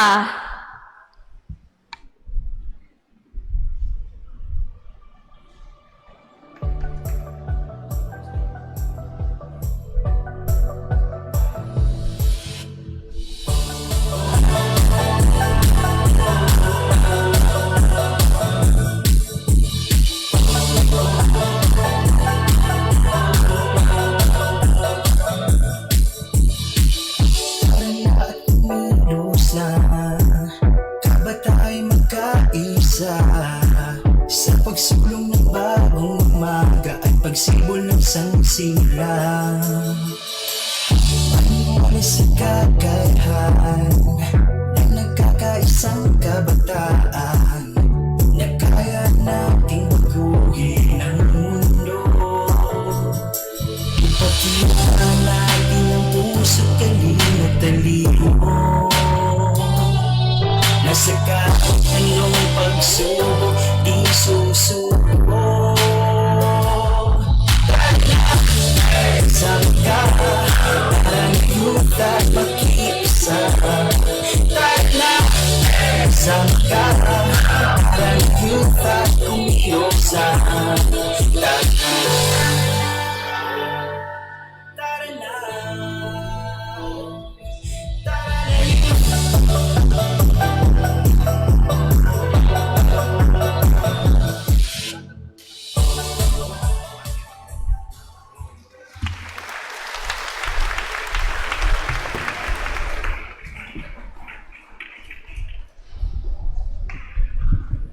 Sa pagsulong ng bagong umaga at pagsibol ng sansilang Maniwala sa kakayahan ng nagkakaisang kabataan na kaya nating baguhin ang mundo. Ipakita natin ang puso't kalinga talino. Nasa kahit anong pagsubok, di susuko. Sama ka, parang youth at makiisa. Sama ka, parang youth at kumiyosa.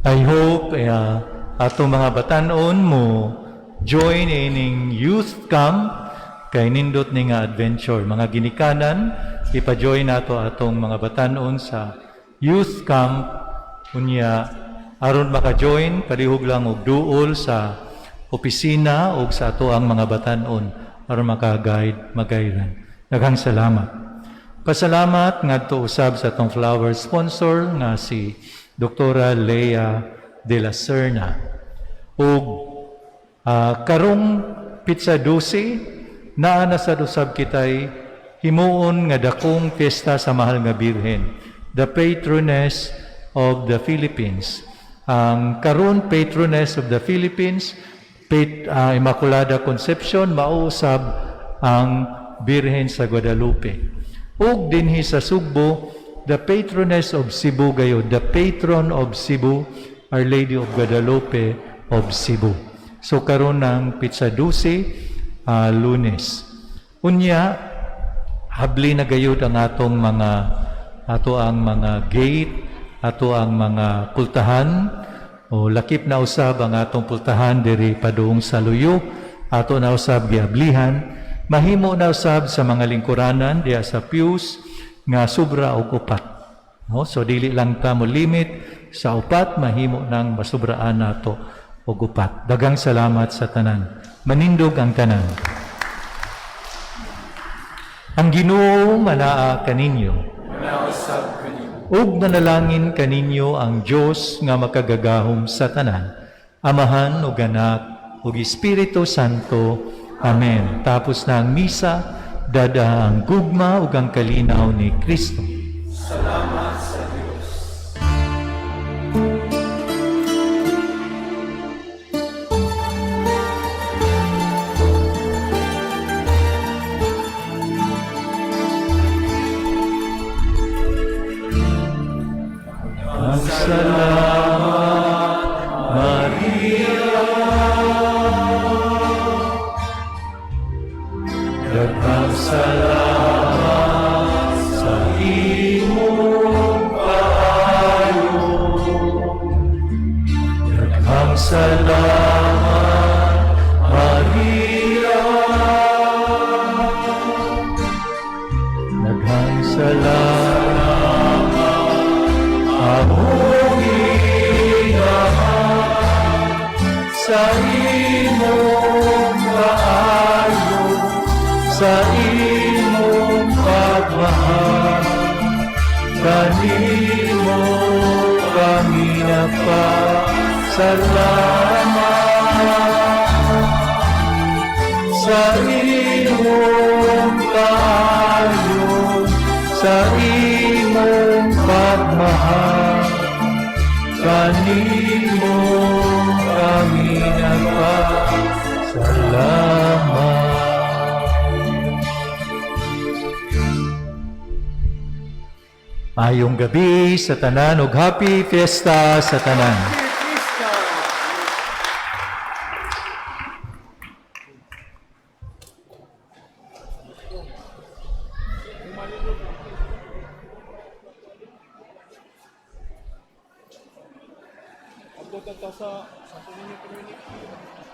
I hope atong mga batanon mo join ining youth camp kay nindot ni nga adventure. Mga ginikanan, ipa-join nato atong mga batanon sa youth camp. Unya, aron maka-join, palihog lang og duol sa opisina o sa ato ang mga batanon aron maka-guide, mag-guidean. Daghang salamat. Pasalamat ngadto usab sa atong flower sponsor nga si Dr. Lea de la Serna. Ug karong Pizza 12 naa na sa usab kitay himuon nga dakong piyesta sa mahal nga Birhen, the patroness of the Philippines. Ang karon patroness of the Philippines, Immaculada Conception, mauusab ang Birhen sa Guadalupe. Ug dinhi sa Sugbo, the patroness of Cebu gayo, the patron of Cebu, Our Lady of Guadalupe of Cebu. So karon ng Pizza 12, Lunes. Unya, habli na gayud ang atong mga gate, ato ang mga pultahan, o lakip na usab ang atong pultahan diri padung sa Luyo, ato na usab giablihan, mahimo na usab sa mga lingkuranan diya sa pews nga sobra og upat. No? So dili lang ta mo limit sa upat, mahimo nang masubraan nato og upat. Daghang salamat sa tanan. Manindog ang tanan. Ang Ginoo manaa kaninyo. Ug nanalangin kaninyo ang Dios nga makagagahom sa tanan. Amahan ug Anak ug Espiritu Santo. Amen. Tapos na ang misa, dada ang gugma ug ang kalinaw ni Kristo. Salamat sa Diyos. Ang salamat, Maria. Daghang salamat sa imong paayo. salamat among inahan sa imong kaayo, sa imong pagmahal. Kanimo kami nagpasalamat sa imong kaayo, sa imong pagmahal. Kanimo kami nagpasalamat. Mayong gabi sa tanan ug happy fiesta sa tanan. Abot na ta sa 10 minutes.